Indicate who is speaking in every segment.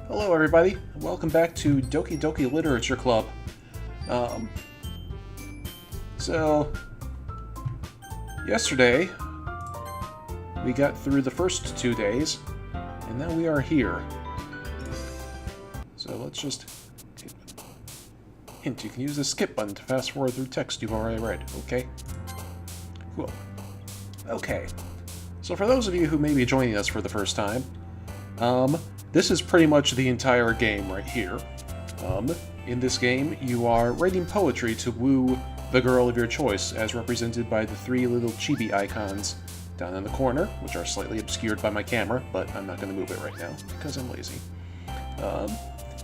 Speaker 1: Hello everybody, welcome back to Doki Doki Literature Club. Um, so, yesterday, we got through the first 2 days, and now we are here. So let's just... Hint, you can use the skip button to fast forward through text you've already read, okay? Cool. Okay, so for those of you who may be joining us for the first time, this is pretty much the entire game right here. In this game, you are writing poetry to woo the girl of your choice, as represented by the 3 little chibi icons down in the corner, which are slightly obscured by my camera, but I'm not going to move it right now, because I'm lazy.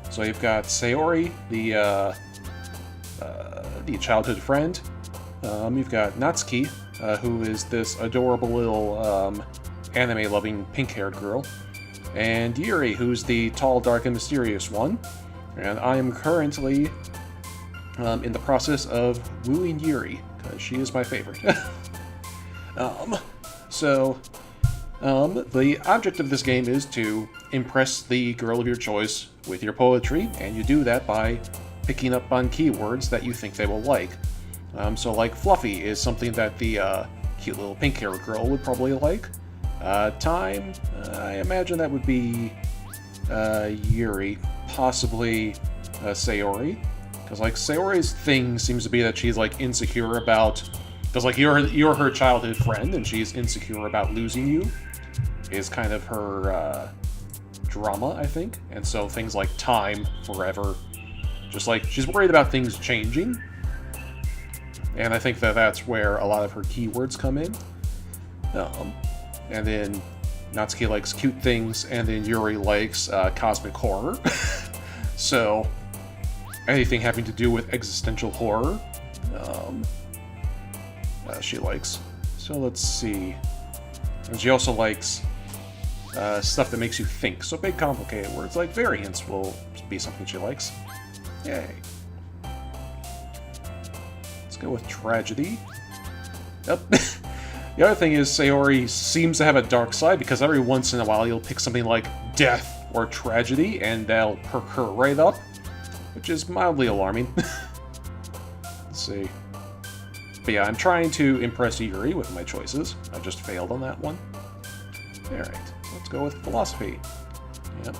Speaker 1: So you've got Sayori, the childhood friend. You've got Natsuki, who is this adorable little anime-loving pink-haired girl. And Yuri, who's the tall, dark, and mysterious one. And I am currently in the process of wooing Yuri, because she is my favorite. The object of this game is to impress the girl of your choice with your poetry, and you do that by picking up on keywords that you think they will like. So like fluffy is something that the cute little pink-haired girl would probably like. Time, I imagine that would be Yuri, possibly Sayori, because like Sayori's thing seems to be that she's like insecure about, because like you're her childhood friend and she's insecure about losing you, is kind of her drama, I think, and so things like time, forever, just like she's worried about things changing, and I think that that's where a lot of her keywords come in. And then Natsuki likes cute things, and then Yuri likes cosmic horror. So, anything having to do with existential horror, she likes. So let's see. And she also likes stuff that makes you think. So big, complicated words like variance will be something she likes. Yay. Let's go with tragedy. Yep. The other thing is, Sayori seems to have a dark side, because every once in a while you'll pick something like death or tragedy, and that'll perk her right up, which is mildly alarming. Let's see. But yeah, I'm trying to impress Yuri with my choices. I just failed on that one. Alright, let's go with philosophy. Yep.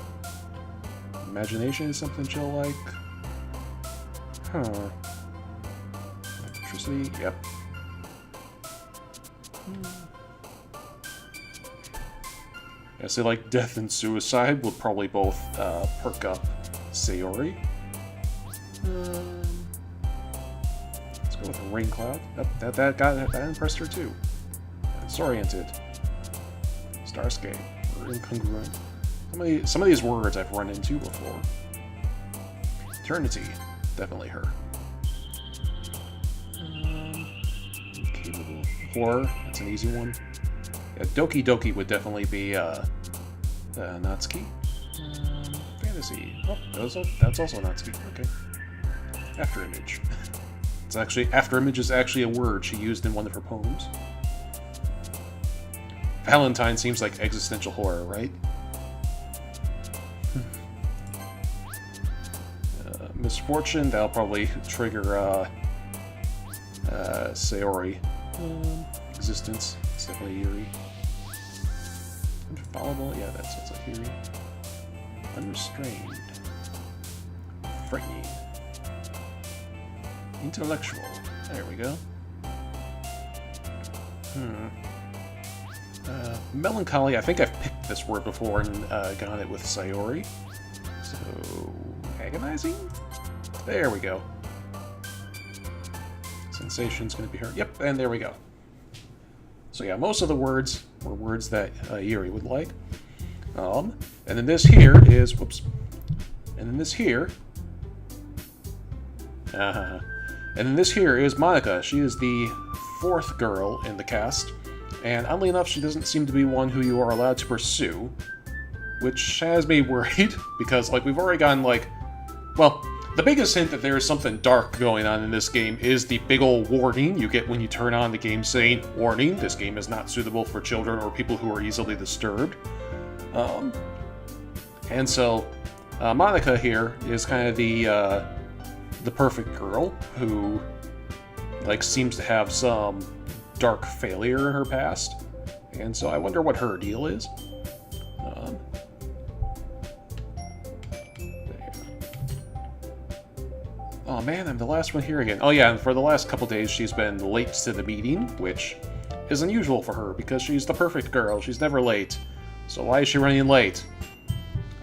Speaker 1: Imagination is something she'll like. Huh. Electricity, yep. I say like death and suicide will probably both perk up Sayori. Let's go with a rain cloud. Yep, that impressed her too. Disoriented. Starscape. Or incongruent. Some of these words I've run into before. Eternity. Definitely her. Incapable. Horror. That's an easy one. Yeah, Doki Doki would definitely be Natsuki. Fantasy. Oh, that's also Natsuki. Okay. Afterimage. It's actually Afterimage is actually a word she used in one of her poems. Valentine seems like existential horror, right? Misfortune. That'll probably trigger Sayori. Existence. It's definitely Yuri. Infallible, yeah, that sounds like Yuri. Unrestrained. Frightening. Intellectual. There we go. Melancholy, I think I've picked this word before and gotten it with Sayori. So, agonizing? There we go. Sensation's gonna be her. Yep, and there we go. So yeah, most of the words were words that Yuri would like. And then this here is, whoops. And then this here, and then this here is Monica. She is the 4th girl in the cast, and oddly enough, she doesn't seem to be one who you are allowed to pursue, which has me worried, because like we've already gotten like, well, the biggest hint that there is something dark going on in this game is the big ol' warning you get when you turn on the game saying, "Warning, this game is not suitable for children or people who are easily disturbed." And so, Monica here is kind of the perfect girl who, like, seems to have some dark failure in her past, and so I wonder what her deal is. Oh man, I'm the last one here again. Oh yeah, and for the last couple days she's been late to the meeting, which is unusual for her because she's the perfect girl. She's never late. So why is she running late?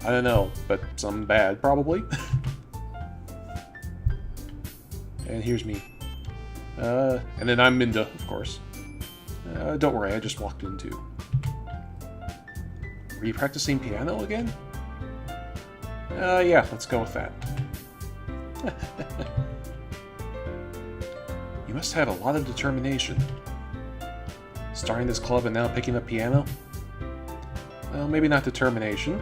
Speaker 1: I don't know, but something bad, probably. And here's me. And then I'm Minda, of course. Don't worry, I just walked in too. Were you practicing piano again? Yeah, let's go with that. You must have a lot of determination. Starting this club and now picking up piano? Well, maybe not determination.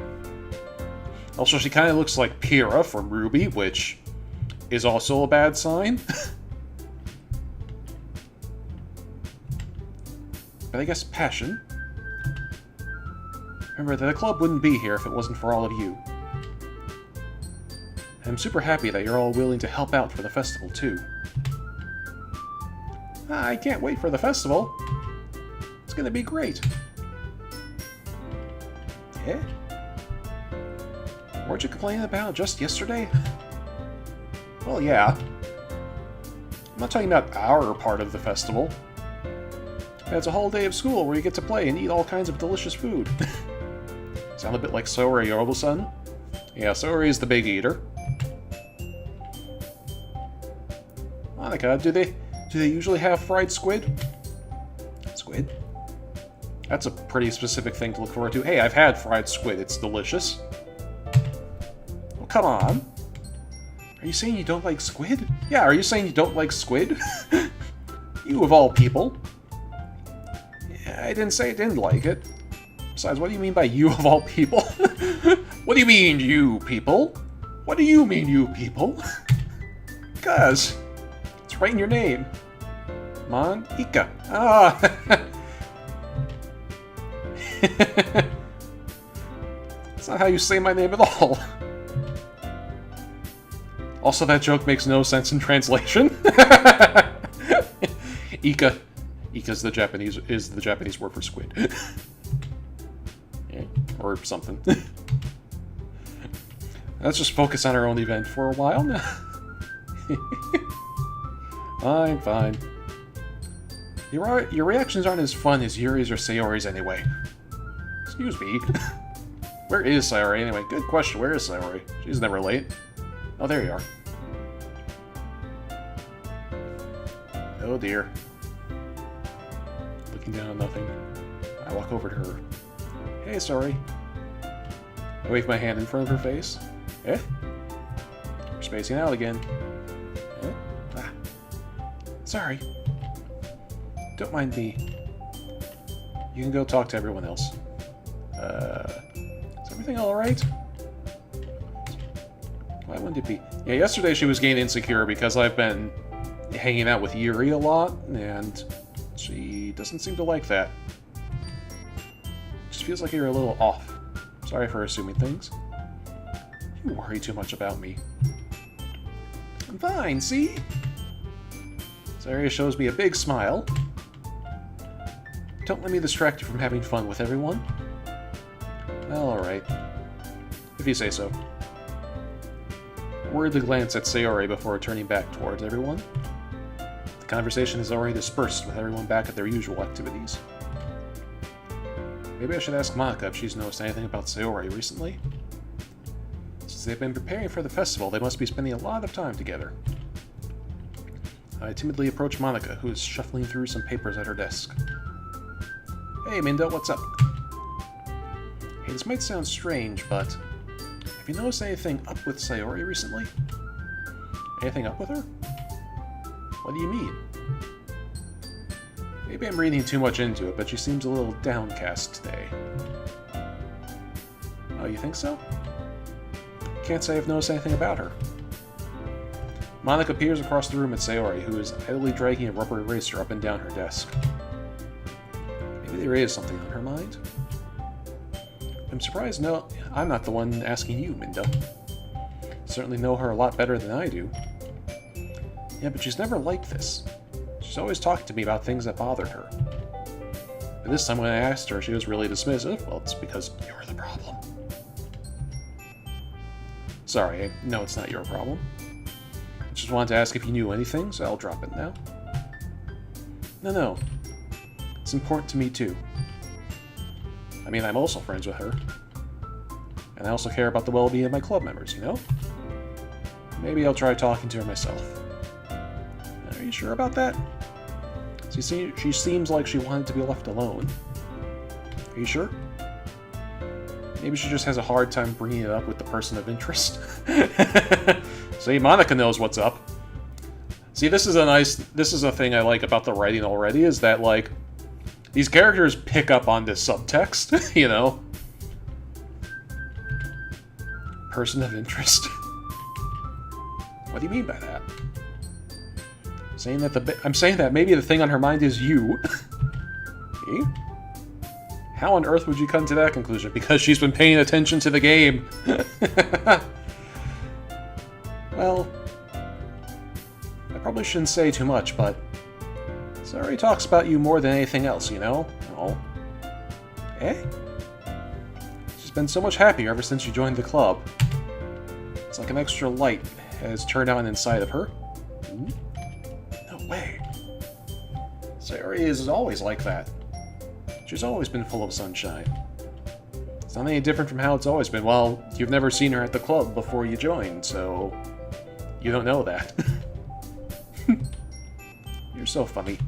Speaker 1: Also, she kind of looks like Pyrrha from Ruby, which is also a bad sign. But I guess passion. Remember that the club wouldn't be here if it wasn't for all of you. I'm super happy that you're all willing to help out for the festival, too. I can't wait for the festival. It's gonna be great. Eh? Weren't you complaining about just yesterday? Well, yeah. I'm not talking about our part of the festival. It's a whole day of school where you get to play and eat all kinds of delicious food. Sound a bit like Sayori all of a sudden? Yeah, Sayori is the big eater. Monica, do they usually have fried squid? Squid? That's a pretty specific thing to look forward to. Hey, I've had fried squid. It's delicious. Well, come on. Are you saying you don't like squid? Yeah, are you saying you don't like squid? You of all people. Yeah, I didn't say I didn't like it. Besides, what do you mean by you of all people? What do you mean, you people? What do you mean, you people? Cuz, it's right in your name. Monica. Ah! That's not how you say my name at all. Also, that joke makes no sense in translation. Ika. Ika's the Japanese word for squid. Yeah, or something. Let's just focus on our own event for a while now. Fine. Your reactions aren't as fun as Yuri's or Sayori's anyway. Excuse me. Where is Sayori anyway? Good question. Where is Sayori? She's never late. Oh, there you are. Oh dear. Looking down on nothing. I walk over to her. Hey, Sayori. I wave my hand in front of her face. Eh? We're spacing out again. Eh? Ah. Sorry. Don't mind me. You can go talk to everyone else. Is everything alright? Why wouldn't it be? Yeah, yesterday she was getting insecure because I've been hanging out with Yuri a lot, and she doesn't seem to like that. Just feels like you're a little off. Sorry for assuming things. You worry too much about me. I'm fine, see? Sayori shows me a big smile. Don't let me distract you from having fun with everyone. Well, alright. If you say so. A worriedly glance at Sayori before turning back towards everyone. The conversation is already dispersed with everyone back at their usual activities. Maybe I should ask Monica if she's noticed anything about Sayori recently. Since they've been preparing for the festival, they must be spending a lot of time together. I timidly approach Monica, who is shuffling through some papers at her desk. Hey, Minda, what's up? Hey, this might sound strange, but have you noticed anything up with Sayori recently? Anything up with her? What do you mean? Maybe I'm reading too much into it, but she seems a little downcast today. Oh, you think so? Can't say I've noticed anything about her. Monica peers across the room at Sayori, who is idly dragging a rubber eraser up and down her desk. Maybe there is something on her mind. I'm surprised I'm not the one asking you, Minda. certainly know her a lot better than I do. Yeah, but she's never like this. She's always talking to me about things that bothered her. But this time when I asked her, she was really dismissive. Well, it's because you're the problem. Sorry, no, it's not your problem. I just wanted to ask if you knew anything, so I'll drop it now. No. It's important to me, too. I mean, I'm also friends with her. And I also care about the well-being of my club members, you know? Maybe I'll try talking to her myself. Are you sure about that? She seems like she wanted to be left alone. Are you sure? Maybe she just has a hard time bringing it up with the person of interest. See, Monica knows what's up. See, this is a thing I like about the writing already, is that, like, these characters pick up on this subtext, you know? Person of interest. What do you mean by that? I'm saying that maybe the thing on her mind is you. Me? How on earth would you come to that conclusion? Because she's been paying attention to the game. Well, I probably shouldn't say too much, but Sayori talks about you more than anything else, you know? Oh. Eh? She's been so much happier ever since you joined the club. It's like an extra light has turned on inside of her. Hmm? No way. Sayori is always like that. She's always been full of sunshine. It's not any different from how it's always been. Well, you've never seen her at the club before you joined, so you don't know that. You're so funny.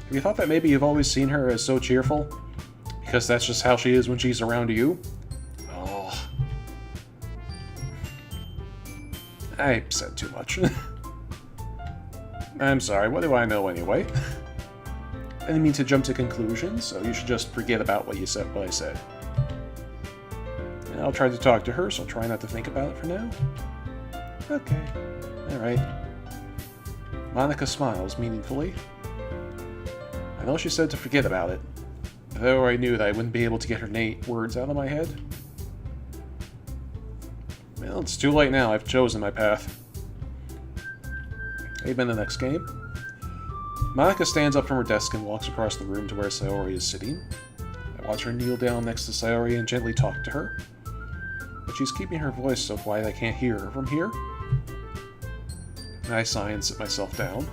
Speaker 1: Have you thought that maybe you've always seen her as so cheerful? Because that's just how she is when she's around you? Oh. I said too much. I'm sorry, what do I know anyway? I didn't mean to jump to conclusions, so you should just forget about what I said. And I'll try to talk to her, so try not to think about it for now. Okay. Alright. Monica smiles meaningfully. I know she said to forget about it, though I knew that I wouldn't be able to get her words out of my head. Well, it's too late now. I've chosen my path. Maybe in the next game. Monica stands up from her desk and walks across the room to where Sayori is sitting. I watch her kneel down next to Sayori and gently talk to her. But she's keeping her voice so quiet I can't hear her from here. I sigh and sit myself down.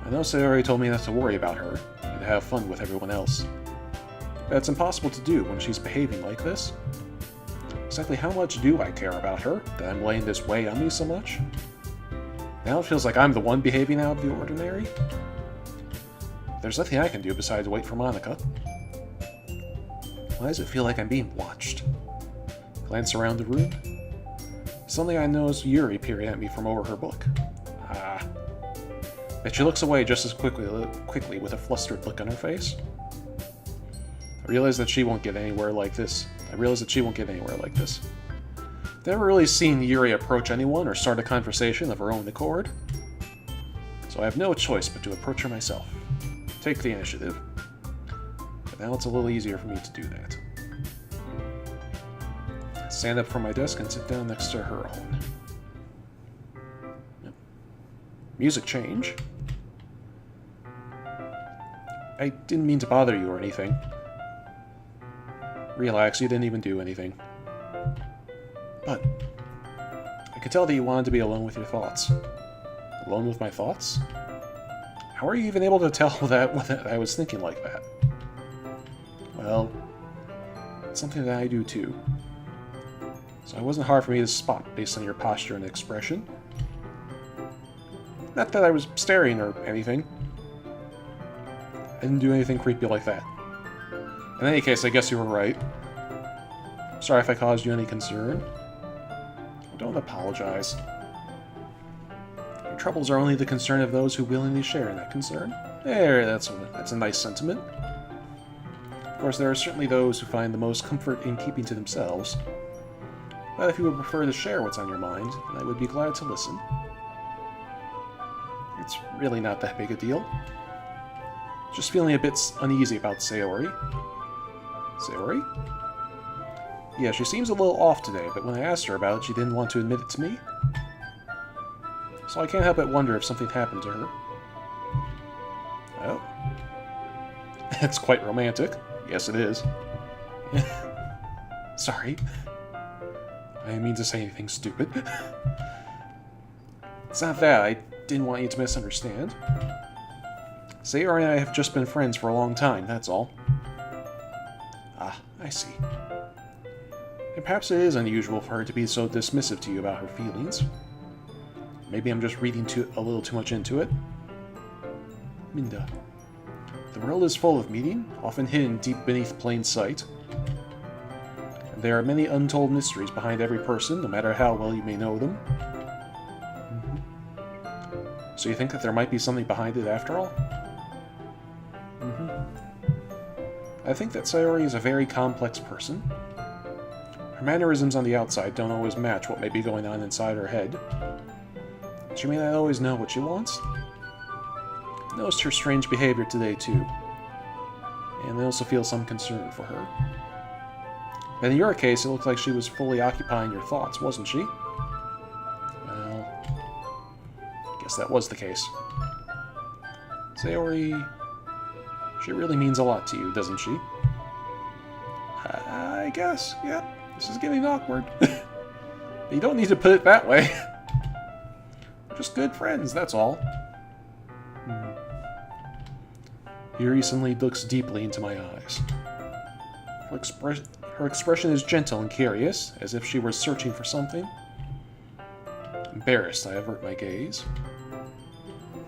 Speaker 1: I know Sayori told me not to worry about her, and to have fun with everyone else. But it's impossible to do when she's behaving like this. Exactly how much do I care about her, that I'm laying this weight on me so much? Now it feels like I'm the one behaving out of the ordinary. There's nothing I can do besides wait for Monica. Why does it feel like I'm being watched? Glance around the room. Suddenly I notice Yuri peering at me from over her book. Ah. But she looks away just as quickly with a flustered look on her face. I realize that she won't get anywhere like this. I've never really seen Yuri approach anyone or start a conversation of her own accord. So I have no choice but to approach her myself. Take the initiative. But now it's a little easier for me to do that. I stand up from my desk and sit down next to her own. Yep. Music change. I didn't mean to bother you or anything. Relax, you didn't even do anything. But I could tell that you wanted to be alone with your thoughts. Alone with my thoughts? How are you even able to tell that I was thinking like that? Well, it's something that I do too. So it wasn't hard for me to spot based on your posture and expression. Not that I was staring or anything. I didn't do anything creepy like that. In any case, I guess you were right. Sorry if I caused you any concern. Don't apologize. Your troubles are only the concern of those who willingly share in that concern. There, that's a nice sentiment. Of course, there are certainly those who find the most comfort in keeping to themselves. But if you would prefer to share what's on your mind, then I would be glad to listen. It's really not that big a deal. Just feeling a bit uneasy about Sayori. Sayori? Yeah, she seems a little off today, but when I asked her about it, she didn't want to admit it to me. So I can't help but wonder if something happened to her. Oh. It's quite romantic. Yes, it is. Sorry. I didn't mean to say anything stupid. It's not that. I didn't want you to misunderstand. Sayori and I have just been friends for a long time, that's all. Ah, I see. And perhaps it is unusual for her to be so dismissive to you about her feelings. Maybe I'm just reading a little too much into it. Minda. The world is full of meaning, often hidden deep beneath plain sight. And there are many untold mysteries behind every person, no matter how well you may know them. So you think that there might be something behind it after all? I think that Sayori is a very complex person. Her mannerisms on the outside don't always match what may be going on inside her head. She may not always know what she wants. I noticed her strange behavior today, too. And I also feel some concern for her. But in your case, it looked like she was fully occupying your thoughts, wasn't she? Well, I guess that was the case. Sayori... she really means a lot to you, doesn't she? I guess, yeah. This is getting awkward. But you don't need to put it that way. We're just good friends, that's all. Yuri suddenly looks deeply into my eyes. Her expression is gentle and curious, as if she were searching for something. Embarrassed, I avert my gaze.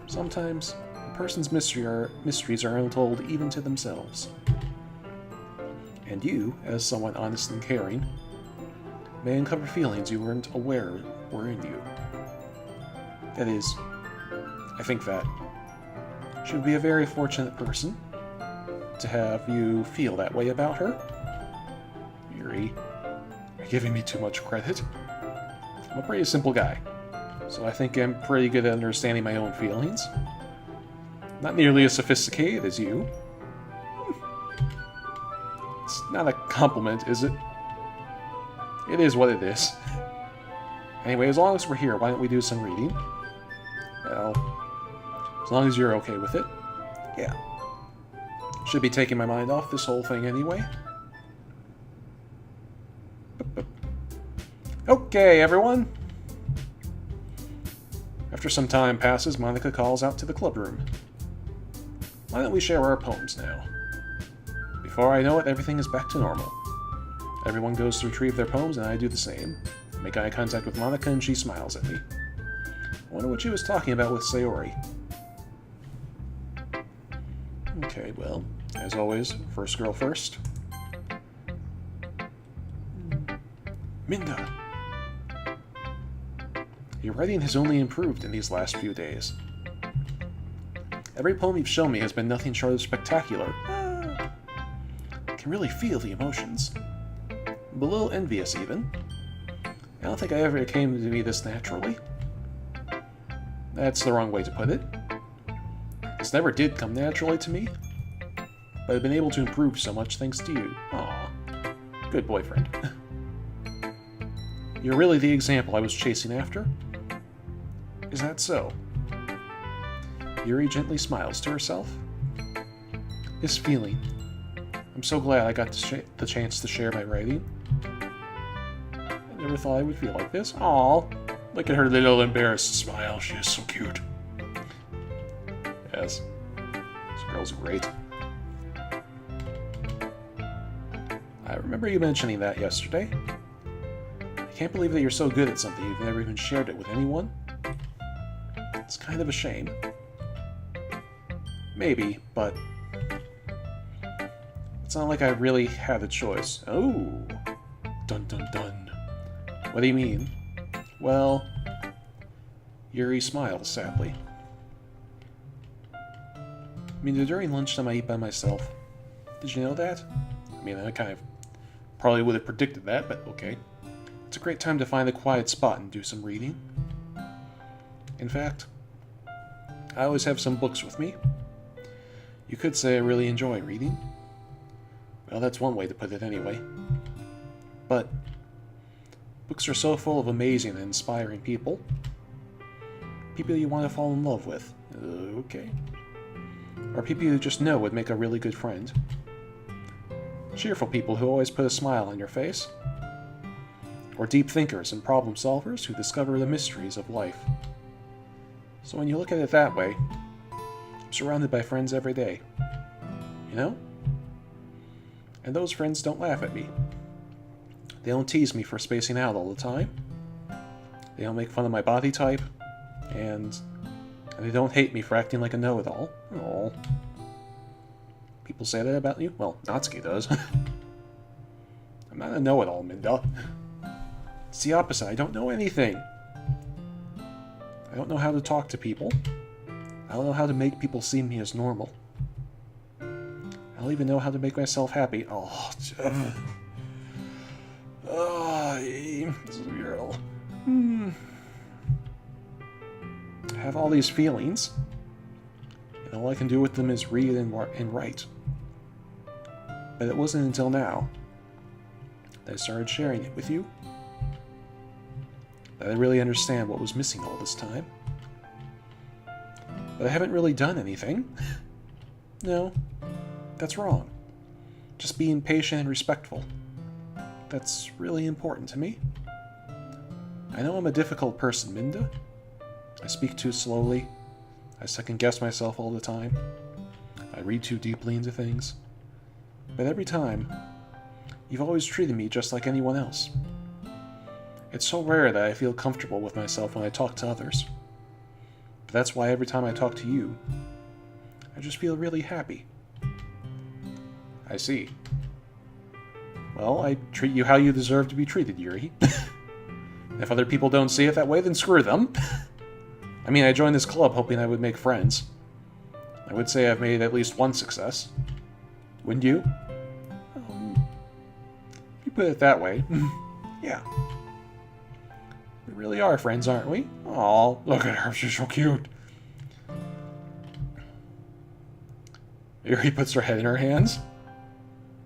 Speaker 1: Sometimes, a person's mysteries are untold even to themselves. And you, as someone honest and caring, may uncover feelings you weren't aware were in you. That is, I think that she would be a very fortunate person to have you feel that way about her. Yuri, you're giving me too much credit. I'm a pretty simple guy, so I think I'm pretty good at understanding my own feelings. Not nearly as sophisticated as you. It's not a compliment, is it? It is what it is. Anyway, as long as we're here, why don't we do some reading? Well, as long as you're okay with it. Yeah. Should be taking my mind off this whole thing anyway. Okay, everyone. After some time passes, Monika calls out to the club room. Why don't we share our poems now? Before I know it, everything is back to normal. Everyone goes to retrieve their poems, and I do the same. I make eye contact with Monika, and she smiles at me. I wonder what she was talking about with Sayori. Okay, well, as always, first girl first. Minda! Your writing has only improved in these last few days. Every poem you've shown me has been nothing short of spectacular. I can really feel the emotions. I'm a little envious, even. I don't think I ever came to be this naturally. That's the wrong way to put it. This never did come naturally to me, but I've been able to improve so much thanks to you. Aw, good boyfriend. You're really the example I was chasing after? Is that so? Yuri gently smiles to herself. This feeling. I'm so glad I got the chance to share my writing. I never thought I would feel like this. Aw, look at her little embarrassed smile. She is so cute. Yes, this girl's great. I remember you mentioning that yesterday. I can't believe that you're so good at something you've never even shared it with anyone. It's kind of a shame. Maybe, but it's not like I really had a choice. Oh, dun dun dun. What do you mean? Well, Yuri smiles sadly. I mean, during lunchtime I eat by myself. Did you know that? I mean, I kind of probably would have predicted that, but okay. It's a great time to find a quiet spot and do some reading. In fact, I always have some books with me. You could say I really enjoy reading. Well, that's one way to put it anyway. But books are so full of amazing and inspiring people. People you want to fall in love with. Okay. Or people you just know would make a really good friend. Cheerful people who always put a smile on your face. Or deep thinkers and problem solvers who discover the mysteries of life. So when you look at it that way, I'm surrounded by friends every day. You know? And those friends don't laugh at me. They don't tease me for spacing out all the time. They don't make fun of my body type. And they don't hate me for acting like a know-it-all. Aww. People say that about you? Well, Natsuki does. I'm not a know-it-all, Minda. It's the opposite. I don't know anything. I don't know how to talk to people. I don't know how to make people see me as normal. I don't even know how to make myself happy. Oh, this girl. I have all these feelings, and all I can do with them is read and write. But it wasn't until now that I started sharing it with you that I really understand what was missing all this time. But I haven't really done anything. No, that's wrong. Just being patient and respectful. That's really important to me. I know I'm a difficult person, Minda. I speak too slowly. I second-guess myself all the time. I read too deeply into things. But every time, you've always treated me just like anyone else. It's so rare that I feel comfortable with myself when I talk to others. But that's why every time I talk to you, I just feel really happy. I see. Well, I treat you how you deserve to be treated, Yuri. If other people don't see it that way, then screw them. I mean, I joined this club hoping I would make friends. I would say I've made at least one success. Wouldn't you? If you put it that way, yeah. We really are friends, aren't we? Aw, look at her, she's so cute. Yuri puts her head in her hands.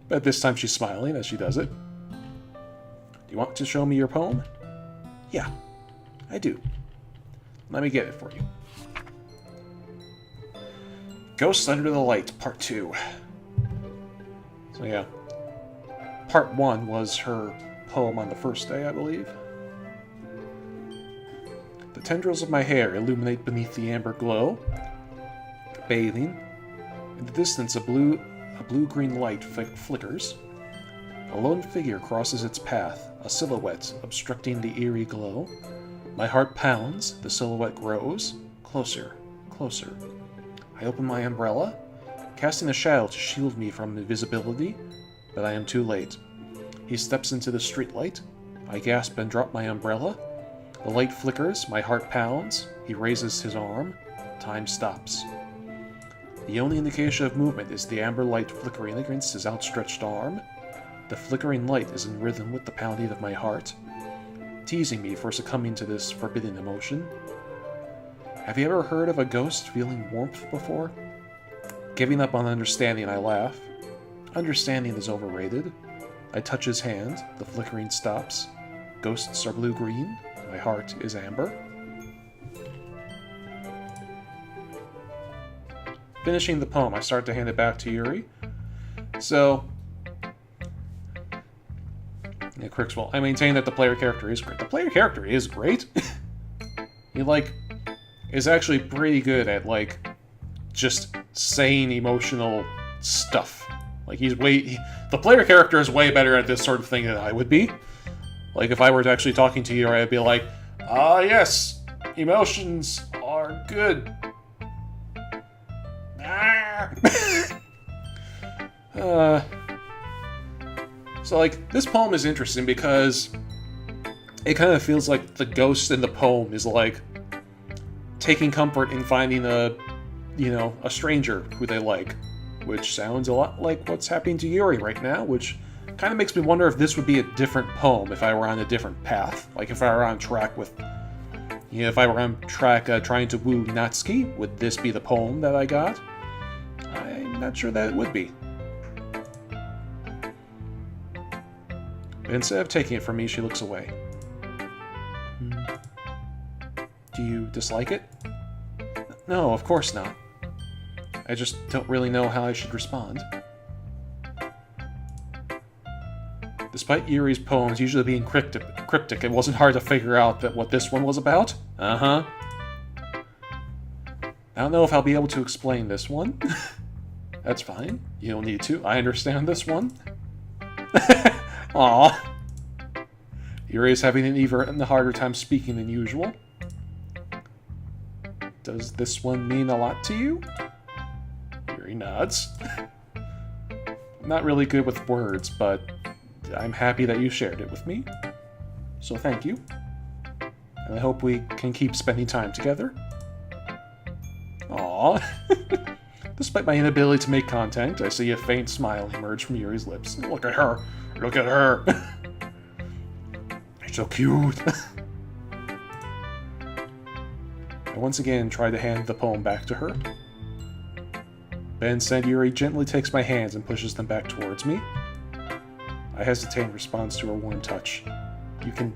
Speaker 1: But this time she's smiling as she does it. Do you want to show me your poem? Yeah, I do. Let me get it for you. Ghosts Under the Light, Part 2. So yeah, Part 1 was her poem on the first day, I believe. The tendrils of my hair illuminate beneath the amber glow. Bathing. In the distance, a blue-green light flickers. A lone figure crosses its path, a silhouette obstructing the eerie glow. My heart pounds, the silhouette grows. Closer, closer. I open my umbrella, casting a shadow to shield me from invisibility, but I am too late. He steps into the streetlight. I gasp and drop my umbrella. The light flickers, my heart pounds. He raises his arm. Time stops. The only indication of movement is the amber light flickering against his outstretched arm. The flickering light is in rhythm with the pounding of my heart, teasing me for succumbing to this forbidden emotion. Have you ever heard of a ghost feeling warmth before? Giving up on understanding, I laugh. Understanding is overrated. I touch his hand, the flickering stops. Ghosts are blue-green, my heart is amber. Finishing the poem, I start to hand it back to Yuri. So, yeah, Crixwell, I maintain that the player character is great. The player character is great. He, is actually pretty good at, just saying emotional stuff. The player character is way better at this sort of thing than I would be. If I were actually talking to you, I'd be like, yes, emotions are good. So, this poem is interesting because it kind of feels like the ghost in the poem is, taking comfort in finding a stranger who they like, which sounds a lot like what's happening to Yuri right now, which kind of makes me wonder if this would be a different poem if I were on a different path. If I were on track with, if I were on track trying to woo Natsuki, would this be the poem that I got? I'm not sure that it would be. But Instead of taking it from me, she looks away. Do you dislike it? No, of course not. I just don't really know how I should respond. Despite Yuri's poems usually being cryptic, it wasn't hard to figure out what this one was about. Uh-huh. I don't know if I'll be able to explain this one. That's fine. You don't need to. I understand this one. Aww. Yuri is having an even harder time speaking than usual. Does this one mean a lot to you? Yuri nods. I'm not really good with words, but I'm happy that you shared it with me. So thank you. And I hope we can keep spending time together. Aww. Despite my inability to make contact, I see a faint smile emerge from Yuri's lips. Look at her! Look at her! You're so cute! I once again try to hand the poem back to her. But instead, Yuri gently takes my hands and pushes them back towards me. I hesitate in response to her warm touch. You can...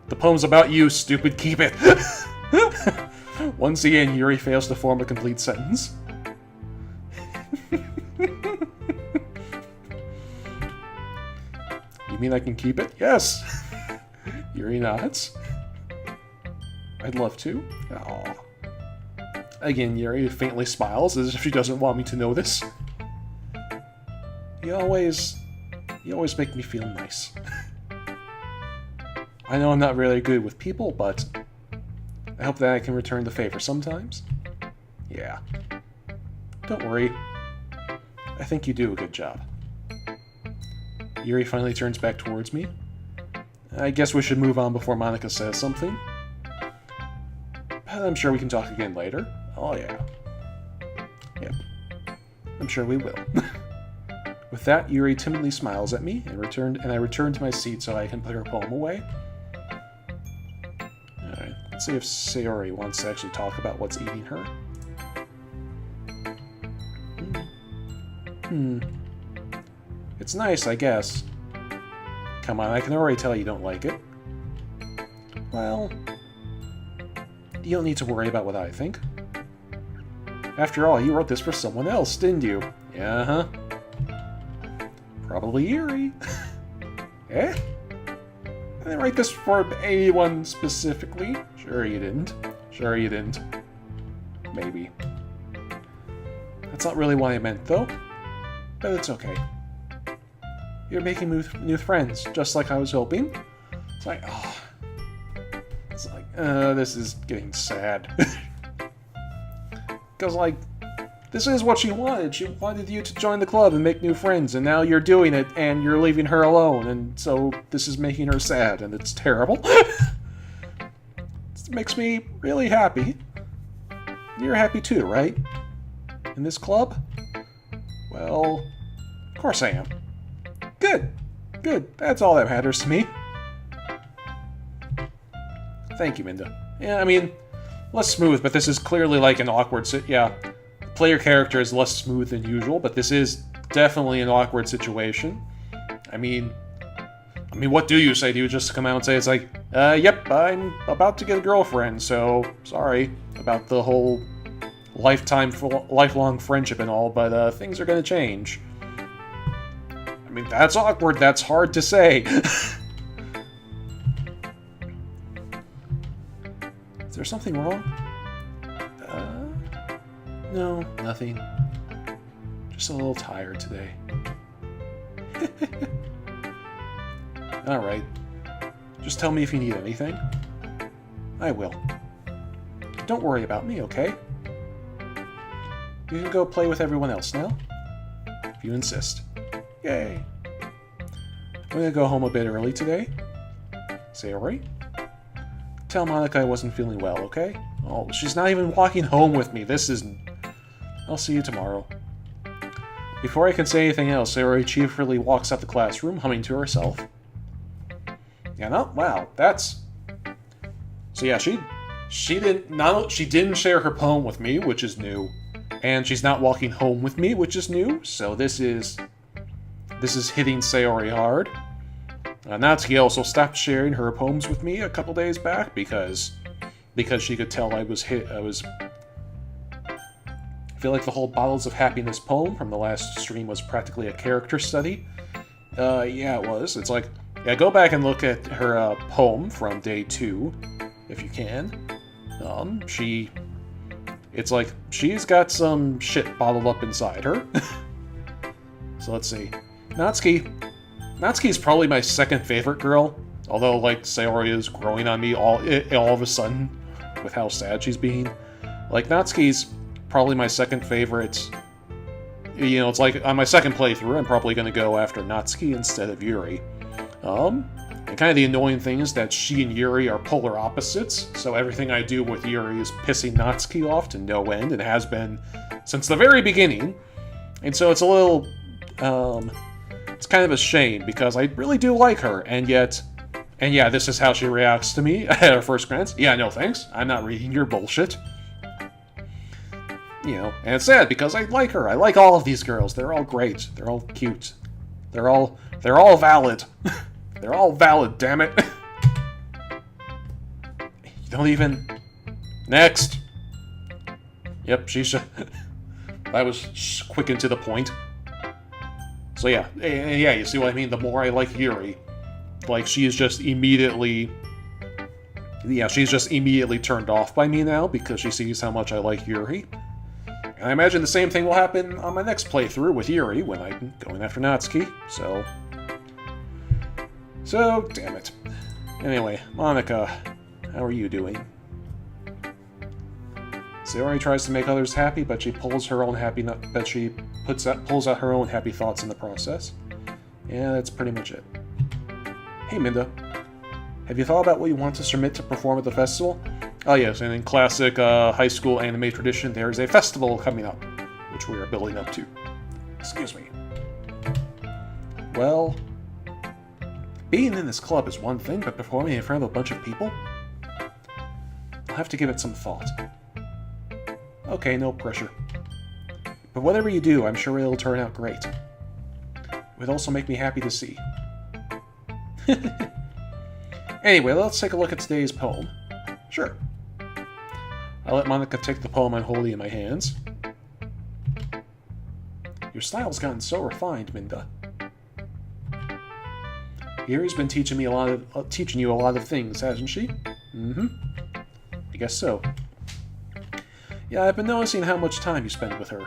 Speaker 1: The poem's about you, stupid! Keep it! Once again, Yuri fails to form a complete sentence. You mean I can keep it? Yes! Yuri nods. I'd love to. Aww. Again, Yuri faintly smiles, as if she doesn't want me to know this. You always make me feel nice. I know I'm not really good with people, but I hope that I can return the favor sometimes. Yeah. Don't worry. I think you do a good job. Yuri finally turns back towards me. I guess we should move on before Monika says something. But I'm sure we can talk again later. Oh yeah. Yep. I'm sure we will. With that, Yuri timidly smiles at me, and I return to my seat so I can put her poem away. Alright, let's see if Sayori wants to actually talk about what's eating her. It's nice, I guess. Come on, I can already tell you don't like it. Well, you don't need to worry about what I think. After all, you wrote this for someone else, didn't you? Yeah, huh? Probably Yuri. Eh? I didn't write this for anyone specifically. Sure you didn't. Sure you didn't. Maybe. That's not really what I meant, though. But it's okay. You're making new friends, just like I was hoping. It's like, oh. It's like, this is getting sad. Because, like, this is what she wanted. She wanted you to join the club and make new friends, and now you're doing it, and you're leaving her alone, and so this is making her sad, and it's terrible. It makes me really happy. You're happy too, right? In this club? Well, of course I am. Good. Good. That's all that matters to me. Thank you, Minda. Yeah, I mean, less smooth, but this is clearly like an awkward yeah. Player character is less smooth than usual, but this is definitely an awkward situation. I mean, what do you say? Do you just come out and say, it's like, yep, I'm about to get a girlfriend, so sorry about the whole lifelong friendship and all, but things are gonna change. I mean, that's awkward, that's hard to say. Is there something wrong? No, nothing. Just a little tired today. Alright. Just tell me if you need anything. I will. Don't worry about me, okay? You can go play with everyone else now. If you insist. Yay. I'm gonna go home a bit early today. Sayori? Tell Monika I wasn't feeling well, okay? Oh, she's not even walking home with me. This isn't... I'll see you tomorrow. Before I can say anything else, Sayori cheerfully walks out the classroom, humming to herself. Yeah, no, wow, that's... So yeah, she didn't share her poem with me, which is new. And she's not walking home with me, which is new. So this is This is hitting Sayori hard. Natsuki also stopped sharing her poems with me a couple days back because she could tell I feel like the whole Bottles of Happiness poem from the last stream was practically a character study. Yeah, it was. It's like, yeah, go back and look at her poem from day 2, if you can. It's like, she's got some shit bottled up inside her. So let's see. Natsuki's probably my second favorite girl, although, like, Sayori is growing on me all of a sudden with how sad she's being. Like, Natsuki's probably my second favorite. You know, it's like, on my second playthrough, I'm probably going to go after Natsuki instead of Yuri. And kind of the annoying thing is that she and Yuri are polar opposites, so everything I do with Yuri is pissing Natsuki off to no end, and has been since the very beginning. And so it's a little, it's kind of a shame, because I really do like her, and yeah, this is how she reacts to me at her first glance. Yeah, no thanks, I'm not reading your bullshit. You know, and it's sad, because I like her. I like all of these girls. They're all great. They're all cute. They're all valid. They're all valid, damn it. You don't even... Next! Yep, she's just... That was quick and to the point. So yeah, you see what I mean? The more I like Yuri, like, she's just immediately... Yeah, she's just immediately turned off by me now, because she sees how much I like Yuri. And I imagine the same thing will happen on my next playthrough with Yuri, when I'm going after Natsuki, so, damn it. Anyway, Monica, how are you doing? Sayori tries to make others happy, but she pulls out her own happy thoughts in the process. Yeah, that's pretty much it. Hey, Minda. Have you thought about what you want to submit to perform at the festival? Oh yes, and in classic high school anime tradition, there is a festival coming up, which we are building up to. Excuse me. Well, being in this club is one thing, but performing in front of a bunch of people? I'll have to give it some thought. Okay, no pressure. But whatever you do, I'm sure it'll turn out great. It would also make me happy to see. Anyway, let's take a look at today's poem. Sure. I let Monica take the poem I'm holding in my hands. Your style's gotten so refined, Minda. Yuri's been teaching you a lot of things, hasn't she? Mm-hmm. I guess so. Yeah, I've been noticing how much time you spend with her.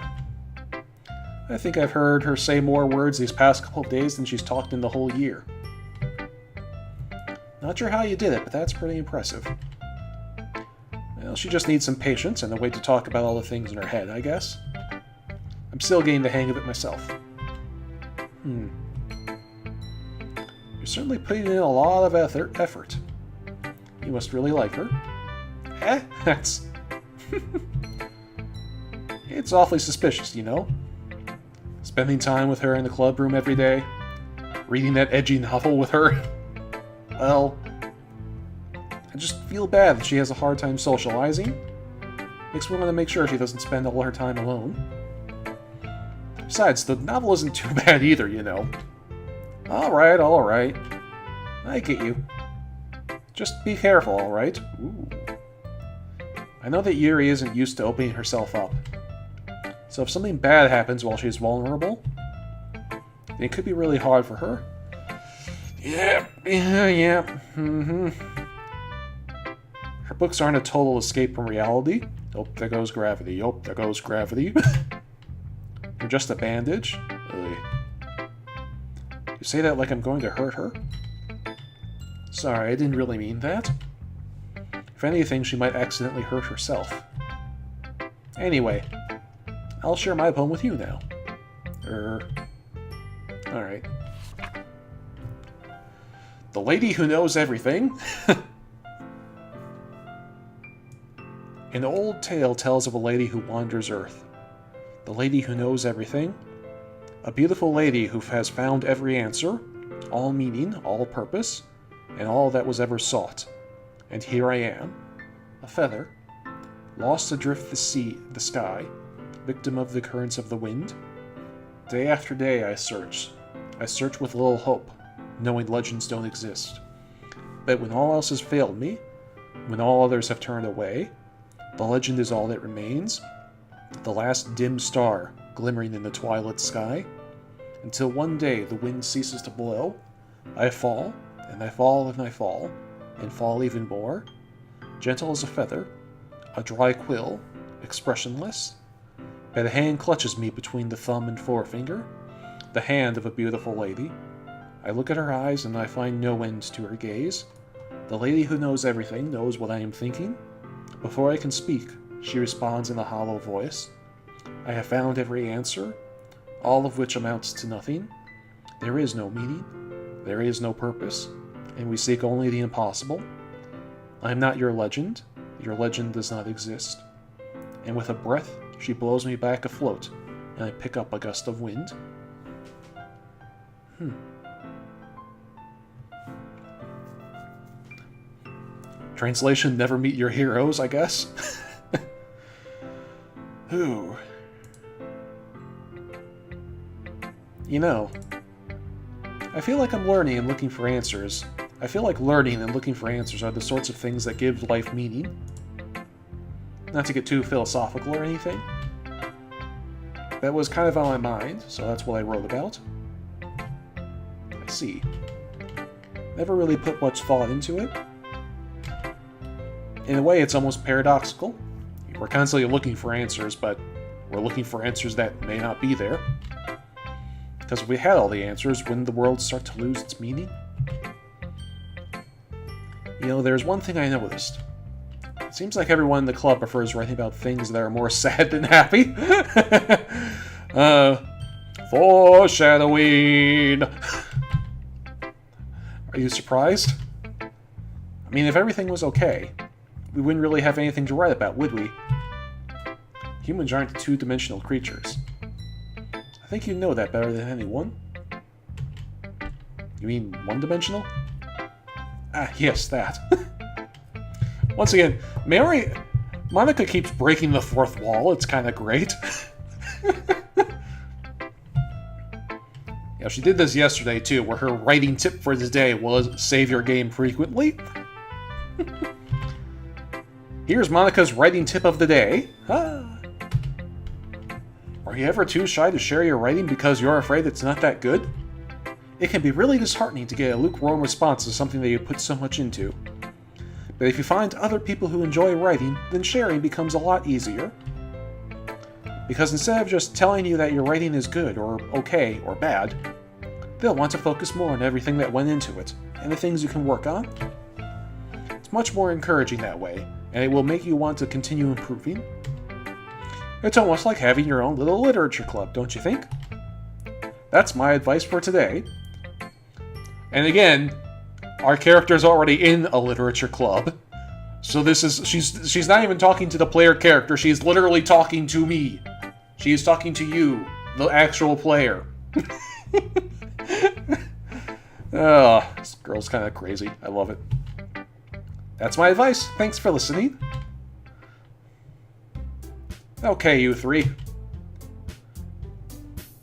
Speaker 1: I think I've heard her say more words these past couple of days than she's talked in the whole year. Not sure how you did it, but that's pretty impressive. Well, she just needs some patience and a way to talk about all the things in her head, I guess. I'm still getting the hang of it myself. You're certainly putting in a lot of effort. You must really like her. That's... It's awfully suspicious, you know? Spending time with her in the club room every day. Reading that edgy novel with her. Well... I just feel bad that she has a hard time socializing. Makes me want to make sure she doesn't spend all her time alone. Besides, the novel isn't too bad either, you know. Alright. I get you. Just be careful, alright? Ooh. I know that Yuri isn't used to opening herself up. So if something bad happens while she's vulnerable, then it could be really hard for her. Yeah. Her books aren't a total escape from reality. Oh, there goes gravity. Oh, there goes gravity. They're just a bandage. Ugh. You say that like I'm going to hurt her? Sorry, I didn't really mean that. If anything, she might accidentally hurt herself. Anyway, I'll share my poem with you now. Alright. The Lady Who Knows Everything. An old tale tells of a lady who wanders Earth. The lady who knows everything. A beautiful lady who has found every answer, all meaning, all purpose, and all that was ever sought. And here I am, a feather, lost adrift the sky, victim of the currents of the wind. Day after day I search. I search with little hope, knowing legends don't exist. But when all else has failed me, when all others have turned away, the legend is all that remains, the last dim star glimmering in the twilight sky, until one day the wind ceases to blow, I fall, and I fall, and I fall, and fall even more, gentle as a feather, a dry quill, expressionless, but a hand clutches me between the thumb and forefinger, the hand of a beautiful lady. I look at her eyes and I find no end to her gaze. The lady who knows everything knows what I am thinking. Before I can speak, she responds in a hollow voice. I have found every answer, all of which amounts to nothing. There is no meaning, there is no purpose, and we seek only the impossible. I am not your legend does not exist. And with a breath, she blows me back afloat, and I pick up a gust of wind. Translation, never meet your heroes, I guess. Ooh. You know, I feel like I'm learning and looking for answers. I feel like learning and looking for answers are the sorts of things that give life meaning. Not to get too philosophical or anything. That was kind of on my mind, so that's what I wrote about. I see. Never really put much thought into it. In a way, it's almost paradoxical. We're constantly looking for answers, but we're looking for answers that may not be there. Because if we had all the answers, wouldn't the world start to lose its meaning? You know, there's one thing I noticed. It seems like everyone in the club prefers writing about things that are more sad than happy. Foreshadowing! Are you surprised? I mean, if everything was okay, we wouldn't really have anything to write about, would we? Humans aren't two-dimensional creatures. I think you know that better than anyone. You mean one-dimensional? Ah, yes, that. Once again, Monica keeps breaking the fourth wall. It's kind of great. Yeah, she did this yesterday, too, where her writing tip for the day was save your game frequently. Here's Monica's writing tip of the day. Ah. Are you ever too shy to share your writing because you're afraid it's not that good? It can be really disheartening to get a lukewarm response to something that you put so much into. But if you find other people who enjoy writing, then sharing becomes a lot easier. Because instead of just telling you that your writing is good, or okay, or bad, they'll want to focus more on everything that went into it, and the things you can work on. It's much more encouraging that way, and it will make you want to continue improving. It's almost like having your own little literature club, don't you think? That's my advice for today. And again, our character's already in a literature club. So this is she's not even talking to the player character, she's literally talking to me. She is talking to you, the actual player. This girl's kind of crazy. I love it. That's my advice. Thanks for listening. Okay, you three.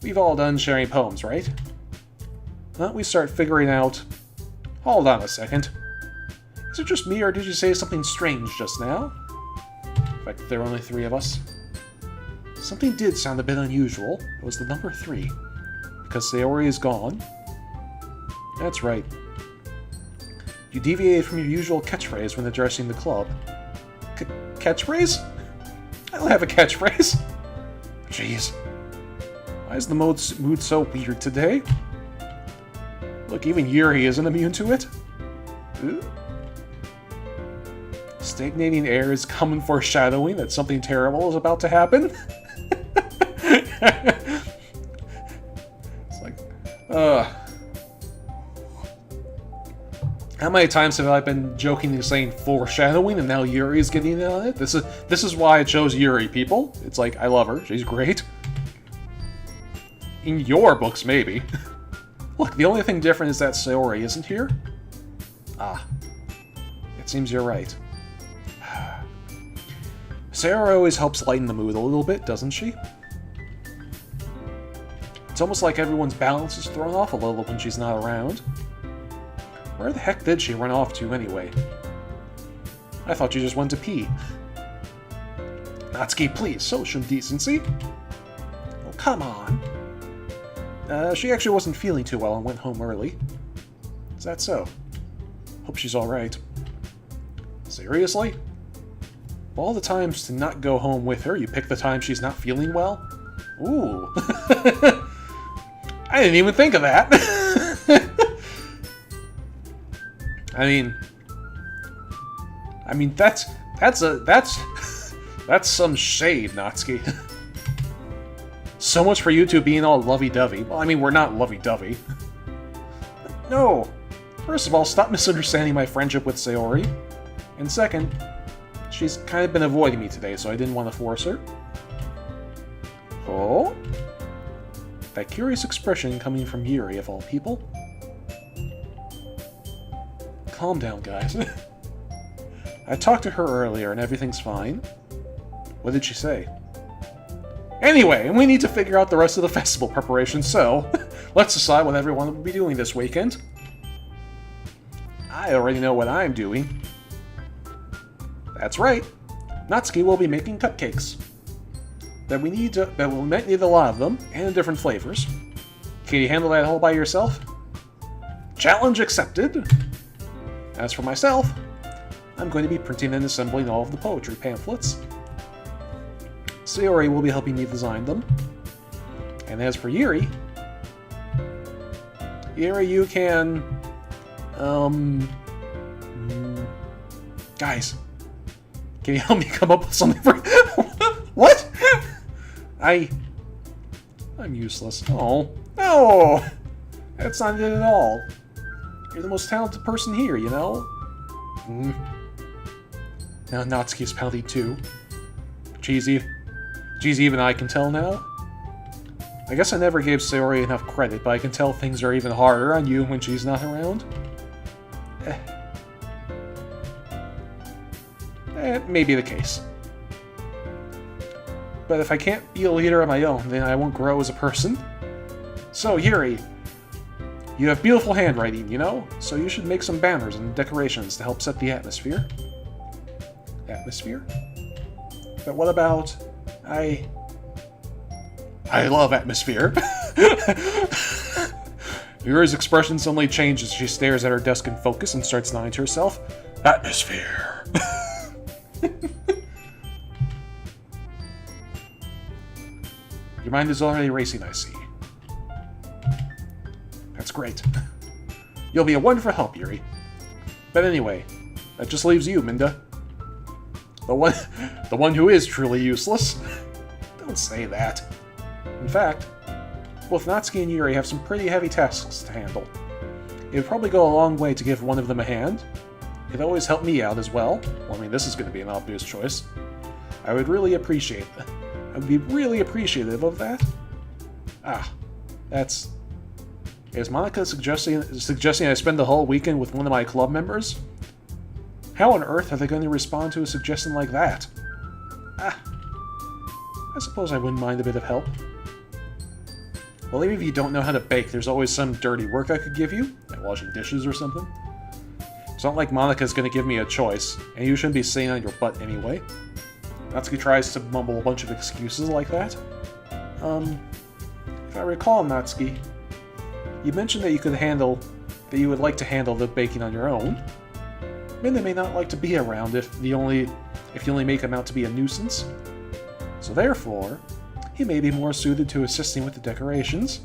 Speaker 1: We've all done sharing poems, right? Why don't we start figuring out... Hold on a second. Is it just me, or did you say something strange just now? In fact, there are only three of us. Something did sound a bit unusual. It was the number 3. Because Sayori is gone. That's right. You deviated from your usual catchphrase when addressing the club. Catchphrase? I don't have a catchphrase. Jeez. Why is the mood so weird today? Look, even Yuri isn't immune to it. Ooh. Stagnating air is common foreshadowing that something terrible is about to happen. It's like, how many times have I been jokingly saying foreshadowing, and now Yuri's getting in on it? This is why I chose Yuri, people. It's like, I love her. She's great. In your books, maybe. Look, the only thing different is that Sayori isn't here. Ah. It seems you're right. Sayori always helps lighten the mood a little bit, doesn't she? It's almost like everyone's balance is thrown off a little when she's not around. Where the heck did she run off to, anyway? I thought she just went to pee. Natsuki, please, social decency. Oh, come on. She actually wasn't feeling too well and went home early. Is that so? Hope she's alright. Seriously? Of all the times to not go home with her, you pick the time she's not feeling well? Ooh. I didn't even think of that. I mean, that's some shade, Natsuki. So much for you two being all lovey-dovey. Well, I mean, we're not lovey-dovey. No. First of all, stop misunderstanding my friendship with Sayori. And second, she's kind of been avoiding me today, so I didn't want to force her. Oh? That curious expression coming from Yuri, of all people. Calm down, guys. I talked to her earlier, and everything's fine. What did she say? Anyway, we need to figure out the rest of the festival preparations, so let's decide what everyone will be doing this weekend. I already know what I'm doing. That's right. Natsuki will be making cupcakes. We'll need a lot of them, and in different flavors. Can you handle that all by yourself? Challenge accepted! As for myself, I'm going to be printing and assembling all of the poetry pamphlets. Sayori will be helping me design them. And as for Yuri, you can... Guys, can you help me come up with something for... What? I'm useless. Oh, no! That's not it at all. You're the most talented person here, you know? Now Natsuki's pouty too. Jeez, even I can tell now. I guess I never gave Sayori enough credit, but I can tell things are even harder on you when she's not around. That may be the case. But if I can't be a leader on my own, then I won't grow as a person. So, Yuri, you have beautiful handwriting, you know? So you should make some banners and decorations to help set the atmosphere. Atmosphere? But what about... I love atmosphere. Yuri's expression suddenly changes. She stares at her desk in focus and starts nodding to herself. Atmosphere. Your mind is already racing, I see. That's great. You'll be a wonderful help, Yuri. But anyway, that just leaves you, Minda. The one who is truly useless. Don't say that. In fact, both Natsuki and Yuri have some pretty heavy tasks to handle. It would probably go a long way to give one of them a hand. It'd always help me out as well. Well, I mean, this is going to be an obvious choice. I would be really appreciative of that. That's... Is Monica suggesting I spend the whole weekend with one of my club members? How on earth are they going to respond to a suggestion like that? I suppose I wouldn't mind a bit of help. Well, even if you don't know how to bake, there's always some dirty work I could give you, like washing dishes or something. It's not like Monica's going to give me a choice, and you shouldn't be sitting on your butt anyway. Natsuki tries to mumble a bunch of excuses like that. If I recall, Natsuki, you mentioned that you would like to handle the baking on your own. Minda may not like to be around if you only make him out to be a nuisance. So therefore, he may be more suited to assisting with the decorations.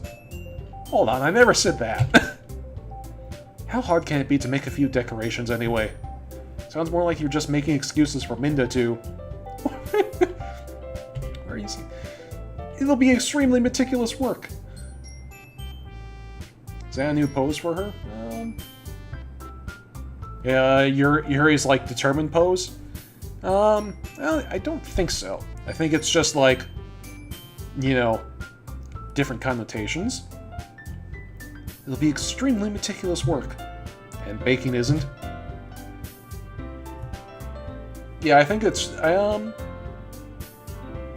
Speaker 1: Hold on, I never said that. How hard can it be to make a few decorations anyway? Sounds more like you're just making excuses for Minda to... Where are you seeing? It'll be extremely meticulous work. Is that a new pose for her? Yeah, Yuri's like determined pose? Well, I don't think so. I think it's just like, you know, different connotations. It'll be extremely meticulous work. And baking isn't. Yeah, I think it's,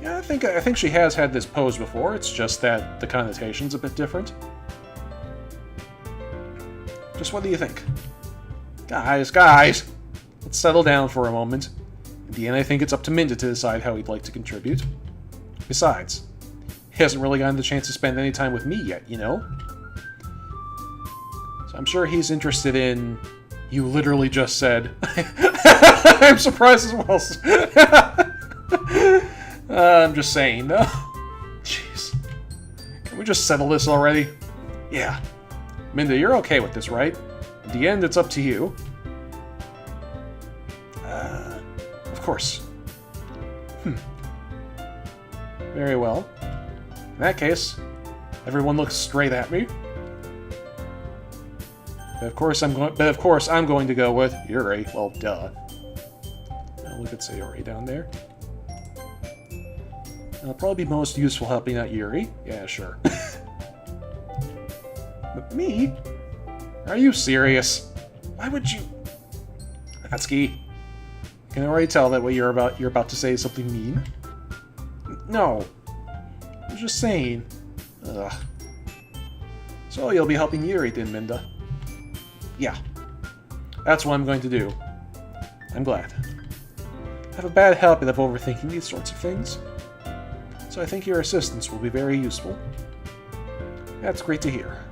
Speaker 1: yeah, I think she has had this pose before, it's just that the connotation's a bit different. Just what do you think? Guys, let's settle down for a moment. In the end, I think it's up to Minda to decide how he'd like to contribute. Besides, he hasn't really gotten the chance to spend any time with me yet, you know? So I'm sure he's interested in... You literally just said... I'm surprised as well. I'm just saying, no. Jeez. Can we just settle this already? Yeah. Minda, you're okay with this, right? In the end, it's up to you. Of course. Very well. In that case, everyone looks straight at me. But of course, I'm going to go with Yuri. Well, duh. Now look at Sayori down there. It'll probably be most useful helping out Yuri. Yeah, sure. But me? Are you serious? Why would you... Natsuki, I can already tell that what you're about to say is something mean. No. I was just saying. Ugh. So you'll be helping Yuri, then, Minda? Yeah. That's what I'm going to do. I'm glad. I have a bad habit of overthinking these sorts of things. So I think your assistance will be very useful. That's great to hear.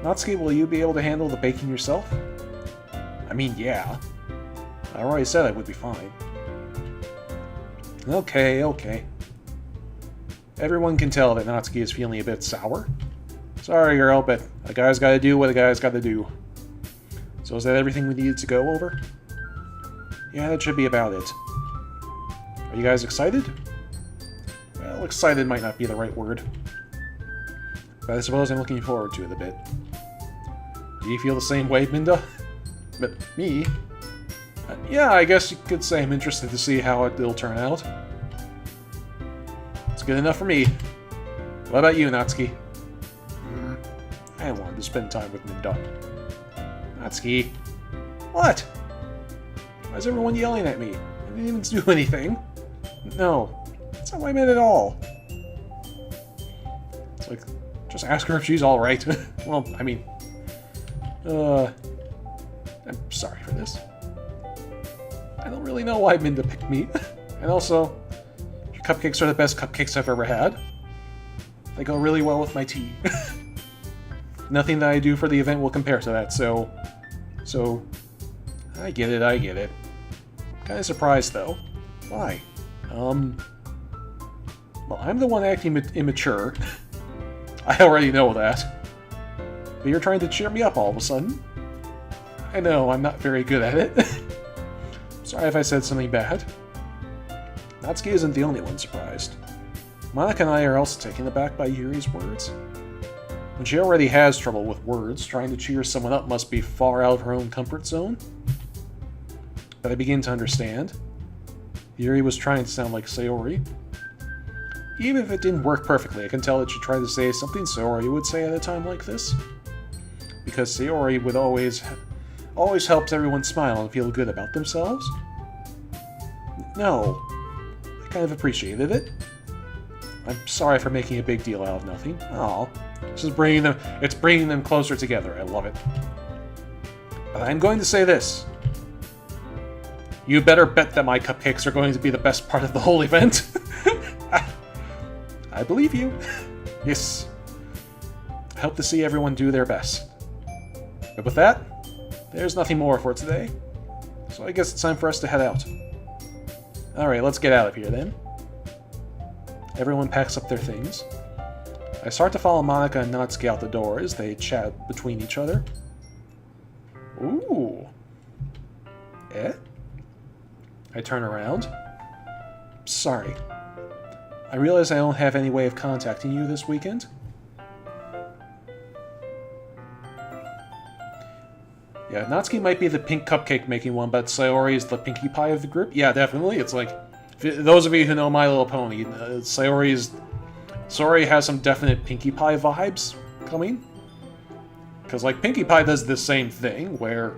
Speaker 1: Natsuki, will you be able to handle the baking yourself? I mean, yeah. I already said I would be fine. Okay. Everyone can tell that Natsuki is feeling a bit sour. Sorry, girl, but a guy's gotta do what a guy's gotta do. So is that everything we needed to go over? Yeah, that should be about it. Are you guys excited? Well, excited might not be the right word. But I suppose I'm looking forward to it a bit. Do you feel the same way, Minda? But me? Yeah, I guess you could say I'm interested to see how it'll turn out. It's good enough for me. What about you, Natsuki? I wanted to spend time with Minda. Natsuki. What? Why is everyone yelling at me? I didn't even do anything. No, that's not what I meant at all. It's like, just ask her if she's alright. Well, I mean... I'm sorry for this. I don't really know why Minda picked me. And also, your cupcakes are the best cupcakes I've ever had. They go really well with my tea. Nothing that I do for the event will compare to that, so... I get it. Kinda surprised, though. Why? Well, I'm the one acting immature. I already know that. But you're trying to cheer me up all of a sudden. I know, I'm not very good at it. Sorry if I said something bad. Natsuki isn't the only one surprised. Monica and I are also taken aback by Yuri's words. When she already has trouble with words, trying to cheer someone up must be far out of her own comfort zone. But I begin to understand. Yuri was trying to sound like Sayori. Even if it didn't work perfectly, I can tell that she tried to say something Sayori would say at a time like this. Because Sayori would always helps everyone smile and feel good about themselves. No, I kind of appreciated it. I'm sorry for making a big deal out of nothing. Aw, this is it's bringing them closer together. I love it. But I'm going to say this. You better bet that my cupcakes are going to be the best part of the whole event. I believe you. Yes. I hope to see everyone do their best. But with that, there's nothing more for today. So I guess it's time for us to head out. Alright, let's get out of here then. Everyone packs up their things. I start to follow Monica and Natsuki out the door as they chat between each other. Ooh. Eh? I turn around. Sorry. I realize I don't have any way of contacting you this weekend. Yeah, Natsuki might be the pink cupcake making one, but Sayori is the Pinkie Pie of the group. Yeah, definitely. It's like, those of you who know My Little Pony, Sayori has some definite Pinkie Pie vibes coming. Because, like, Pinkie Pie does the same thing, where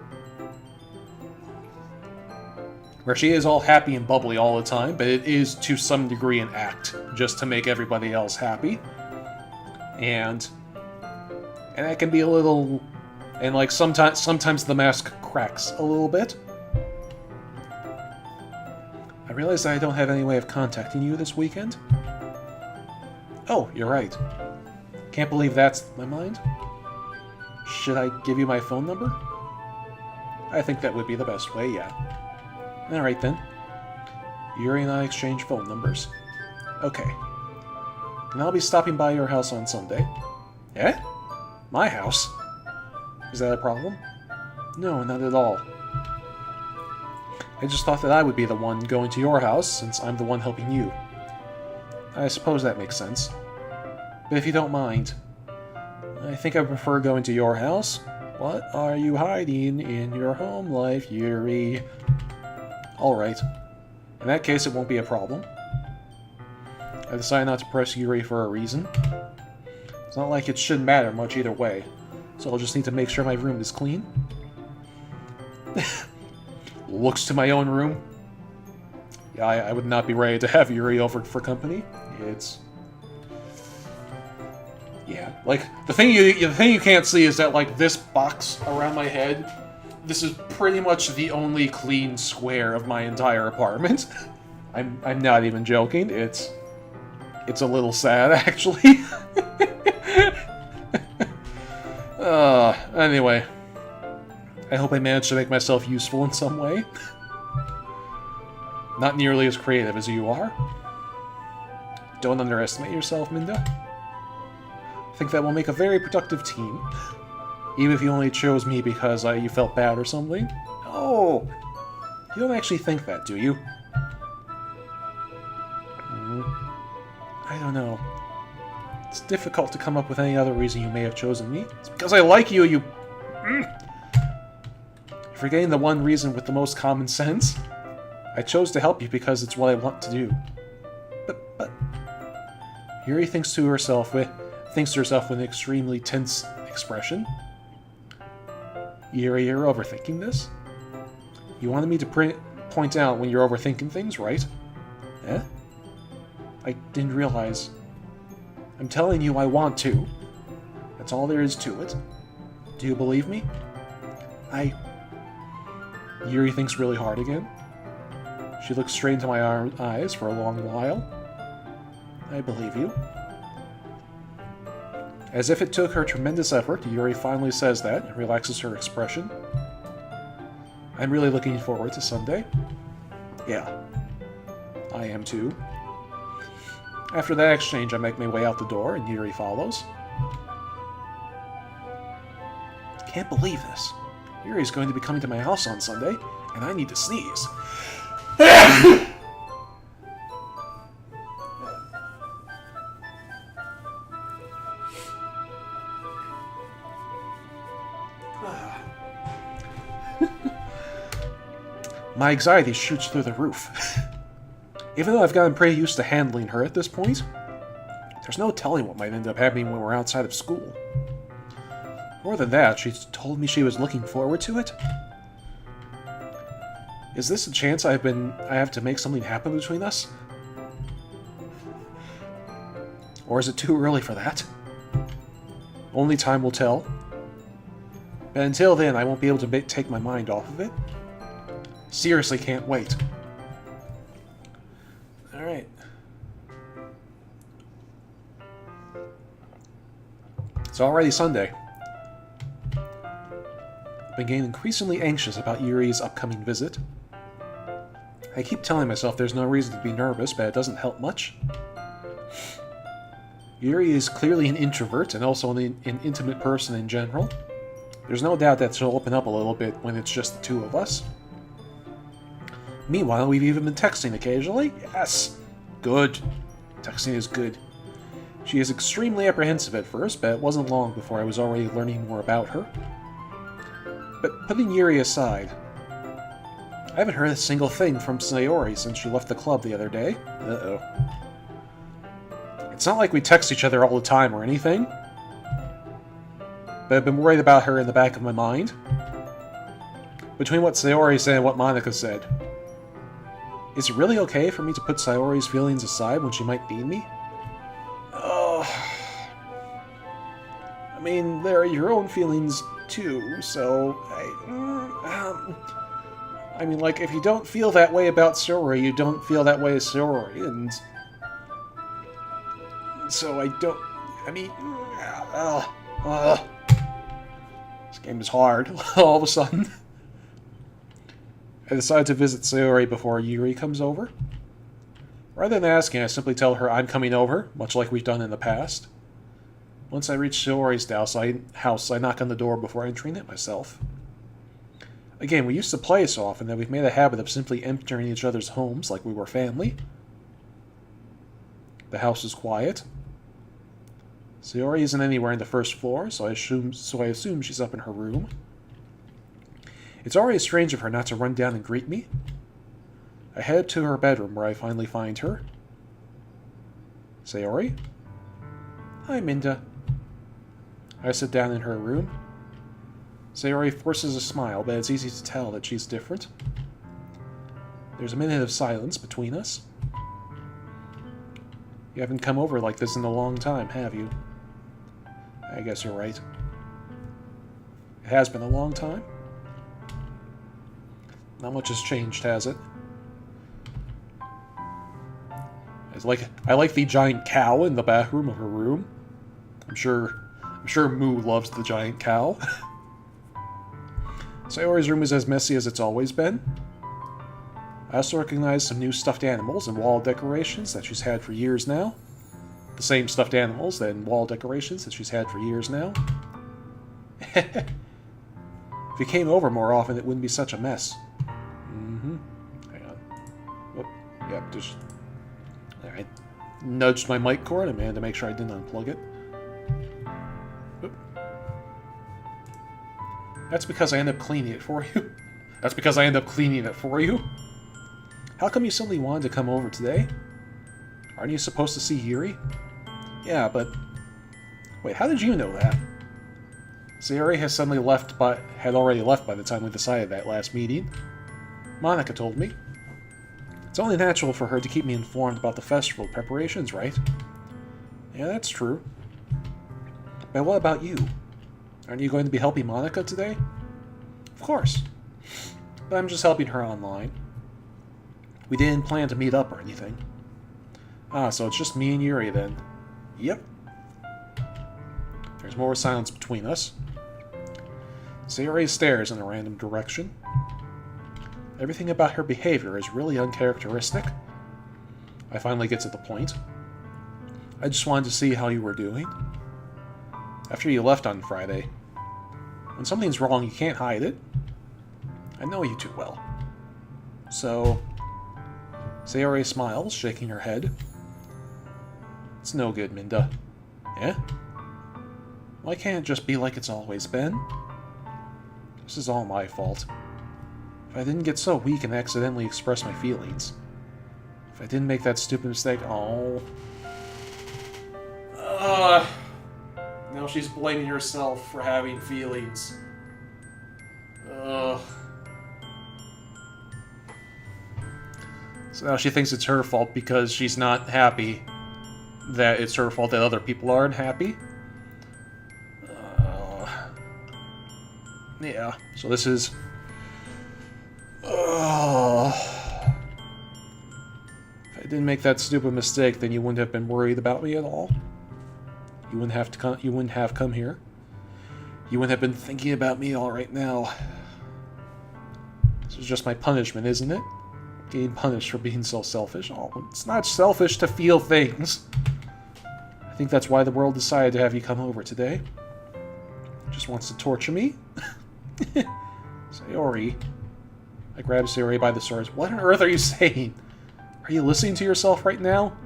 Speaker 1: where she is all happy and bubbly all the time, but it is to some degree an act, just to make everybody else happy. And that can be a little... And, like, sometimes the mask cracks a little bit. I realize that I don't have any way of contacting you this weekend. Oh, you're right. Can't believe that's my mind. Should I give you my phone number? I think that would be the best way, yeah. Alright then. Yuri and I exchange phone numbers. Okay. And I'll be stopping by your house on Sunday. Eh? My house? Is that a problem? No, not at all. I just thought that I would be the one going to your house, since I'm the one helping you. I suppose that makes sense. But if you don't mind, I think I prefer going to your house. What are you hiding in your home life, Yuri? Alright. In that case, it won't be a problem. I decided not to press Yuri for a reason. It's not like it shouldn't matter much either way, so I'll just need to make sure my room is clean. Looks to my own room. Yeah, I would not be ready to have Yuri over for company. It's... Yeah, like, the thing you can't see is that, like, this box around my head, this is pretty much the only clean square of my entire apartment. I'm not even joking. It's a little sad, actually. Anyway. I hope I managed to make myself useful in some way. Not nearly as creative as you are. Don't underestimate yourself, Minda. I think that will make a very productive team. Even if you only chose me because you felt bad or something. Oh! You don't actually think that, do you? I don't know. It's difficult to come up with any other reason you may have chosen me. It's because I like you, you... You're forgetting the one reason with the most common sense. I chose to help you because it's what I want to do. But... Yuri thinks to herself with an extremely tense expression. Yuri, you're overthinking this? You wanted me to point out when you're overthinking things, right? Eh? I didn't realize. I'm telling you I want to. That's all there is to it. Do you believe me? Yuri thinks really hard again. She looks straight into my eyes for a long while. I believe you. As if it took her tremendous effort, Yuri finally says that and relaxes her expression. I'm really looking forward to Sunday. Yeah. I am too. After that exchange, I make my way out the door, and Yuri follows. Can't believe this. Yuri's going to be coming to my house on Sunday, and I need to sneeze. My anxiety shoots through the roof. Even though I've gotten pretty used to handling her at this point, there's no telling what might end up happening when we're outside of school. More than that, she's told me she was looking forward to it. Is this a chance I have to make something happen between us? Or is it too early for that? Only time will tell. But until then, I won't be able to take my mind off of it. Seriously can't wait. Alright. It's already Sunday. I've been getting increasingly anxious about Yuri's upcoming visit. I keep telling myself there's no reason to be nervous, but it doesn't help much. Yuri is clearly an introvert and also an intimate person in general. There's no doubt that she'll open up a little bit when it's just the two of us. Meanwhile, we've even been texting occasionally. Yes! Good. Texting is good. She is extremely apprehensive at first, but it wasn't long before I was already learning more about her. But putting Yuri aside, I haven't heard a single thing from Sayori since she left the club the other day. Uh-oh. It's not like we text each other all the time or anything, but I've been worried about her in the back of my mind. Between what Sayori said and what Monica said, Is it really okay for me to put Sayori's feelings aside when she might need me? Oh... I mean, there are your own feelings, too, so... I mean, like, if you don't feel that way about Sayori, you don't feel that way as Sayori, and... So I don't... I mean... This game is hard, all of a sudden. I decide to visit Sayori before Yuri comes over. Rather than asking, I simply tell her I'm coming over, much like we've done in the past. Once I reach Sayori's house, I knock on the door before entering it myself. Again, we used to play so often that we've made a habit of simply entering each other's homes like we were family. The house is quiet. Sayori isn't anywhere in the first floor, so I assume she's up in her room. It's already strange of her not to run down and greet me. I head to her bedroom where I finally find her. Sayori? Hi, Minda. I sit down in her room. Sayori forces a smile, but it's easy to tell that she's different. There's a minute of silence between us. You haven't come over like this in a long time, have you? I guess you're right. It has been a long time. Not much has changed, has it? I like the giant cow in the back room of her room. I'm sure Moo loves the giant cow. Sayori's room is as messy as it's always been. I also recognize some new stuffed animals and wall decorations that she's had for years now. The same stuffed animals and wall decorations that she's had for years now. If you came over more often, it wouldn't be such a mess. Hang on. Oh, yep, just... I nudged my mic cord, to make sure I didn't unplug it. Oop. That's because I end up cleaning it for you. That's because I end up cleaning it for you. How come you suddenly wanted to come over today? Aren't you supposed to see Yuri? Yeah, but... Wait, how did you know that? Sayori had already left by the time we decided that last meeting. Monica told me. It's only natural for her to keep me informed about the festival preparations, right? Yeah, that's true. But what about you? Aren't you going to be helping Monica today? Of course. But I'm just helping her online. We didn't plan to meet up or anything. Ah, so it's just me and Yuri then. Yep. There's more silence between us. Sayori stares in a random direction. Everything about her behavior is really uncharacteristic. I finally get to the point. I just wanted to see how you were doing. After you left on Friday. When something's wrong, you can't hide it. I know you too well. So... Sayori smiles, shaking her head. It's no good, Minda. Yeah? Why can't it just be like it's always been? This is all my fault. If I didn't get so weak and accidentally express my feelings. If I didn't make that stupid mistake... Oh. Now she's blaming herself for having feelings. So now she thinks it's her fault because she's not happy that it's her fault that other people aren't happy. Yeah, so this is... If I didn't make that stupid mistake, then you wouldn't have been worried about me at all. You wouldn't have come here. You wouldn't have been thinking about me all right now. This is just my punishment, isn't it? Getting punished for being so selfish. Oh, it's not selfish to feel things. I think that's why the world decided to have you come over today. Just wants to torture me. Sayori. I grab Sayori by the swords. What on earth are you saying? Are you listening to yourself right now?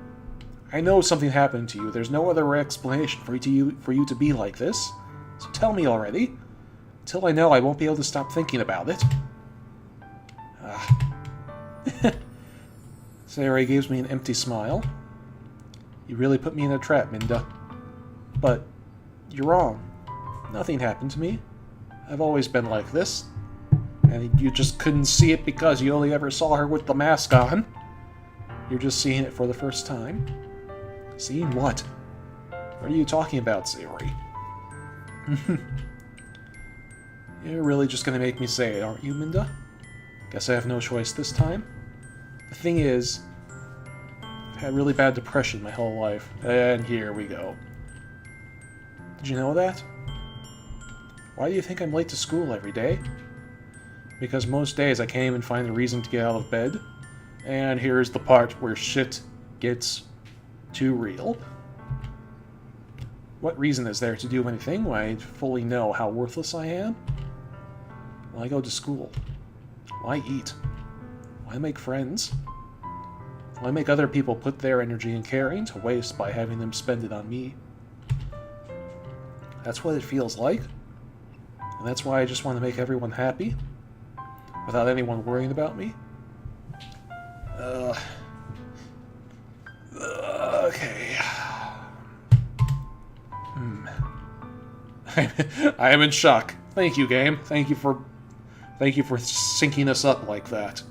Speaker 1: I know something happened to you. There's no other explanation for you to be like this. So tell me already. Until I know, I won't be able to stop thinking about it. Sayori gives me an empty smile. You really put me in a trap, Minda. But you're wrong. Nothing happened to me. I've always been like this. And you just couldn't see it because you only ever saw her with the mask on. You're just seeing it for the first time. Seeing what? What are you talking about, Sayori? You're really just gonna make me say it, aren't you, Minda? Guess I have no choice this time. The thing is, I've had really bad depression my whole life. And here we go. Did you know that? Why do you think I'm late to school every day? Because most days I can't even find a reason to get out of bed. And here's the part where shit gets too real. What reason is there to do anything when I fully know how worthless I am? Why go to school? Why eat? Why make friends? Why make other people put their energy and caring to waste by having them spend it on me? That's what it feels like. And that's why I just want to make everyone happy. Without anyone worrying about me. Okay. I am in shock. Thank you, game. Thank you for syncing us up like that.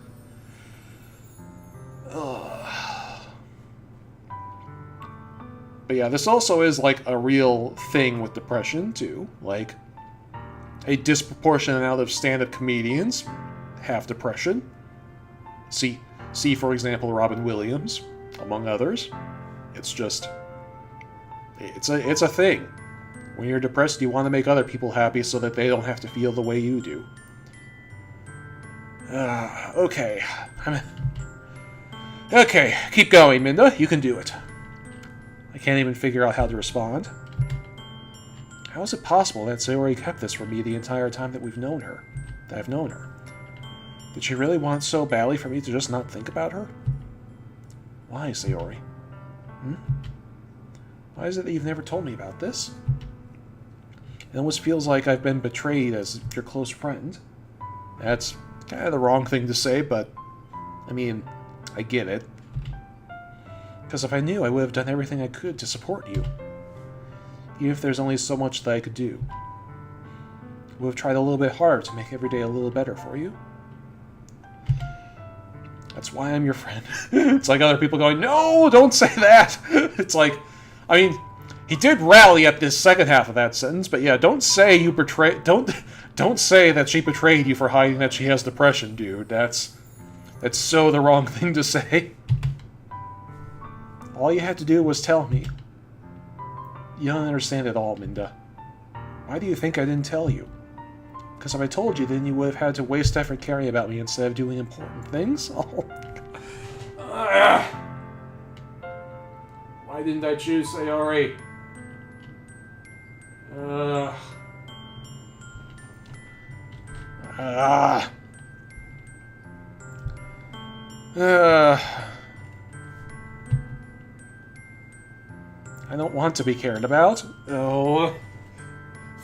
Speaker 1: But yeah, this also is like a real thing with depression too. Like, a disproportionate amount of stand-up comedians have depression. See, for example, Robin Williams, among others. It's just, it's a thing. When you're depressed, you want to make other people happy so that they don't have to feel the way you do. Okay. Okay, keep going, Minda. You can do it. I can't even figure out how to respond. How is it possible that Sayori kept this from me the entire time that I've known her? Did she really want so badly for me to just not think about her? Why, Sayori? Why is it that you've never told me about this? It almost feels like I've been betrayed as your close friend. That's kind of the wrong thing to say, but, I mean, I get it. Because if I knew, I would have done everything I could to support you. Even if there's only so much that I could do. I would have tried a little bit harder to make every day a little better for you. That's why I'm your friend. It's like other people going, no, don't say that! It's like, I mean, he did rally at this second half of that sentence, but yeah, don't say you don't say that she betrayed you for hiding that she has depression, dude. That's so the wrong thing to say. All you had to do was tell me. You don't understand at all, Minda. Why do you think I didn't tell you? Because if I told you, then you would have had to waste effort caring about me instead of doing important things? Oh. Why didn't I choose Sayori? I don't want to be cared about. Oh.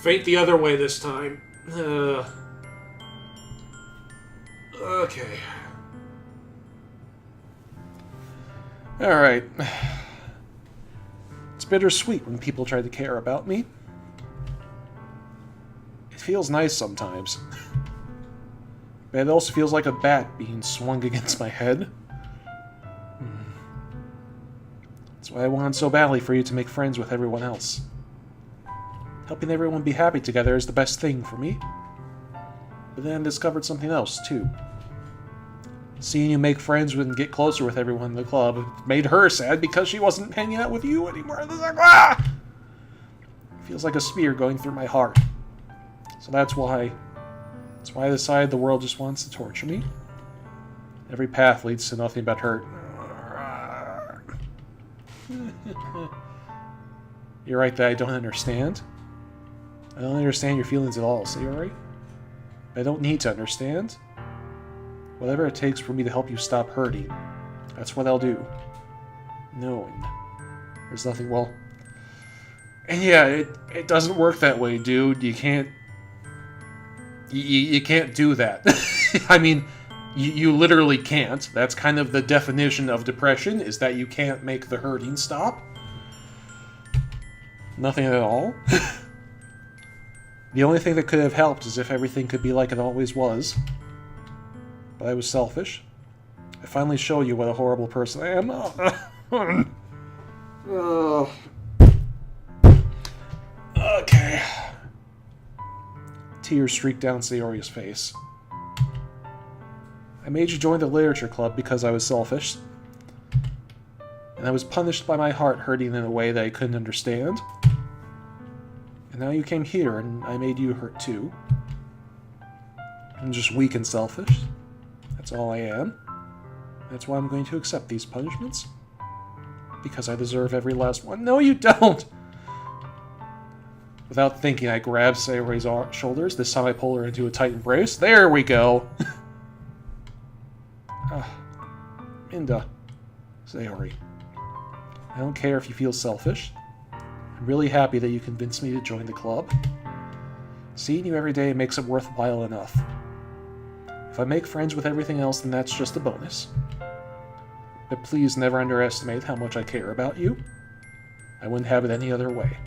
Speaker 1: Fate the other way this time. Okay. Alright. It's bittersweet when people try to care about me. It feels nice sometimes. But it also feels like a bat being swung against my head. That's why I wanted so badly for you to make friends with everyone else. Helping everyone be happy together is the best thing for me. But then I discovered something else, too. Seeing you make friends and get closer with everyone in the club made her sad because she wasn't hanging out with you anymore. It feels like a spear going through my heart. So that's why I decided the world just wants to torture me. Every path leads to nothing but hurt. You're right that I don't understand. I don't understand your feelings at all, Sayori. I don't need to understand. Whatever it takes for me to help you stop hurting, that's what I'll do. Knowing there's nothing, well... And yeah, it doesn't work that way, dude. You can't... You can't do that. I mean, you literally can't. That's kind of the definition of depression, is that you can't make the hurting stop. Nothing at all. The only thing that could have helped is if everything could be like it always was. but I was selfish. I finally show you what a horrible person I am. Okay. Tears streaked down Sayori's face. I made you join the literature club because I was selfish. And I was punished by my heart hurting in a way that I couldn't understand. And now you came here and I made you hurt too. I'm just weak and selfish. That's all I am. That's why I'm going to accept these punishments. Because I deserve every last one. No, you don't! Without thinking, I grabbed Sayori's shoulders. This time I pull her into a tight embrace. There we go! Minda. Sayori. I don't care if you feel selfish. I'm really happy that you convinced me to join the club. Seeing you every day makes it worthwhile enough. If I make friends with everything else, then that's just a bonus. But please never underestimate how much I care about you. I wouldn't have it any other way.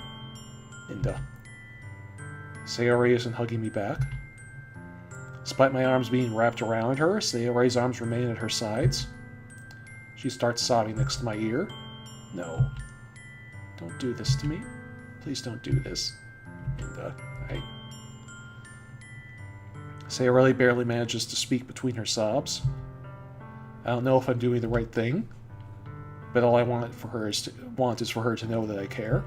Speaker 1: Minda. Sayori isn't hugging me back. Despite my arms being wrapped around her, Sayori's arms remain at her sides. She starts sobbing next to my ear. No. Don't do this to me. Please don't do this. Minda, Sayori barely manages to speak between her sobs. I don't know if I'm doing the right thing, but all I want is for her to know that I care.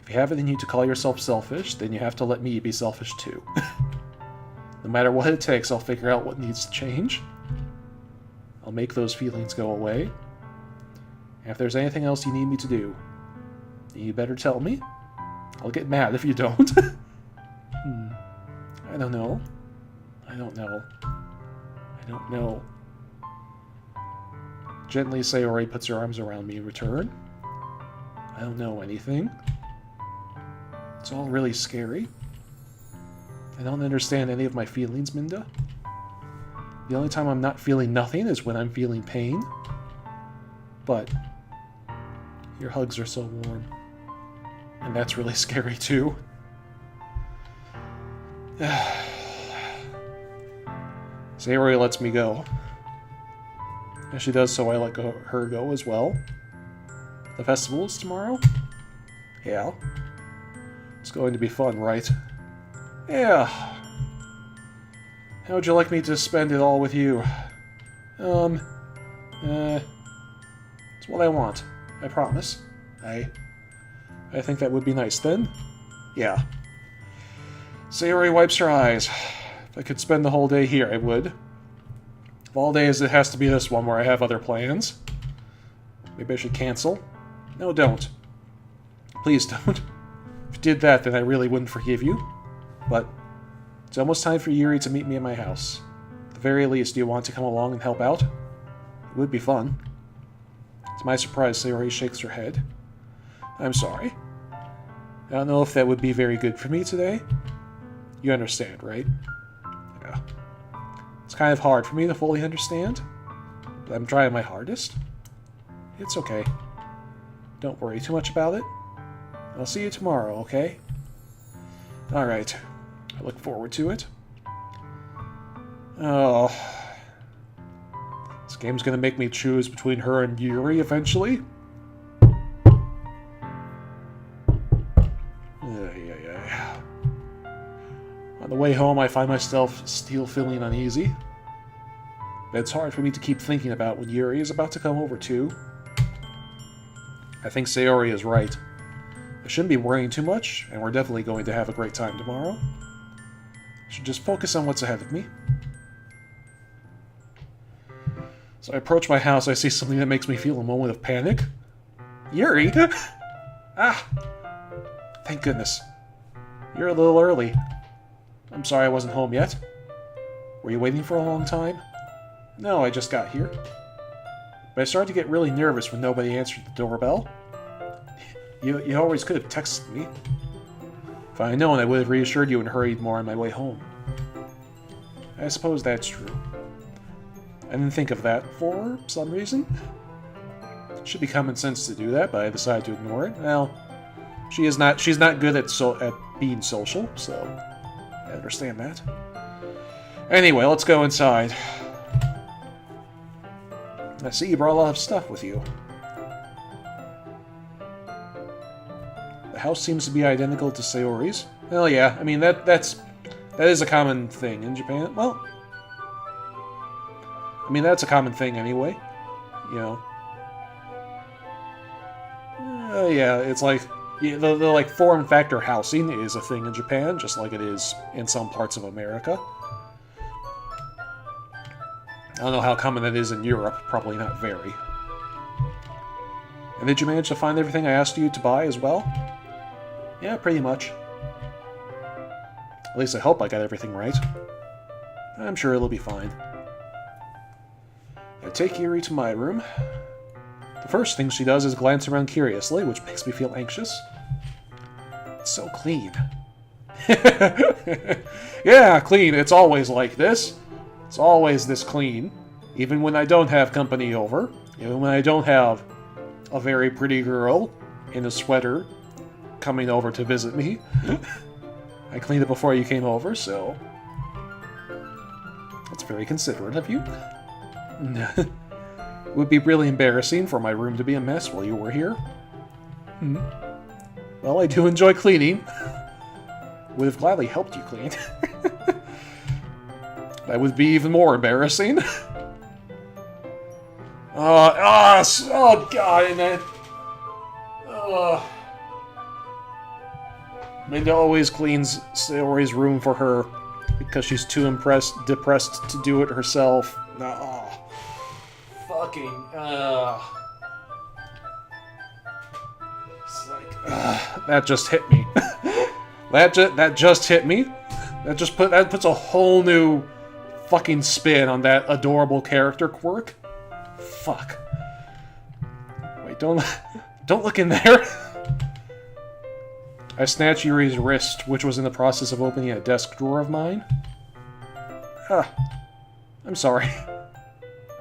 Speaker 1: If you have it in you to call yourself selfish, then you have to let me be selfish too. No matter what it takes, I'll figure out what needs to change. I'll make those feelings go away. And if there's anything else you need me to do, then you better tell me. I'll get mad if you don't. I don't know. I don't know. Gently, Sayori puts her arms around me in return. I don't know anything. It's all really scary. I don't understand any of my feelings, Minda. The only time I'm not feeling nothing is when I'm feeling pain. But your hugs are so warm. And that's really scary too. Sayori lets me go. As she does so, I let her go as well. The festival is tomorrow? Yeah. It's going to be fun, right? Yeah. How would you like me to spend it all with you? It's what I want. I promise. I think that would be nice then. Yeah. Sayori wipes her eyes. If I could spend the whole day here, I would. Of all days, it has to be this one where I have other plans. Maybe I should cancel. No, don't. Please don't. If you did that, then I really wouldn't forgive you. But it's almost time for Yuri to meet me at my house. At the very least, do you want to come along and help out? It would be fun. To my surprise, Sayori shakes her head. I'm sorry. I don't know if that would be very good for me today. You understand, right? Yeah. It's kind of hard for me to fully understand, but I'm trying my hardest. It's okay. Don't worry too much about it. I'll see you tomorrow, okay? Alright. I look forward to it. Oh. This game's gonna make me choose between her and Yuri eventually. On the way home, I find myself still feeling uneasy. But it's hard for me to keep thinking about when Yuri is about to come over too. I think Sayori is right. I shouldn't be worrying too much, and we're definitely going to have a great time tomorrow. I should just focus on what's ahead of me. So I approach my house, I see something that makes me feel a moment of panic. Yuri! Ah! Thank goodness. You're a little early. I'm sorry I wasn't home yet. Were you waiting for a long time? No, I just got here. But I started to get really nervous when nobody answered the doorbell. You always could have texted me. If I had known, I would have reassured you and hurried more on my way home. I suppose that's true. I didn't think of that for some reason. It should be common sense to do that, but I decided to ignore it. Well, she's not good at being social, so I understand that. Anyway, let's go inside. I see you brought a lot of stuff with you. The house seems to be identical to Sayori's. Well, yeah, I mean, that is a common thing in Japan. Well, I mean, that's a common thing anyway. You know. Yeah, it's like... Yeah, the like, form factor housing is a thing in Japan, just like it is in some parts of America. I don't know how common that is in Europe. Probably not very. And did you manage to find everything I asked you to buy as well? Yeah, pretty much. At least I hope I got everything right. I'm sure it'll be fine. I take Yuri to my room. The first thing she does is glance around curiously, which makes me feel anxious. It's so clean. Yeah, clean. It's always like this. It's always this clean. Even when I don't have company over. Even when I don't have a very pretty girl in a sweater coming over to visit me. I cleaned it before you came over, so... That's very considerate of you. It would be really embarrassing for my room to be a mess while you were here. Well, I do enjoy cleaning. Would have gladly helped you clean. That would be even more embarrassing. Oh god, and Minda always cleans Sayori's room for her because she's too depressed to do it herself. Fucking, It's like, that just hit me. that just hit me. That puts a whole new fucking spin on that adorable character quirk. Fuck. Wait, don't look in there. I snatched Yuri's wrist, which was in the process of opening a desk drawer of mine. I'm sorry.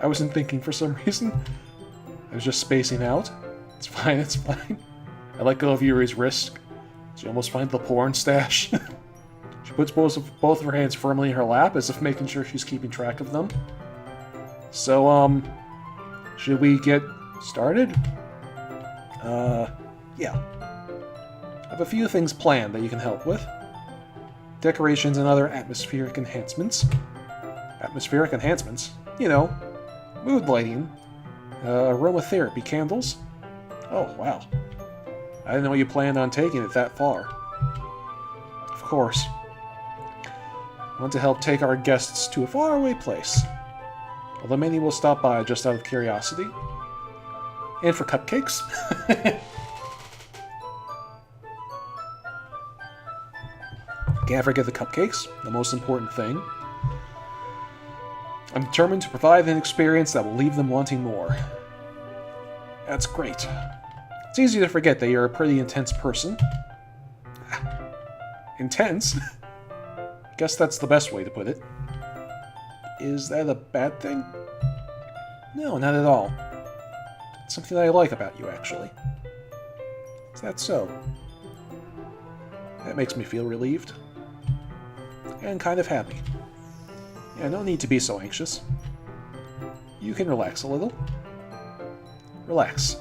Speaker 1: I wasn't thinking for some reason. I was just spacing out. It's fine, it's fine. I let go of Yuri's wrist. She almost finds the porn stash. She puts both of her hands firmly in her lap, as if making sure she's keeping track of them. So, should we get started? Yeah. I have a few things planned that you can help with. Decorations and other atmospheric enhancements. Atmospheric enhancements? You know, mood lighting. Aromatherapy candles. Oh, wow. I didn't know you planned on taking it that far. Of course. I want to help take our guests to a faraway place. Although many will stop by just out of curiosity. And for cupcakes. Can't forget the cupcakes, the most important thing. I'm determined to provide an experience that will leave them wanting more. That's great. It's easy to forget that you're a pretty intense person. Intense? I guess that's the best way to put it. Is that a bad thing? No, not at all. It's something that I like about you, actually. Is that so? That makes me feel relieved. And kind of happy. Yeah, no need to be so anxious. You can relax a little. Relax.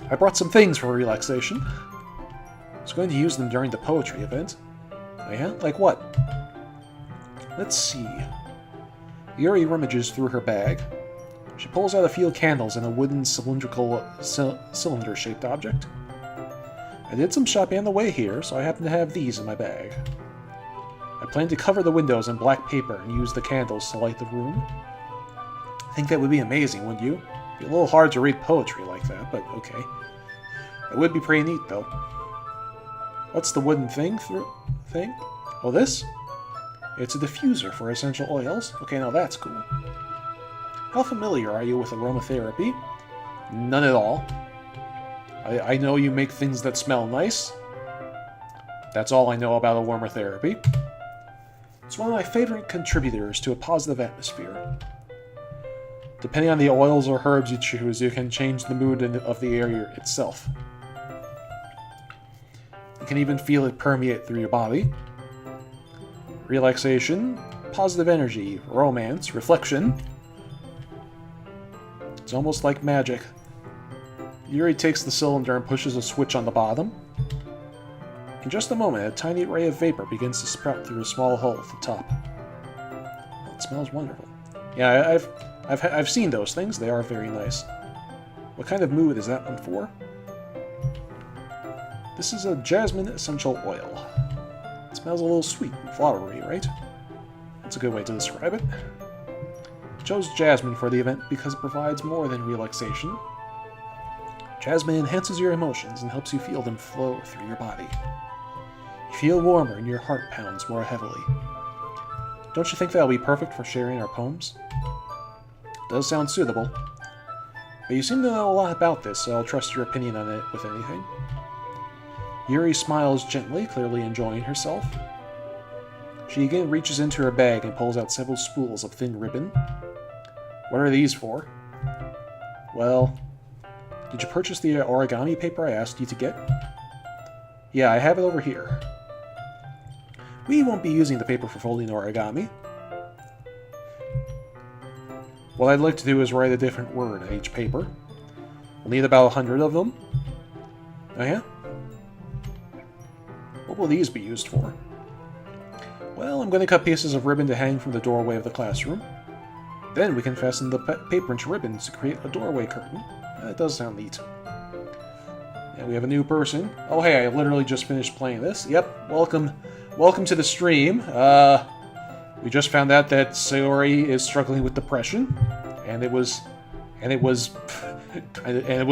Speaker 1: I brought some things for relaxation. I was going to use them during the poetry event. Oh yeah? Like what? Let's see. Yuri rummages through her bag. She pulls out a few candles and a wooden cylindrical cylinder-shaped object. I did some shopping on the way here, so I happen to have these in my bag. I plan to cover the windows in black paper and use the candles to light the room. I think that would be amazing, wouldn't you? It'd be a little hard to read poetry like that, but okay. It would be pretty neat, though. What's the wooden thing? Oh, this? It's a diffuser for essential oils. Okay, now that's cool. How familiar are you with aromatherapy? None at all. I know you make things that smell nice. That's all I know about aromatherapy. It's one of my favorite contributors to a positive atmosphere. Depending on the oils or herbs you choose, you can change the mood of the area itself. You can even feel it permeate through your body. relaxation, positive energy, romance, reflection. It's almost like magic. Yuri takes the cylinder and pushes a switch on the bottom. In just a moment, a tiny ray of vapor begins to sprout through a small hole at the top. Oh, it smells wonderful. Yeah, I've seen those things. They are very nice. What kind of mood is that one for? This is a jasmine essential oil. It smells a little sweet and flowery, right? That's a good way to describe it. I chose jasmine for the event because it provides more than relaxation. Jasmine enhances your emotions and helps you feel them flow through your body. You feel warmer and your heart pounds more heavily. Don't you think that'll be perfect for sharing our poems? It does sound suitable. But you seem to know a lot about this, so I'll trust your opinion on it with anything. Yuri smiles gently, clearly enjoying herself. She again reaches into her bag and pulls out several spools of thin ribbon. What are these for? Well, did you purchase the origami paper I asked you to get? Yeah, I have it over here. We won't be using the paper for folding origami. What I'd like to do is write a different word on each paper. We'll need about 100 of them. Oh yeah? What will these be used for? Well, I'm going to cut pieces of ribbon to hang from the doorway of the classroom. Then we can fasten the paper into ribbons to create a doorway curtain. That does sound neat. And we have a new person. Oh hey, I literally just finished playing this. Yep, welcome to the stream. We just found out that Sayori is struggling with depression, and it was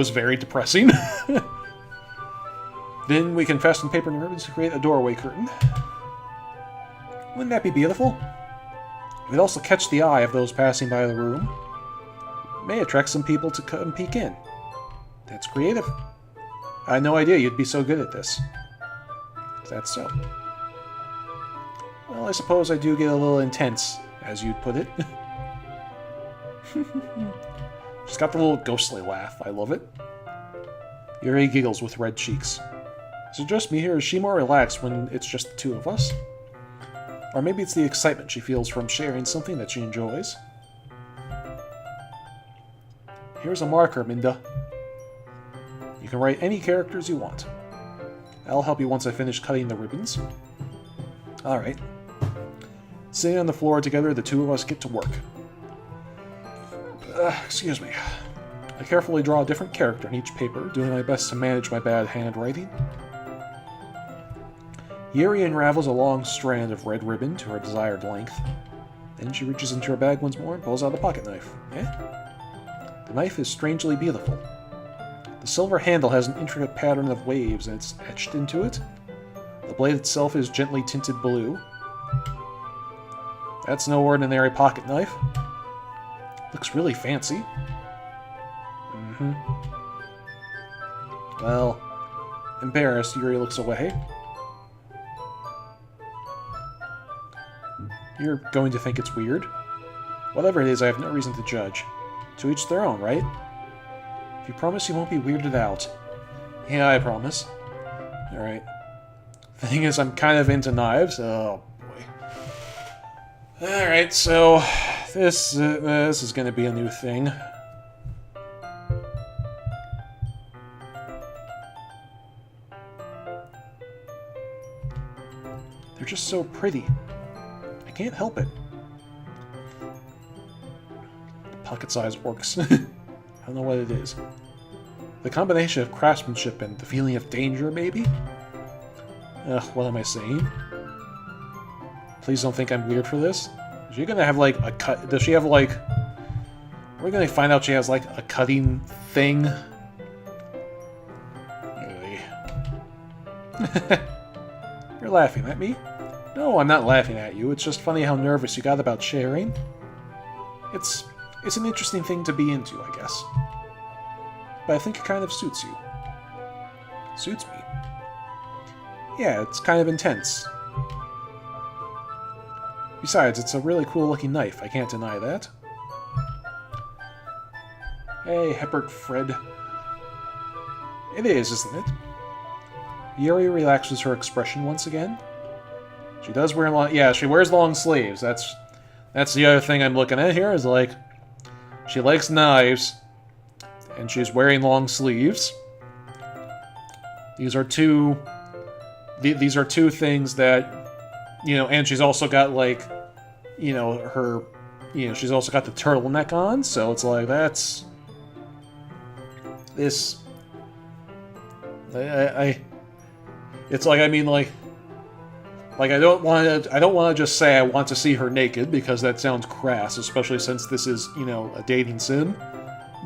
Speaker 1: very depressing. Then we can fasten paper and ribbons to create a doorway curtain. Wouldn't that be beautiful? It would also catch the eye of those passing by the room. It may attract some people to come peek in. That's creative. I had no idea you'd be so good at this. Is that so? Well, I suppose I do get a little intense, as you'd put it. She's got the little ghostly laugh. I love it. Yuri giggles with red cheeks. Is it just me here? Is she more relaxed when it's just the two of us? Or maybe it's the excitement she feels from sharing something that she enjoys. Here's a marker, Minda. You can write any characters you want. I'll help you once I finish cutting the ribbons. Alright. Sitting on the floor together, the two of us get to work. Excuse me. I carefully draw a different character on each paper, doing my best to manage my bad handwriting. Yuri unravels a long strand of red ribbon to her desired length. Then she reaches into her bag once more and pulls out a pocket knife. The knife is strangely beautiful. The silver handle has an intricate pattern of waves and it's etched into it. The blade itself is gently tinted blue. That's no ordinary pocket knife. Looks really fancy. Well, embarrassed, Yuri looks away. You're going to think it's weird. Whatever it is, I have no reason to judge. To each their own, right? If you promise you won't be weirded out. Yeah, I promise. Alright. The thing is, I'm kind of into knives. Oh, boy. Alright, so... This is gonna be a new thing. They're just so pretty. I can't help it. Pocket-sized orcs. I don't know what it is. The combination of craftsmanship and the feeling of danger, maybe? Ugh, what am I saying? Please don't think I'm weird for this. Is she gonna have, like, a cut? Does she have, like... We're gonna find out she has, like, a cutting thing? Really? You're laughing at me? No, I'm not laughing at you. It's just funny how nervous you got about sharing. It's an interesting thing to be into, I guess. But I think it kind of suits you. Suits me. Yeah, it's kind of intense. Besides, it's a really cool-looking knife. I can't deny that. Hey, Herbert Fred. It is, isn't it? Yuri relaxes her expression once again. She does wear long... Yeah, she wears long sleeves. That's the other thing I'm looking at here, is like... She likes knives, and she's wearing long sleeves. These are two things that, you know, and she's also got, like, you know, her... You know, she's also got the turtleneck on, so it's like, that's... This... It's like, I mean, like... Like, I don't want to just say I want to see her naked, because that sounds crass, especially since this is, you know, a dating sim.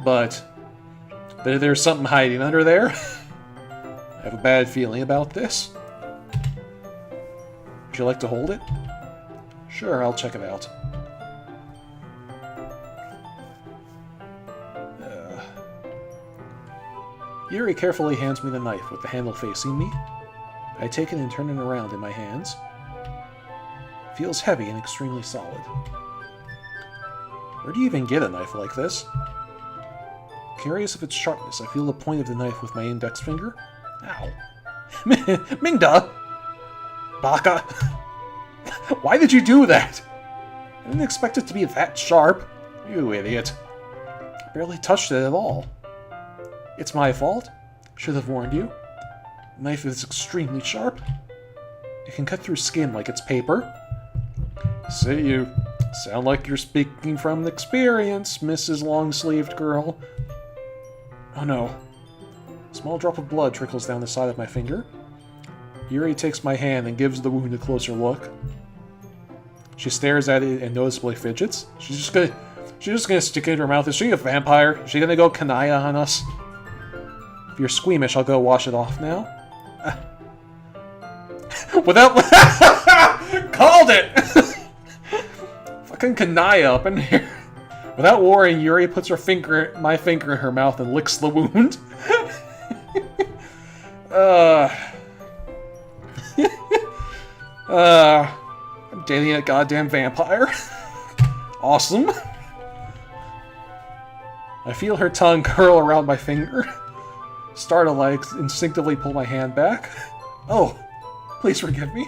Speaker 1: But there's something hiding under there. I have a bad feeling about this. Would you like to hold it? Sure, I'll check it out. Yuri carefully hands me the knife with the handle facing me. I take it and turn it around in my hands. It feels heavy and extremely solid. Where do you even get a knife like this? Curious of its sharpness, I feel the point of the knife with my index finger. Ow. Minda! Baka! Why did you do that? I didn't expect it to be that sharp. You idiot. I barely touched it at all. It's my fault. Should have warned you. The knife is extremely sharp. It can cut through skin like it's paper. Say, you sound like you're speaking from experience, Mrs. Long-Sleeved Girl. Oh no. A small drop of blood trickles down the side of my finger. Yuri takes my hand and gives the wound a closer look. She stares at it and noticeably fidgets. She's just gonna stick it in her mouth. Is she a vampire? Is she gonna go Kanaya on us? If you're squeamish, I'll go wash it off now. Without... Called it! Fucking Kanaya up in here. Without worrying, Yuri puts my finger in her mouth and licks the wound. I'm dating a goddamn vampire. Awesome. I feel her tongue curl around my finger. Startled, I instinctively pull my hand back. Oh, please forgive me.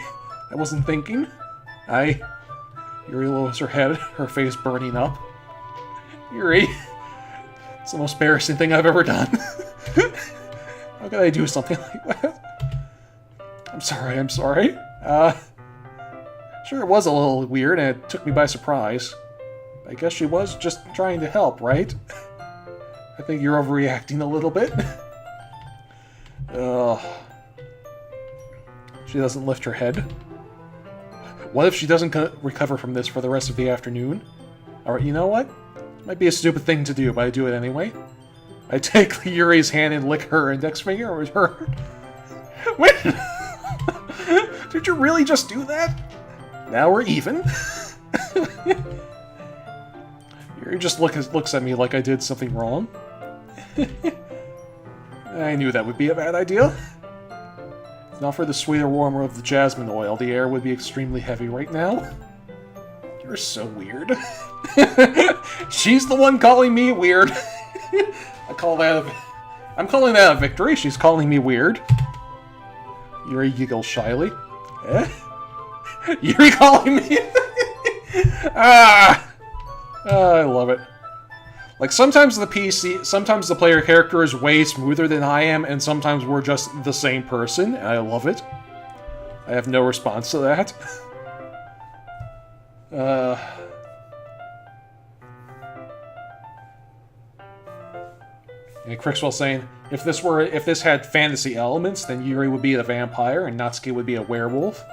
Speaker 1: I wasn't thinking. Yuri lowers her head, her face burning up. Yuri, it's the most embarrassing thing I've ever done. How could I do something like that? I'm sorry. Sure, it was a little weird and it took me by surprise. I guess she was just trying to help, right? I think you're overreacting a little bit. She doesn't lift her head. What if she doesn't recover from this for the rest of the afternoon? Alright, you know what? It might be a stupid thing to do, but I do it anyway. I take Yuri's hand and lick her index finger with her. Wait! Did you really just do that? Now we're even. Yuri just looks at me like I did something wrong. I knew that would be a bad idea. If not for the sweet aroma of the jasmine oil, the air would be extremely heavy right now. You're so weird. She's the one calling me weird. I'm calling that a victory. She's calling me weird. Yuri giggles shyly. Eh? Yuri calling me... I love it. Like, sometimes the player character is way smoother than I am, and sometimes we're just the same person, and I love it. I have no response to that. And Crixwell saying, if this had fantasy elements, then Yuri would be the vampire and Natsuki would be a werewolf.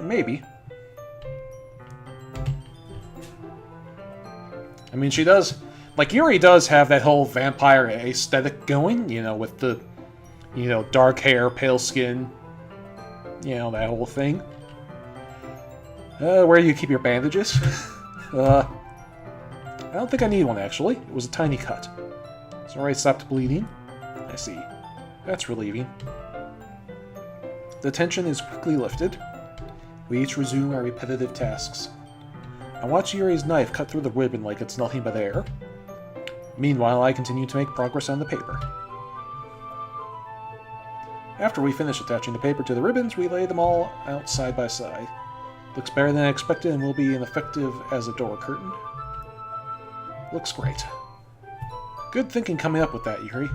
Speaker 1: Maybe. I mean, she does... Like, Yuri does have that whole vampire aesthetic going, you know, with the, you know, dark hair, pale skin, you know, that whole thing. Where do you keep your bandages? I don't think I need one, actually. It was a tiny cut. It's alright, stopped bleeding. I see. That's relieving. The tension is quickly lifted. We each resume our repetitive tasks. I watch Yuri's knife cut through the ribbon like it's nothing but air. Meanwhile, I continue to make progress on the paper. After we finish attaching the paper to the ribbons, we lay them all out side by side. Looks better than I expected and will be ineffective as a door curtain. Looks great. Good thinking coming up with that, Yuri.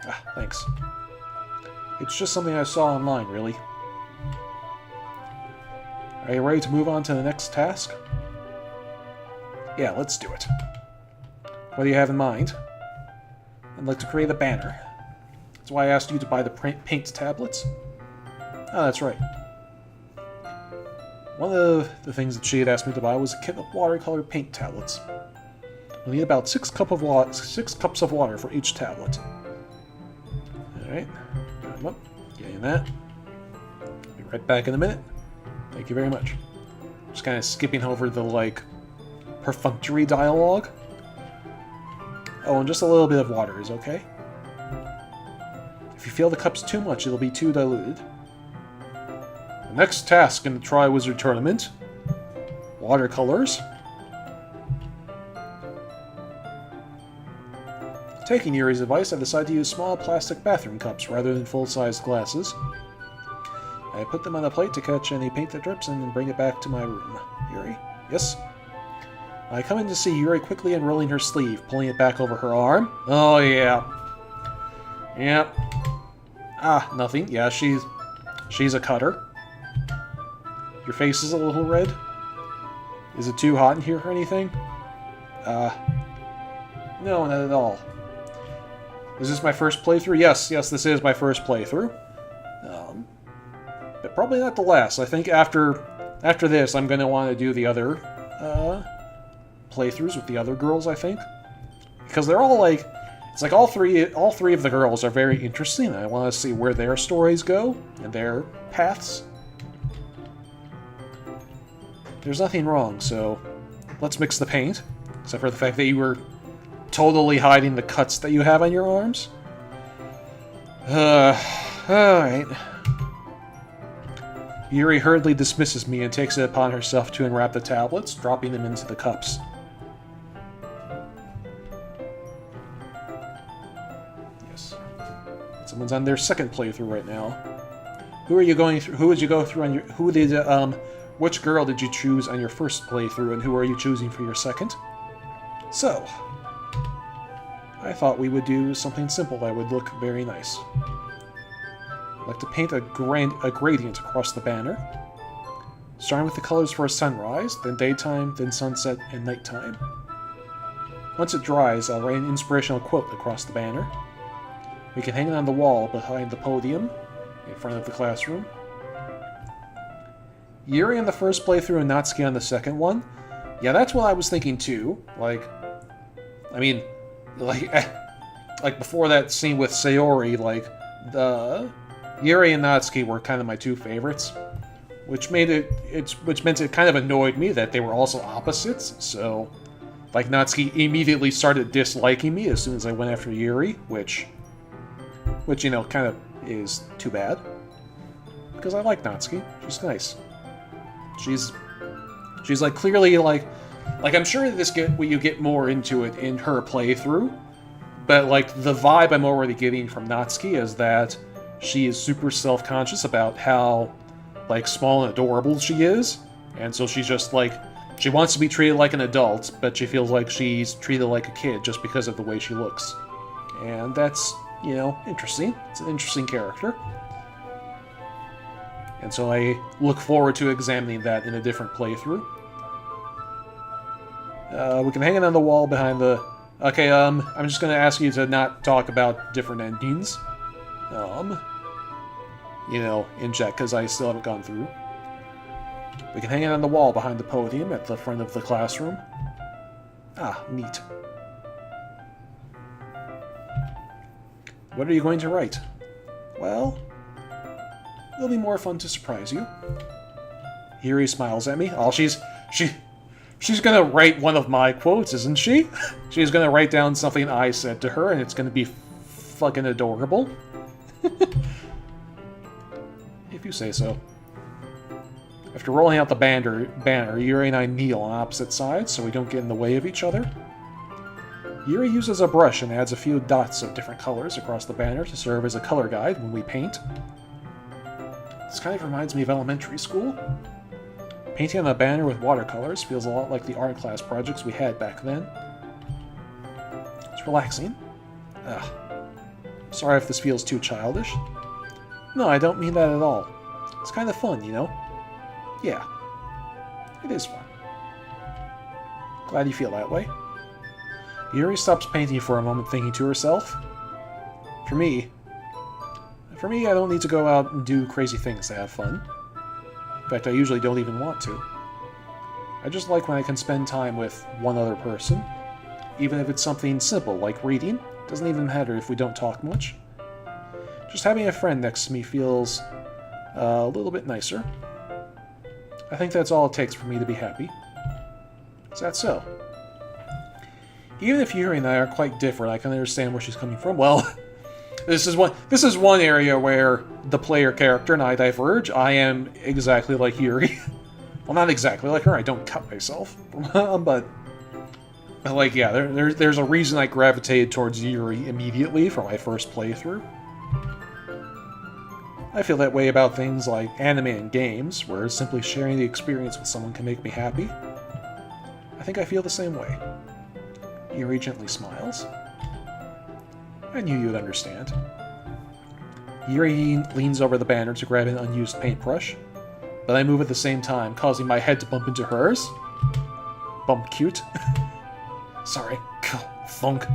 Speaker 1: Ah, thanks. It's just something I saw online, really. Are you ready to move on to the next task? Yeah, let's do it. What do you have in mind? I'd like to create a banner. That's why I asked you to buy the paint tablets. Oh, that's right. One of the things that she had asked me to buy was a kit of watercolor paint tablets. We'll need about 6 cups of water for each tablet. Alright, got them up, getting that. Be right back in a minute. Thank you very much. Just kind of skipping over the, like, perfunctory dialogue. Oh, and just a little bit of water is okay. If you feel the cup's too much, it'll be too diluted. The next task in the Tri-Wizard Tournament. Watercolors. Taking Yuri's advice, I decided to use small plastic bathroom cups rather than full-sized glasses. I put them on a plate to catch any paint that drips and then bring it back to my room. Yuri? Yes? I come in to see Yuri quickly unrolling her sleeve, pulling it back over her arm. Oh, yeah. Yep. Ah, nothing. Yeah, she's a cutter. Your face is a little red. Is it too hot in here or anything? No, not at all. Is this my first playthrough? Yes, this is my first playthrough. But probably not the last. I think after this, I'm going to want to do the other playthroughs with the other girls, I think. Because they're all like... It's like all three of the girls are very interesting, and I want to see where their stories go, and their paths. There's nothing wrong, so let's mix the paint. Except for the fact that you were totally hiding the cuts that you have on your arms. Alright. Yuri hurriedly dismisses me and takes it upon herself to unwrap the tablets, dropping them into the cups. Yes. Someone's on their second playthrough right now. Who are you going through? Who did you go through on your... Which girl did you choose on your first playthrough, and who are you choosing for your second? So, I thought we would do something simple that would look very nice. I'd like to paint a gradient across the banner, starting with the colors for a sunrise, then daytime, then sunset, and nighttime. Once it dries, I'll write an inspirational quote across the banner. We can hang it on the wall behind the podium, in front of the classroom. Yuri on the first playthrough and Natsuki on the second one. Yeah, that's what I was thinking too. Like before that scene with Sayori, like, the Yuri and Natsuki were kind of my two favorites, which meant it kind of annoyed me that they were also opposites. So, like, Natsuki immediately started disliking me as soon as I went after Yuri, which you know, kind of is too bad, because I like Natsuki. She's nice. She's like clearly like I'm sure you get more into it in her playthrough, but like the vibe I'm already getting from Natsuki is that she is super self-conscious about how like small and adorable she is, and so she's just like, she wants to be treated like an adult, but she feels like she's treated like a kid just because of the way she looks. And that's, you know, interesting. It's an interesting character. And so I look forward to examining that in a different playthrough. We can hang it on the wall behind the... Okay, I'm just gonna ask you to not talk about different endings. You know, in chat, because I still haven't gone through. We can hang it on the wall behind the podium at the front of the classroom. Ah, neat. What are you going to write? Well... it'll be more fun to surprise you. Yuri smiles at me. Oh, she's gonna write one of my quotes, isn't she? She's gonna write down something I said to her, and it's gonna be fucking adorable. If you say so. After rolling out the banner, Yuri and I kneel on opposite sides so we don't get in the way of each other. Yuri uses a brush and adds a few dots of different colors across the banner to serve as a color guide when we paint. This kind of reminds me of elementary school. Painting on a banner with watercolors feels a lot like the art class projects we had back then. It's relaxing. Ugh. Sorry if this feels too childish. No, I don't mean that at all. It's kind of fun, you know? Yeah. It is fun. Glad you feel that way. Yuri stops painting for a moment, thinking to herself. For me, I don't need to go out and do crazy things to have fun. In fact, I usually don't even want to. I just like when I can spend time with one other person, even if it's something simple like reading. Doesn't even matter if we don't talk much. Just having a friend next to me feels a little bit nicer. I think that's all it takes for me to be happy. Is that so? Even if Yuri and I are quite different, I can understand where she's coming from. Well, this is one area where the player character and I diverge. I am exactly like Yuri. Well, not exactly like her. I don't cut myself, but like, yeah, there's a reason I gravitated towards Yuri immediately for my first playthrough. I feel that way about things like anime and games, where simply sharing the experience with someone can make me happy. I think I feel the same way. Yuri gently smiles. I knew you'd understand. Yuri leans over the banner to grab an unused paintbrush, but I move at the same time, causing my head to bump into hers. Bump cute. Sorry. Thunk.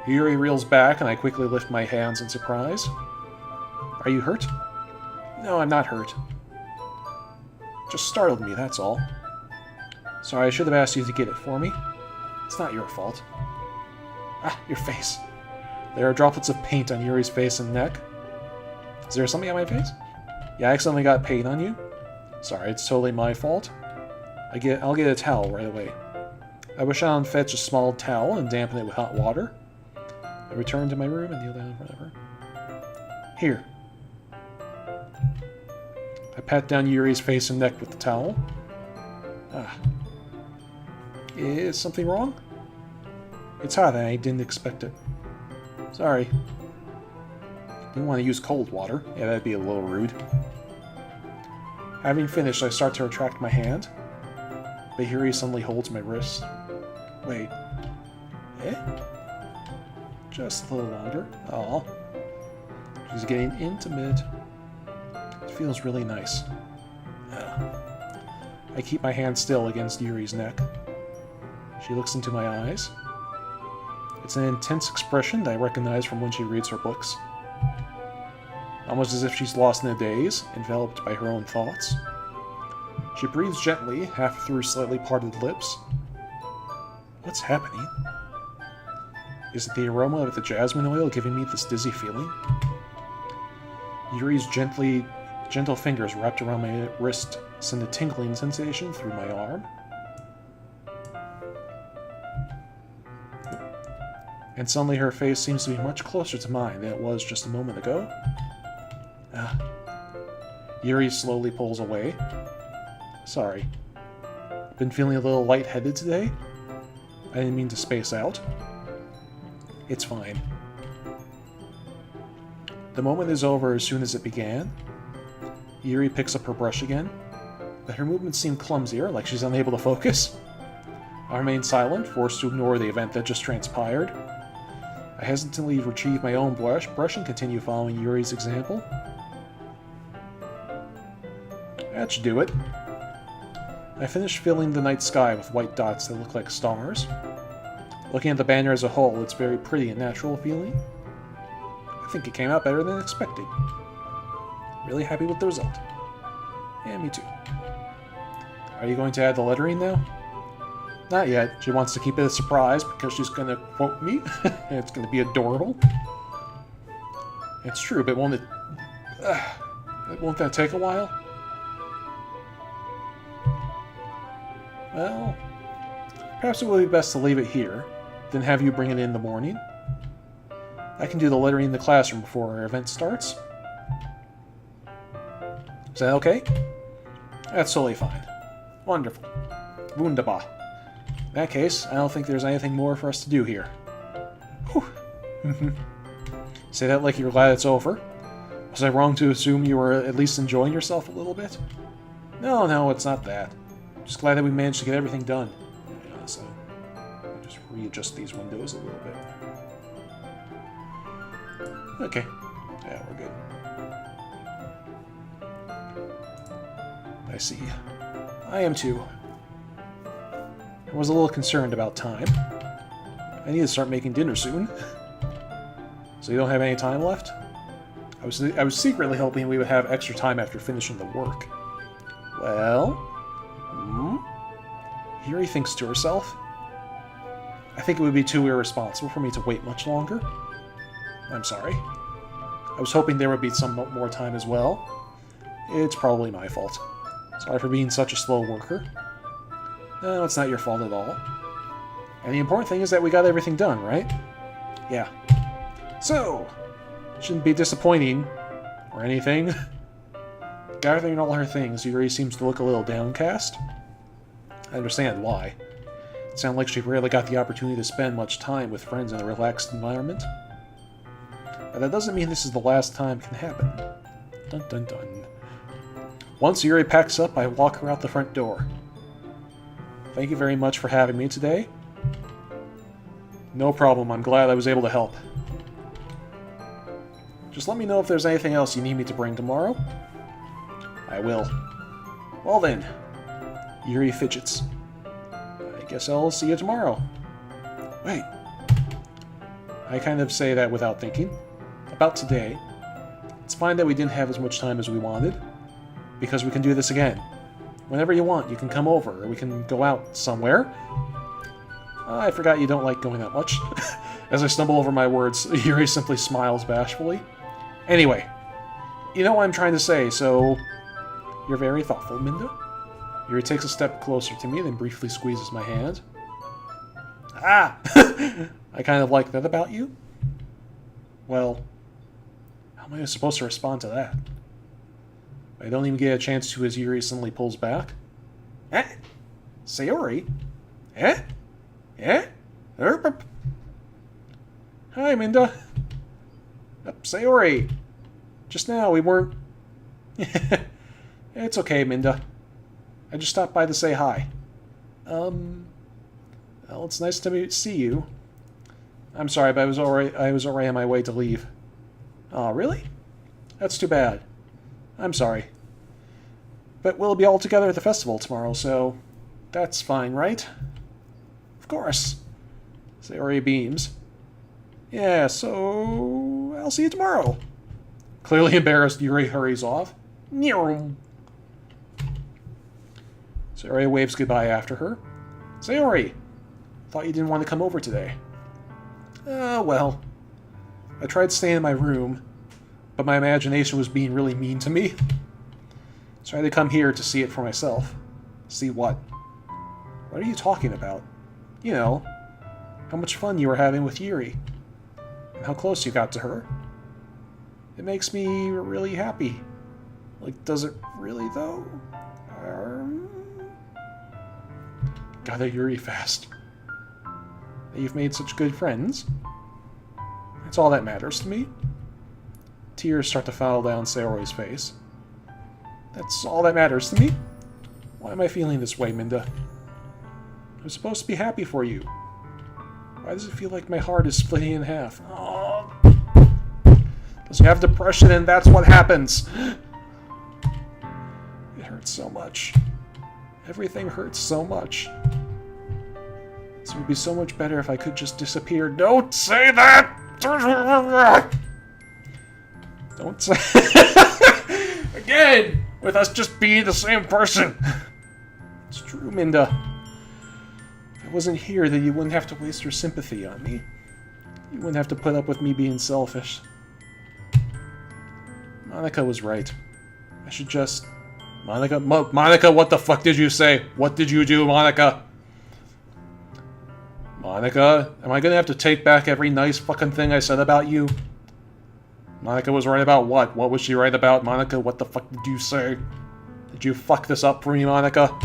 Speaker 1: Yuri reels back, and I quickly lift my hands in surprise. Are you hurt? No, I'm not hurt. Just startled me, that's all. Sorry, I should have asked you to get it for me. It's not your fault. Ah, your face. There are droplets of paint on Yuri's face and neck. Is there something on my face? Yeah, I accidentally got paint on you. Sorry, it's totally my fault. I'll get a towel right away. I wish I'd fetch a small towel and dampen it with hot water. I return to my room and kneel down in front of her. Here. I pat down Yuri's face and neck with the towel. Ah. Is something wrong? It's hot and I didn't expect it. Sorry. Didn't want to use cold water. Yeah, that'd be a little rude. Having finished, I start to retract my hand, but Yuri suddenly holds my wrist. Wait. Eh? Just a little longer. Aw. She's getting intimate. It feels really nice. I keep my hand still against Yuri's neck. She looks into my eyes. It's an intense expression that I recognize from when she reads her books. Almost as if she's lost in a daze, enveloped by her own thoughts. She breathes gently, half through slightly parted lips. What's happening? Is it the aroma of the jasmine oil giving me this dizzy feeling? Yuri's gentle fingers wrapped around my wrist send a tingling sensation through my arm. And suddenly her face seems to be much closer to mine than it was just a moment ago. Yuri slowly pulls away. Sorry. Been feeling a little lightheaded today? I didn't mean to space out. It's fine. The moment is over as soon as it began. Yuri picks up her brush again, but her movements seem clumsier, like she's unable to focus. I remain silent, forced to ignore the event that just transpired. I hesitantly retrieve my own brush and continue following Yuri's example. That should do it. I finish filling the night sky with white dots that look like stars. Looking at the banner as a whole, it's very pretty and natural feeling. I think it came out better than expected. Really happy with the result. Yeah, me too. Are you going to add the lettering now? Not yet. She wants to keep it a surprise because she's going to quote me. And it's going to be adorable. It's true, but won't that take a while? Well, perhaps it would be best to leave it here, then have you bring it in the morning. I can do the lettering in the classroom before our event starts. Is that okay? That's totally fine. Wonderful. Wunderbar. In that case, I don't think there's anything more for us to do here. Whew. Say that like you're glad it's over? Was I wrong to assume you were at least enjoying yourself a little bit? No, it's not that. Just glad that we managed to get everything done. Yeah, so just readjust these windows a little bit. Okay. Yeah, we're good. I see. I am too. I was a little concerned about time. I need to start making dinner soon. So you don't have any time left? I was secretly hoping we would have extra time after finishing the work. Well... Yuri thinks to herself. I think it would be too irresponsible for me to wait much longer. I'm sorry. I was hoping there would be some more time as well. It's probably my fault. Sorry for being such a slow worker. No, it's not your fault at all. And the important thing is that we got everything done, right? Yeah. So, shouldn't be disappointing, or anything. Gathering all her things, Yuri seems to look a little downcast. I understand why. It sounds like she rarely got the opportunity to spend much time with friends in a relaxed environment. But that doesn't mean this is the last time it can happen. Dun dun dun. Once Yuri packs up, I walk her out the front door. Thank you very much for having me today. No problem, I'm glad I was able to help. Just let me know if there's anything else you need me to bring tomorrow. I will. Well then. Yuri fidgets. I guess I'll see you tomorrow. Wait. I kind of say that without thinking. About today. It's fine that we didn't have as much time as we wanted. Because we can do this again. Whenever you want, you can come over, or we can go out somewhere. I forgot you don't like going that much. As I stumble over my words, Yuri simply smiles bashfully. Anyway, you know what I'm trying to say, so... You're very thoughtful, Minda. Yuri takes a step closer to me, then briefly squeezes my hand. Ah! I kind of like that about you. Well, how am I supposed to respond to that? I don't even get a chance to as Yuri suddenly pulls back. Eh? Sayori? Eh? Eh? Hi, Minda. Sayori. Just now, we weren't... It's okay, Minda. I just stopped by to say hi. Well, it's nice to see you. I'm sorry, but I was already on my way to leave. Oh, really? That's too bad. I'm sorry. But we'll be all together at the festival tomorrow, so... That's fine, right? Of course. Sayori beams. Yeah, so... I'll see you tomorrow. Clearly embarrassed, Yuri hurries off. Sayori waves goodbye after her. Sayori! Thought you didn't want to come over today. Well. I tried staying in my room, but my imagination was being really mean to me. So I had to come here to see it for myself. See what? What are you talking about? You know, how much fun you were having with Yuri. And how close you got to her. It makes me really happy. Like, does it really, though? Got that Yuri fast. That you've made such good friends. That's all that matters to me. Tears start to fall down Sayori's face. That's all that matters to me? Why am I feeling this way, Minda? I'm supposed to be happy for you. Why does it feel like my heart is splitting in half? Oh. Because you have depression and that's what happens. It hurts so much. Everything hurts so much. So it would be so much better if I could just disappear. Don't say that! Don't say... Again! With us just being the same person! It's true, Minda. If I wasn't here, then you wouldn't have to waste your sympathy on me. You wouldn't have to put up with me being selfish. Monica was right. I should just... Monica, what the fuck did you say? What did you do, Monica? Monica, am I gonna have to take back every nice fucking thing I said about you? Monica was right about what? What was she right about, Monica? What the fuck did you say? Did you fuck this up for me, Monica?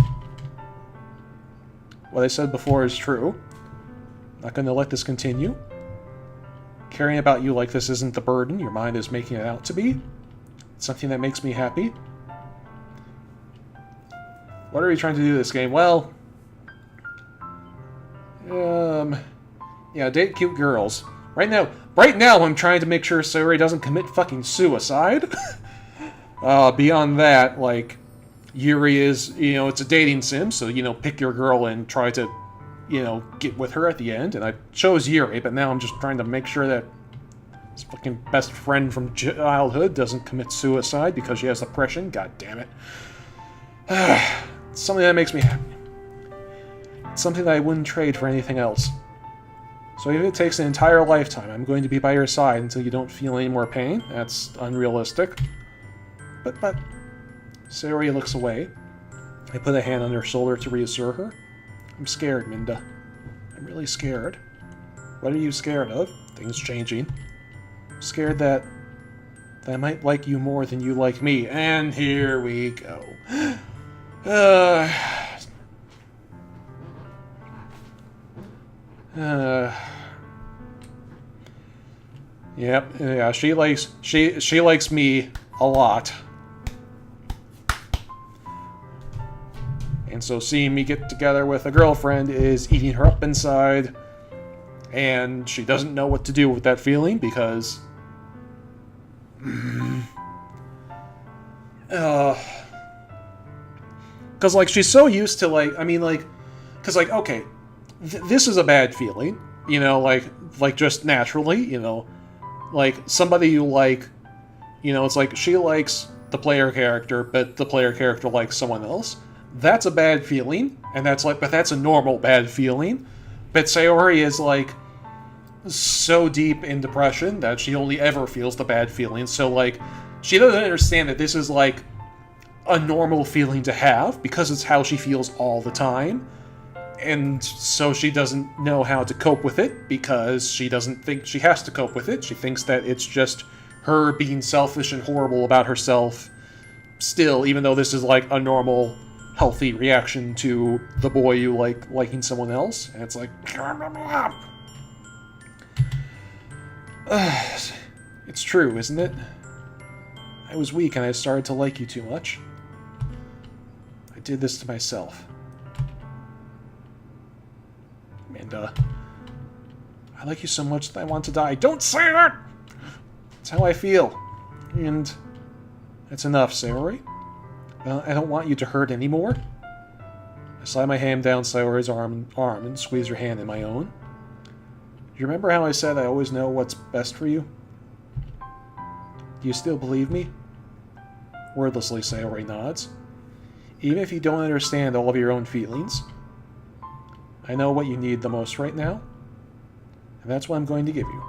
Speaker 1: what I said before is true. Not going to let this continue. Caring about you like this isn't the burden your mind is making it out to be. It's something that makes me happy. What are we trying to do this game? Well, yeah, date cute girls. Right now, I'm trying to make sure Sayori doesn't commit fucking suicide. Beyond that, like, Yuri is, it's a dating sim, so, pick your girl and try to, get with her at the end. And I chose Yuri, but now I'm just trying to make sure that his fucking best friend from childhood doesn't commit suicide because she has depression. God damn it. It's something that makes me happy. It's something that I wouldn't trade for anything else. So even if it takes an entire lifetime, I'm going to be by your side until you don't feel any more pain. That's unrealistic. But... Sayori looks away. I put a hand on her shoulder to reassure her. I'm scared, Minda. I'm really scared. What are you scared of? Things changing. I'm scared that I might like you more than you like me. And here we go. Yep, yeah, she likes me a lot. And so seeing me get together with a girlfriend is eating her up inside, and she doesn't know what to do with that feeling because like, she's so used to, like, because, like, okay, this is a bad feeling, like just naturally, like, somebody you like, it's like, she likes the player character, but the player character likes someone else. That's a bad feeling, and but that's a normal bad feeling. But Sayori is, like, so deep in depression that she only ever feels the bad feeling, so, like, she doesn't understand that this is, like, a normal feeling to have, because it's how she feels all the time. And so she doesn't know how to cope with it, because she doesn't think she has to cope with it. She thinks that it's just her being selfish and horrible about herself still, even though this is, like, a normal, healthy reaction to the boy you like liking someone else. And it's like... it's true, isn't it? I was weak and I started to like you too much. I did this to myself. Minda, I like you so much that I want to die. Don't say that! That's how I feel. And that's enough, Sayori. I don't want you to hurt anymore. I slide my hand down Sayori's arm and squeeze her hand in my own. Do you remember how I said I always know what's best for you? Do you still believe me? Wordlessly, Sayori nods. Even if you don't understand all of your own feelings, I know what you need the most right now, and that's what I'm going to give you.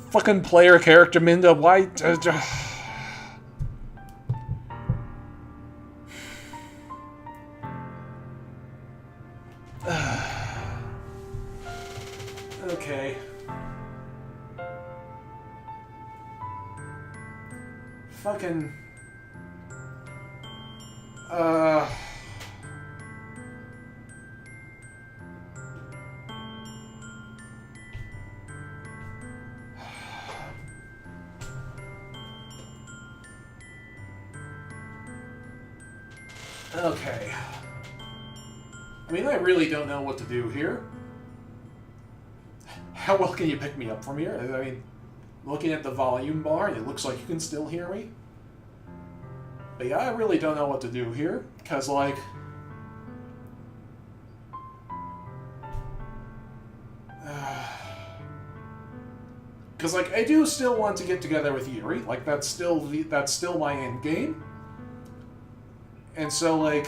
Speaker 1: Fucking player character, Minda, why... Okay. Fucking... Okay. I mean, I really don't know what to do here. How well can you pick me up from here? I mean, looking at the volume bar, it looks like you can still hear me. But yeah, I really don't know what to do here, because, like... Because, like, I do still want to get together with Yuri. Like, that's still my end game. And so, like,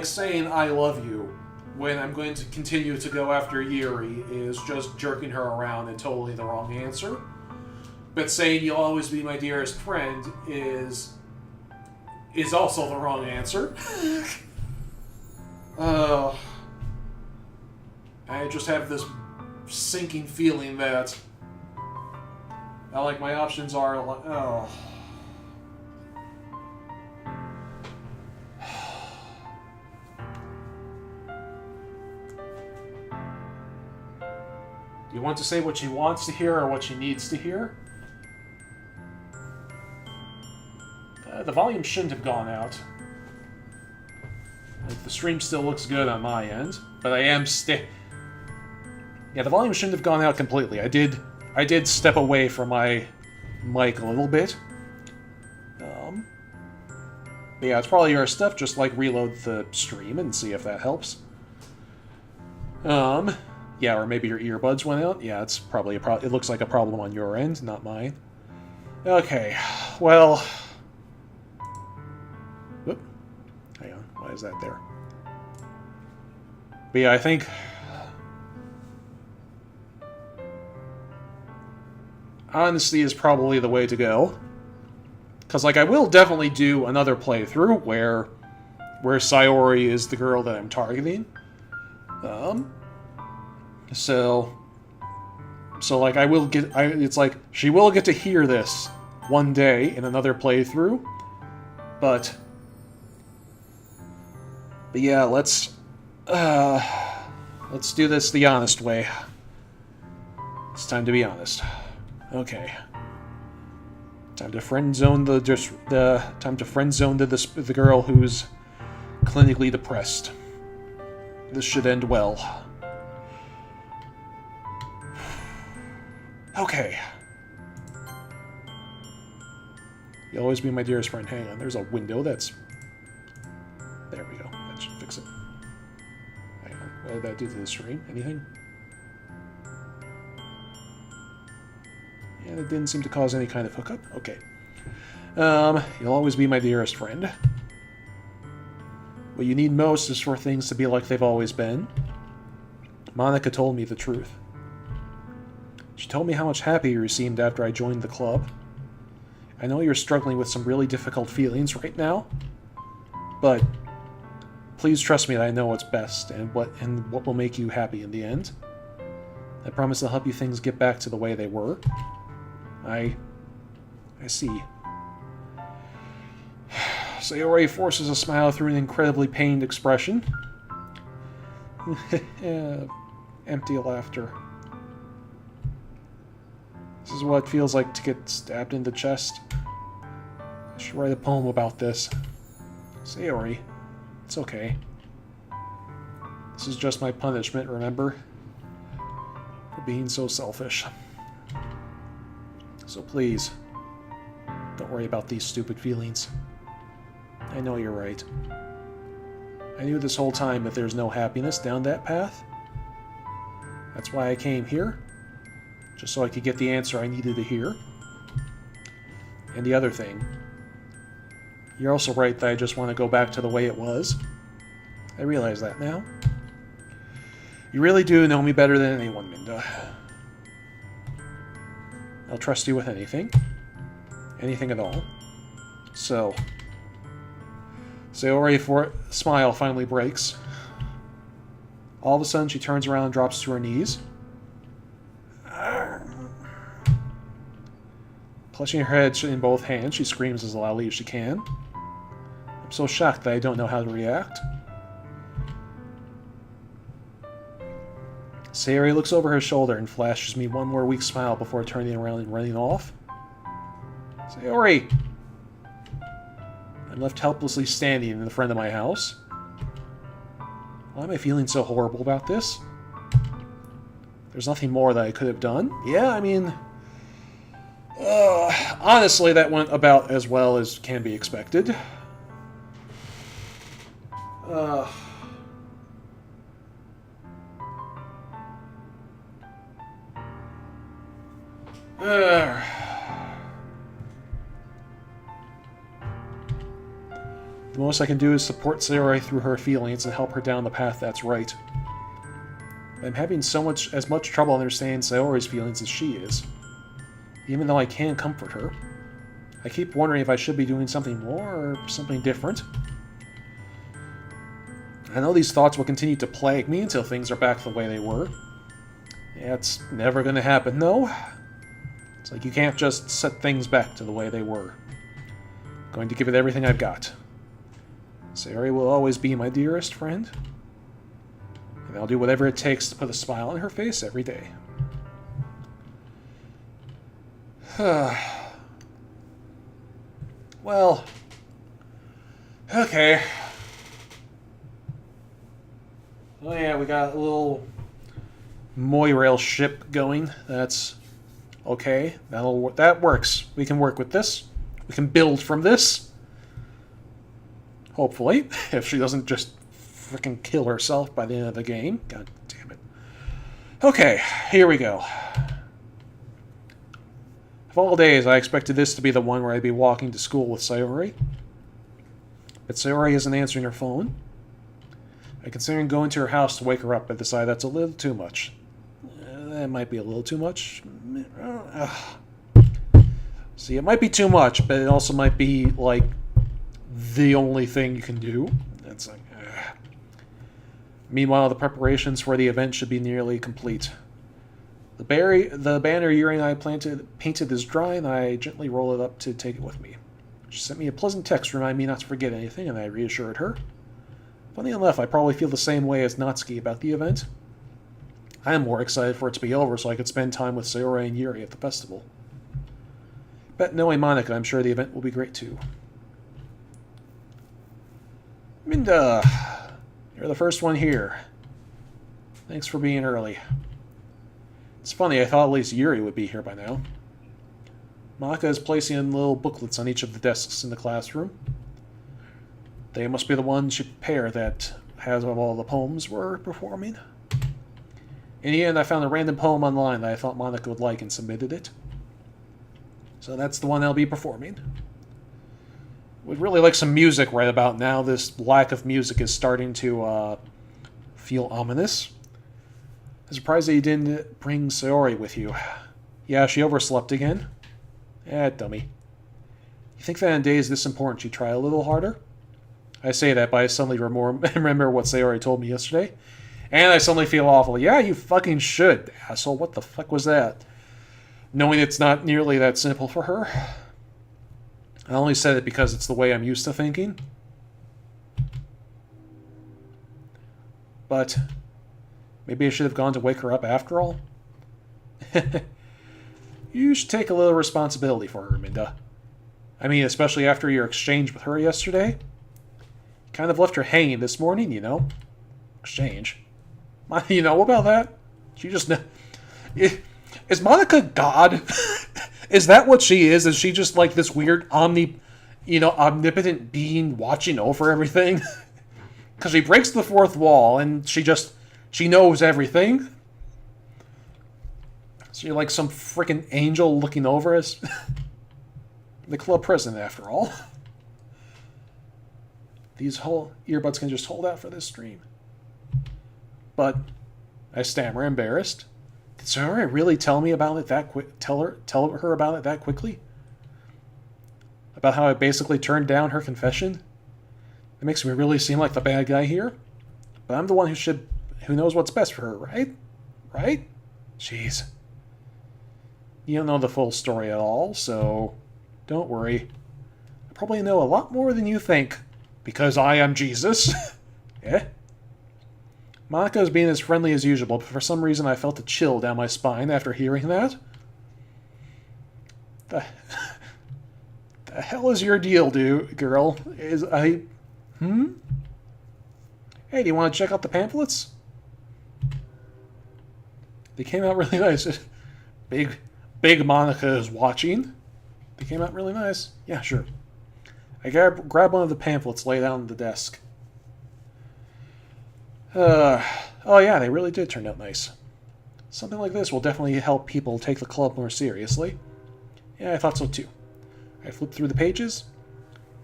Speaker 1: saying I love you when I'm going to continue to go after Yuri is just jerking her around and totally the wrong answer. But saying you'll always be my dearest friend is also the wrong answer. I just have this sinking feeling that Like, my options are... Oh. You want to say what she wants to hear or what she needs to hear? The volume shouldn't have gone out. Like, the stream still looks good on my end, but I am Yeah, the volume shouldn't have gone out completely. I did step away from my mic a little bit. But yeah, it's probably your stuff. Just, like, reload the stream and see if that helps. Yeah, or maybe your earbuds went out. Yeah, it's probably it looks like a problem on your end, not mine. Okay, well... Whoop. Hang on, why is that there? But yeah, I think... honesty is probably the way to go. Because, like, I will definitely do another playthrough where Sayori is the girl that I'm targeting. So like, I will get... it's like, she will get to hear this one day in another playthrough. But yeah, let's do this the honest way. It's time to be honest. Okay. Time to friend zone the girl who's clinically depressed. This should end well. Okay. You'll always be my dearest friend. Hang on, there's a window that's... There we go. That should fix it. Hang on. What did that do to the stream? Anything? Yeah, it didn't seem to cause any kind of hookup. Okay. You'll always be my dearest friend. What you need most is for things to be like they've always been. Monica told me the truth. She told me how much happier you seemed after I joined the club. I know you're struggling with some really difficult feelings right now, but please trust me that I know what's best and what will make you happy in the end. I promise I'll help you things get back to the way they were. I see. Sayori forces a smile through an incredibly pained expression. Empty laughter. This is what it feels like to get stabbed in the chest. I should write a poem about this. Sayori, it's okay. This is just my punishment, remember? For being so selfish. So please, don't worry about these stupid feelings. I know you're right. I knew this whole time that there's no happiness down that path. That's why I came here. Just so I could get the answer I needed to hear. And the other thing, you're also right that I just want to go back to the way it was. I realize that now. You really do know me better than anyone, Minda. I'll trust you with anything. Anything at all. So, Sayori smile finally breaks. All of a sudden, she turns around and drops to her knees. Clutching her head in both hands, she screams as loudly as she can. I'm so shocked that I don't know how to react. Sayori looks over her shoulder and flashes me one more weak smile before turning around and running off. Sayori! I'm left helplessly standing in the front of my house. Why am I feeling so horrible about this? There's nothing more that I could have done. Yeah, I mean... honestly, that went about as well as can be expected. The most I can do is support Sayori through her feelings and help her down the path that's right. I'm having as much trouble understanding Sayori's feelings as she is. Even though I can comfort her. I keep wondering if I should be doing something more or something different. I know these thoughts will continue to plague me until things are back the way they were. Yeah, it's never gonna happen, though. It's It's like you can't just set things back to the way they were. I'm going to give it everything I've got. Sayori will always be my dearest friend. And I'll do whatever it takes to put a smile on her face every day. Well, okay. Oh yeah, we got a little Moirail ship going. That's okay. That works. We can work with this. We can build from this. Hopefully, if she doesn't just freaking kill herself by the end of the game. God damn it. Okay, here we go. Of all days, I expected this to be the one where I'd be walking to school with Sayori. But Sayori isn't answering her phone. I consider going to her house to wake her up, but decide that's a little too much. That might be a little too much. See, it might be too much, but it also might be, like, the only thing you can do. It's like, Meanwhile, the preparations for the event should be nearly complete. The banner Yuri and I painted is dry, and I gently roll it up to take it with me. She sent me a pleasant text to remind me not to forget anything, and I reassured her. Funny enough, I probably feel the same way as Natsuki about the event. I am more excited for it to be over so I could spend time with Sayori and Yuri at the festival. Bet knowing Monica, I'm sure the event will be great too. Minda, you're the first one here. Thanks for being early. It's funny, I thought at least Yuri would be here by now. Monica is placing little booklets on each of the desks in the classroom. They must be the ones she prepared that has of all the poems we're performing. In the end, I found a random poem online that I thought Monica would like and submitted it. So that's the one I'll be performing. Would really like some music right about now. This lack of music is starting to feel ominous. I'm surprised that you didn't bring Sayori with you. Yeah, she overslept again. Dummy. You think that on days this important she'd try a little harder? I say that, but I suddenly remember what Sayori told me yesterday. And I suddenly feel awful. Yeah, you fucking should, asshole. What the fuck was that? Knowing it's not nearly that simple for her. I only said it because it's the way I'm used to thinking. But maybe I should have gone to wake her up after all. You should take a little responsibility for her, Minda. I mean, especially after your exchange with her yesterday. Kind of left her hanging this morning, you know. Exchange. You know about that? She just... Is Monica God? Is that what she is? Is she just like this weird omnipotent being watching over everything? Because she breaks the fourth wall and she knows everything. So you're like some freaking angel looking over us. The club president, after all. These whole earbuds can just hold out for this stream. But I stammer, embarrassed. Did Sayori really tell me about it that quick? Tell her about it that quickly? About how I basically turned down her confession? It makes me really seem like the bad guy here. But I'm the one who knows what's best for her, right? Right? Jeez. You don't know the full story at all, so don't worry. I probably know a lot more than you think, because I am Jesus. Eh? Monica is being as friendly as usual, but for some reason I felt a chill down my spine after hearing that. The hell is your deal, girl? Hey, do you want to check out the pamphlets? They came out really nice. Big Monica is watching. They came out really nice. Yeah, sure. I grab one of the pamphlets laid out on the desk. Oh yeah, they really did turn out nice. Something like this will definitely help people take the club more seriously. Yeah, I thought so too. I flipped through the pages.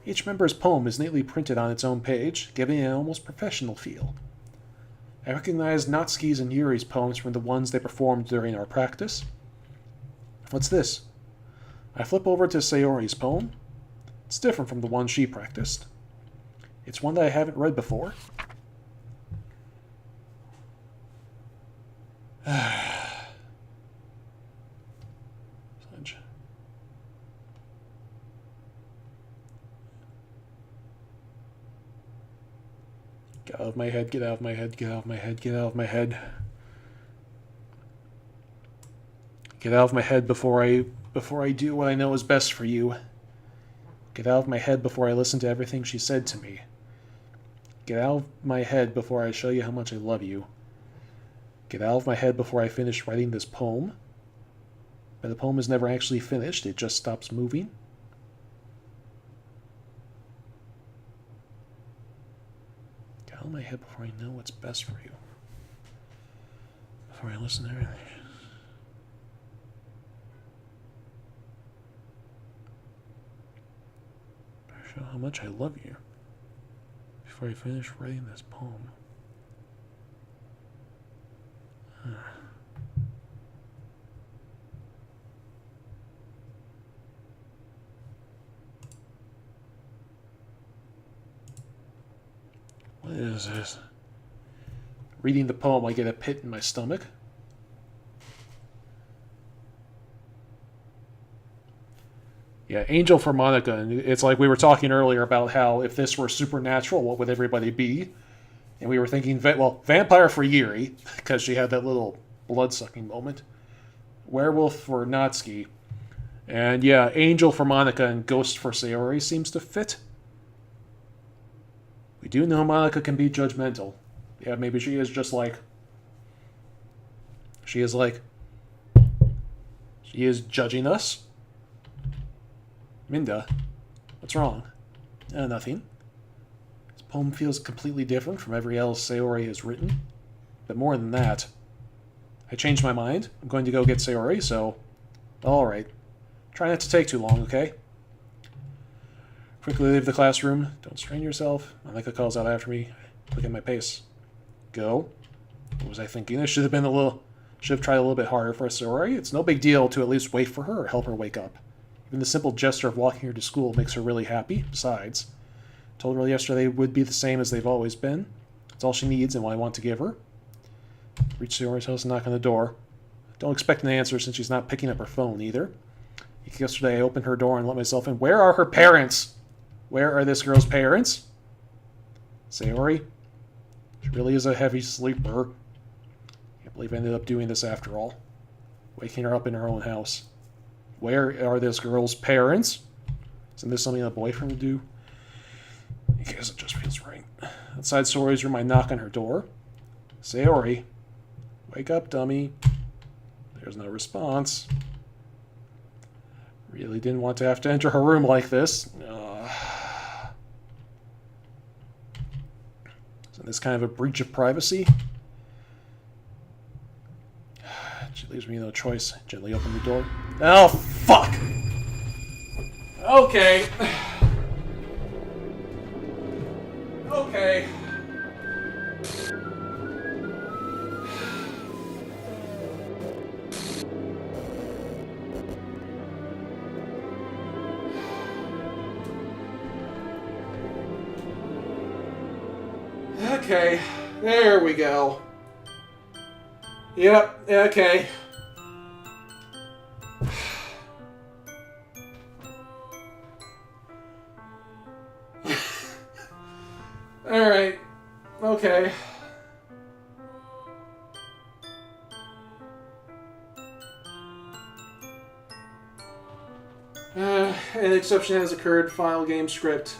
Speaker 1: Each member's poem is neatly printed on its own page, giving it an almost professional feel. I recognized Natsuki's and Yuri's poems from the ones they performed during our practice. What's this? I flip over to Sayori's poem. It's different from the one she practiced. It's one that I haven't read before. challenge. Get out of my head, get out of my head, get out of my head, get out of my head. Get out of my head before I do what I know is best for you. Get out of my head before I listen to everything she said to me. Get out of my head before I show you how much I love you. Get out of my head before I finish writing this poem. But the poem is never actually finished, it just stops moving. Get out of my head before I know what's best for you. Before I listen to everything. Show how much I love you. Before I finish writing this poem. What is this? Reading the poem, I get a pit in my stomach. Yeah, Angel for Monica. And it's like we were talking earlier about how if this were supernatural, what would everybody be? And we were thinking, well, vampire for Yuri, because she had that little blood-sucking moment. Werewolf for Natsuki. And yeah, Angel for Monica and Ghost for Sayori seems to fit. We do know Monica can be judgmental. Yeah, maybe she is just like... She is judging us. Minda, what's wrong? Nothing. This poem feels completely different from every else Sayori has written. But more than that, I changed my mind. I'm going to go get Sayori, so... Alright. Try not to take too long, okay? Quickly leave the classroom. Don't strain yourself. Monica calls out after me. Look at my pace. Go. What was I thinking? I should have tried a little bit harder for Sayori. It's no big deal to at least wait for her or help her wake up. Even the simple gesture of walking her to school makes her really happy. Besides, I told her yesterday they would be the same as they've always been. It's all she needs and what I want to give her. Reach Sayori's house and knock on the door. Don't expect an answer since she's not picking up her phone either. Yesterday I opened her door and let myself in. Where are her parents? Where are this girl's parents? Sayori? She really is a heavy sleeper. Can't believe I ended up doing this after all. Waking her up in her own house. Where are this girl's parents? Isn't this something a boyfriend would do? I guess it just feels right. Outside Sayori's room, I knock on her door. Sayori. Wake up, dummy. There's no response. Really didn't want to have to enter her room like this. Isn't this kind of a breach of privacy? She leaves me no choice. Gently open the door. Oh, fuck! Okay. Okay. Okay, there we go. Yep, okay. Alright, okay. An exception has occurred. File game script.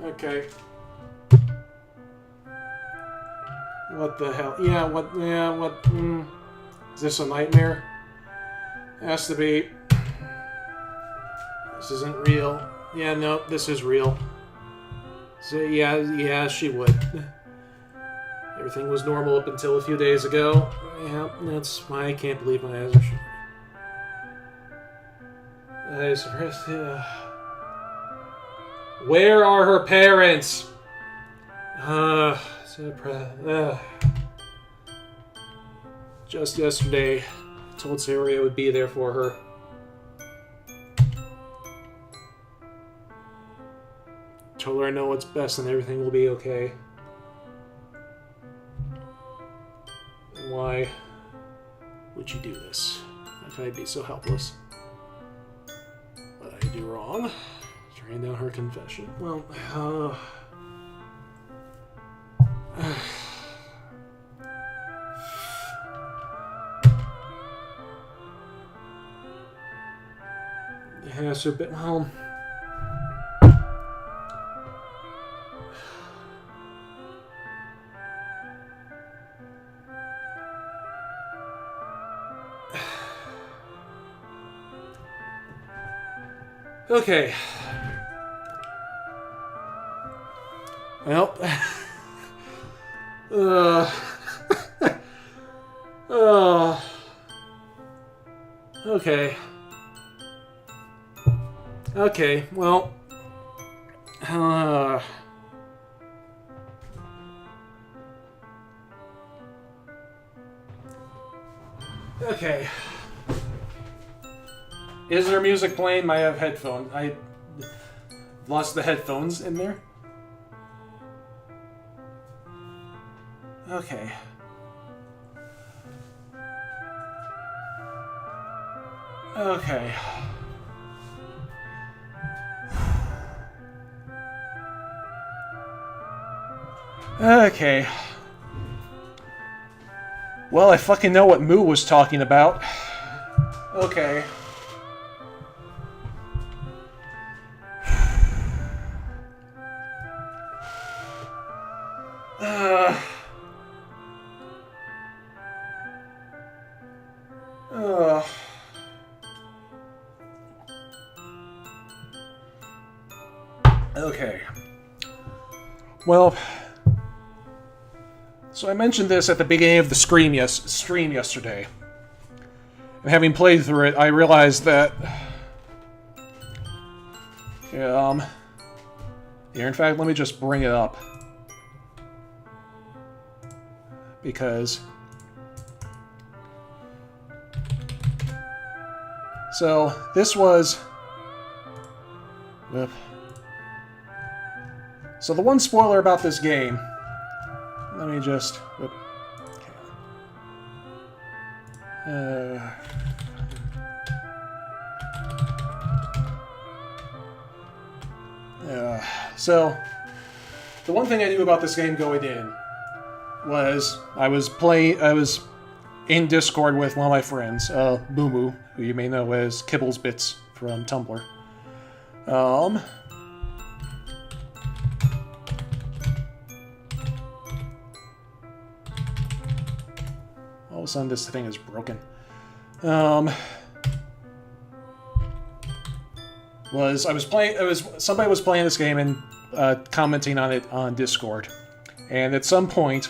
Speaker 1: Okay. What the hell? What? Is this a nightmare? Has to be. This isn't real. Yeah, no, this is real. So, yeah, she would. Everything was normal up until a few days ago. Yeah, that's why I can't believe my eyes are shut. Where are her parents? Just yesterday, I told Sayori I would be there for her. Told her I know what's best and everything will be okay. And why?
Speaker 2: would you do this? How can I be so helpless? What did I do wrong? Turning down her confession. Well, yeah, so a bit. Well, okay. Well, okay. Okay, well, okay. Is there music playing? I have headphones. I lost the headphones in there. Okay. Okay. Okay. Well, I fucking know what Moo was talking about. Okay. Okay. Well, so I mentioned this at the beginning of the stream yesterday. And having played through it, I realized that... here, in fact, let me just bring it up. Because... so, this was... so the one spoiler about this game... let me just... so, the one thing I knew about this game going in was I was in Discord with one of my friends, Boo, who you may know as Kibbles Bits from Tumblr. All of a sudden this thing is broken. Somebody was playing this game and commenting on it on Discord. And at some point,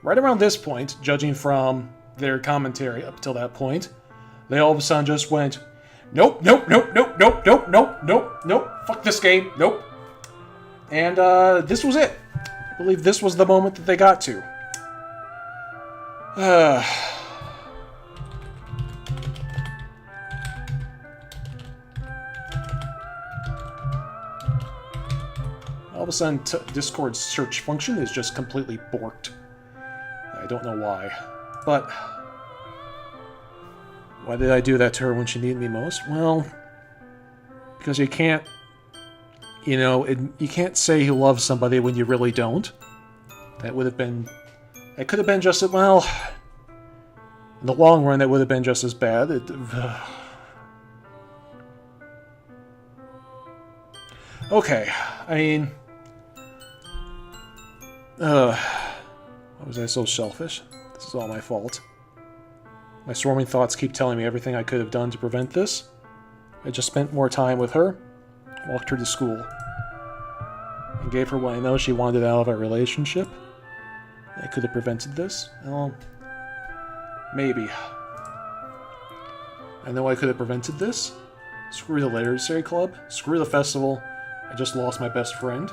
Speaker 2: right around this point, judging from their commentary up till that point, they all of a sudden just went, nope, nope, nope, nope, nope, nope, nope, nope, nope, fuck this game, nope. And this was it. I believe this was the moment that they got to. All of a sudden, Discord's search function is just completely borked. I don't know why. But... why did I do that to her when she needed me most? Well... because you can't... you can't say you love somebody when you really don't. That would have been... it could have been just... well... in the long run, that would have been just as bad. Okay, I mean... why was I so selfish? This is all my fault. My swarming thoughts keep telling me everything I could have done to prevent this. I just spent more time with her, walked her to school, and gave her what I know she wanted out of our relationship. I could have prevented this. Well, maybe. I know I could have prevented this. Screw the Literary Club. Screw the festival. I just lost my best friend.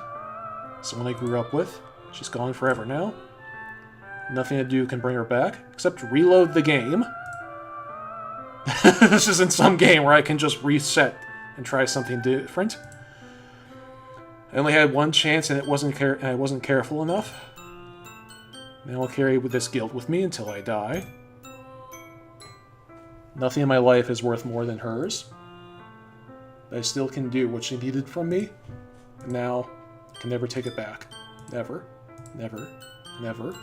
Speaker 2: Someone I grew up with. She's gone forever now. Nothing to do can bring her back, except reload the game. This isn't some game where I can just reset and try something different. I only had one chance and I wasn't careful enough. Now I'll carry this guilt with me until I die. Nothing in my life is worth more than hers. But I still can do what she needed from me. And now, I can never take it back. Never. Never. Never.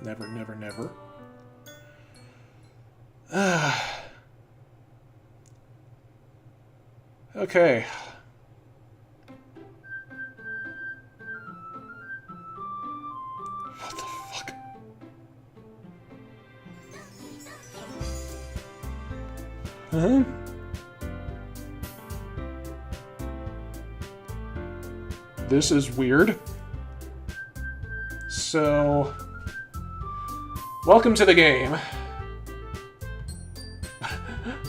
Speaker 2: Never, never, never. Okay. What the fuck? Huh? This is weird. So... Welcome to the game.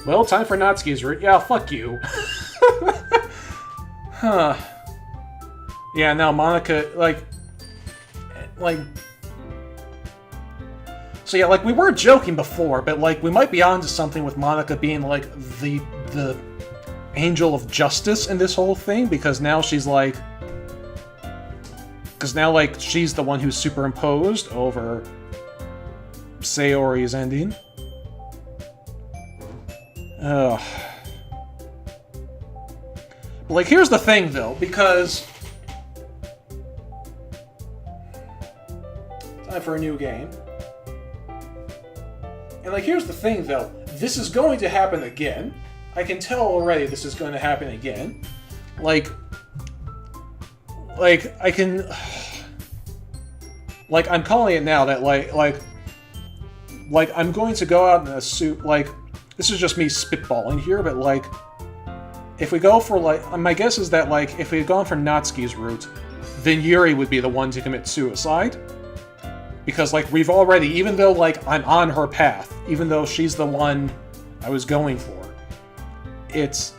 Speaker 2: Well, time for Natsuki's route. Yeah, fuck you. Huh. Yeah, now Monica, like... So yeah, like, we were joking before, but, like, we might be onto something with Monica being, like, the angel of justice in this whole thing, because now she's, like... Because now, like, she's the one who's superimposed over Sayori's ending. Ugh. Like, here's the thing, though, because... Time for a new game. And, like, here's the thing, though. This is going to happen again. I can tell already this is going to happen again. Like, I can... Like, I'm calling it now that, like, I'm going to go out in a suit, like... This is just me spitballing here, but, like... If we go for, like... My guess is that, like, if we had gone for Natsuki's route, then Yuri would be the one to commit suicide. Because, like, we've already... Even though, like, I'm on her path, even though she's the one I was going for, it's...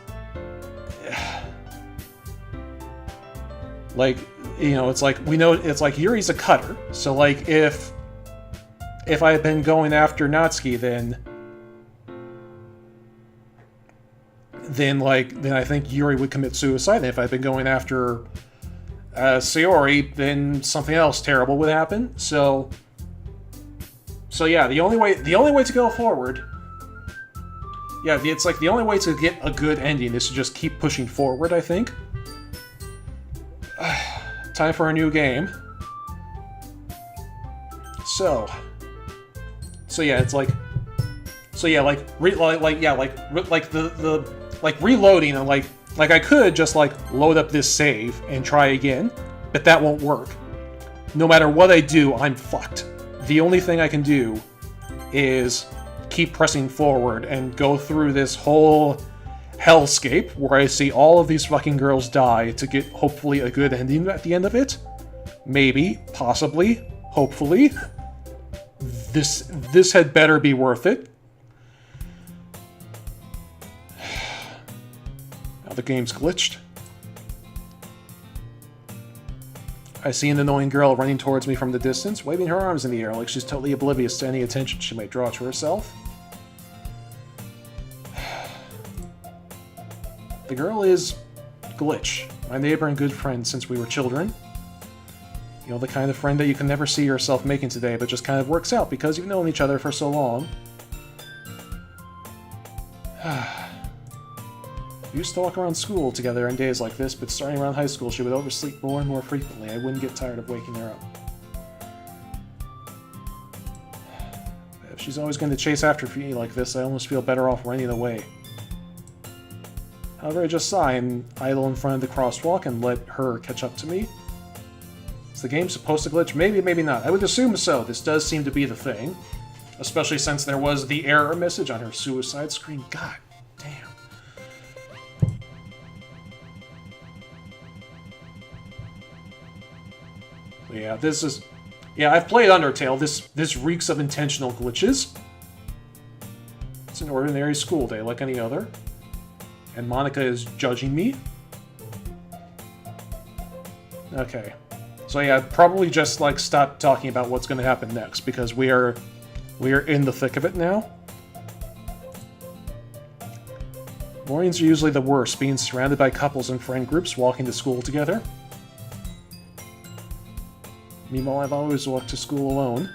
Speaker 2: Like, you know, it's like, we know... It's like, Yuri's a cutter, so, like, if I had been going after Natsuki, then I think Yuri would commit suicide. And if I'd been going after Sayori, then something else terrible would happen. So yeah, the only way to go forward. Yeah, it's like the only way to get a good ending is to just keep pushing forward, I think. Time for a new game. So yeah, it's like, reloading, and like I could just like load up this save and try again, but that won't work. No matter what I do, I'm fucked. The only thing I can do is keep pressing forward and go through this whole hellscape where I see all of these fucking girls die to get hopefully a good ending at the end of it. Maybe, possibly, hopefully. This had better be worth it. Now the game's glitched. I see an annoying girl running towards me from the distance, waving her arms in the air like she's totally oblivious to any attention she might draw to herself. The girl is Glitch, my neighbor and good friend since we were children. You know, the kind of friend that you can never see yourself making today, but just kind of works out because you've known each other for so long. We used to walk around school together on days like this, but starting around high school she would oversleep more and more frequently. I wouldn't get tired of waking her up. If she's always going to chase after me like this, I almost feel better off running away. However, I just sigh and idle in front of the crosswalk and let her catch up to me. Is the game supposed to glitch? Maybe, maybe not. I would assume so. This does seem to be the thing. Especially since there was the error message on her suicide screen. God damn. Yeah, this is... Yeah, I've played Undertale. This reeks of intentional glitches. It's an ordinary school day like any other. And Monica is judging me. Okay. So yeah, probably just like stop talking about what's going to happen next because we are in the thick of it now. Mornings are usually the worst, being surrounded by couples and friend groups walking to school together. Meanwhile, I've always walked to school alone.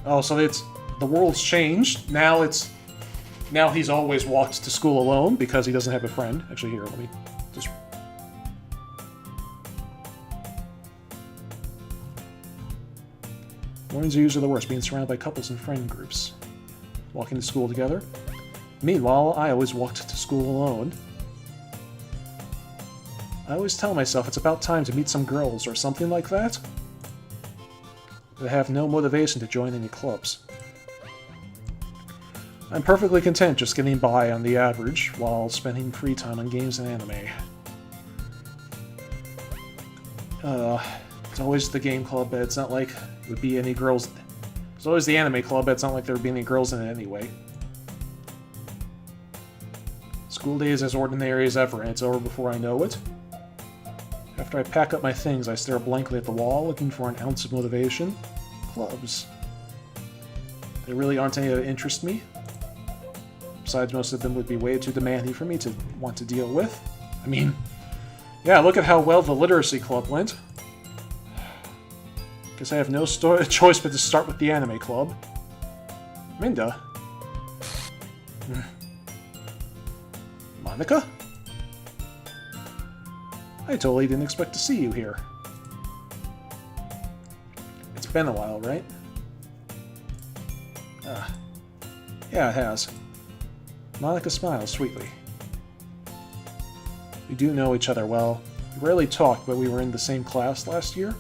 Speaker 2: Oh, so it's... the world's changed. Now he's always walked to school alone because he doesn't have a friend. Actually, here, let me just... Mornings are usually the worst, being surrounded by couples and friend groups. Walking to school together. Meanwhile, I always walked to school alone. I always tell myself it's about time to meet some girls or something like that. But I have no motivation to join any clubs. I'm perfectly content just getting by on the average while spending free time on games and anime. It's always the game club, but it's not like it would be any girls. It's always the anime club, but it's not like there would be any girls in it anyway. School day is as ordinary as ever, and it's over before I know it. After I pack up my things, I stare blankly at the wall, looking for an ounce of motivation. Clubs. There really aren't any that interest me. Besides, most of them would be way too demanding for me to want to deal with. I mean, yeah, look at how well the literacy club went. Guess I have no choice but to start with the anime club. Minda? Monica? I totally didn't expect to see you here. It's been a while, right? Yeah, it has. Monica smiles sweetly. We do know each other well. We rarely talked, but we were in the same class last year.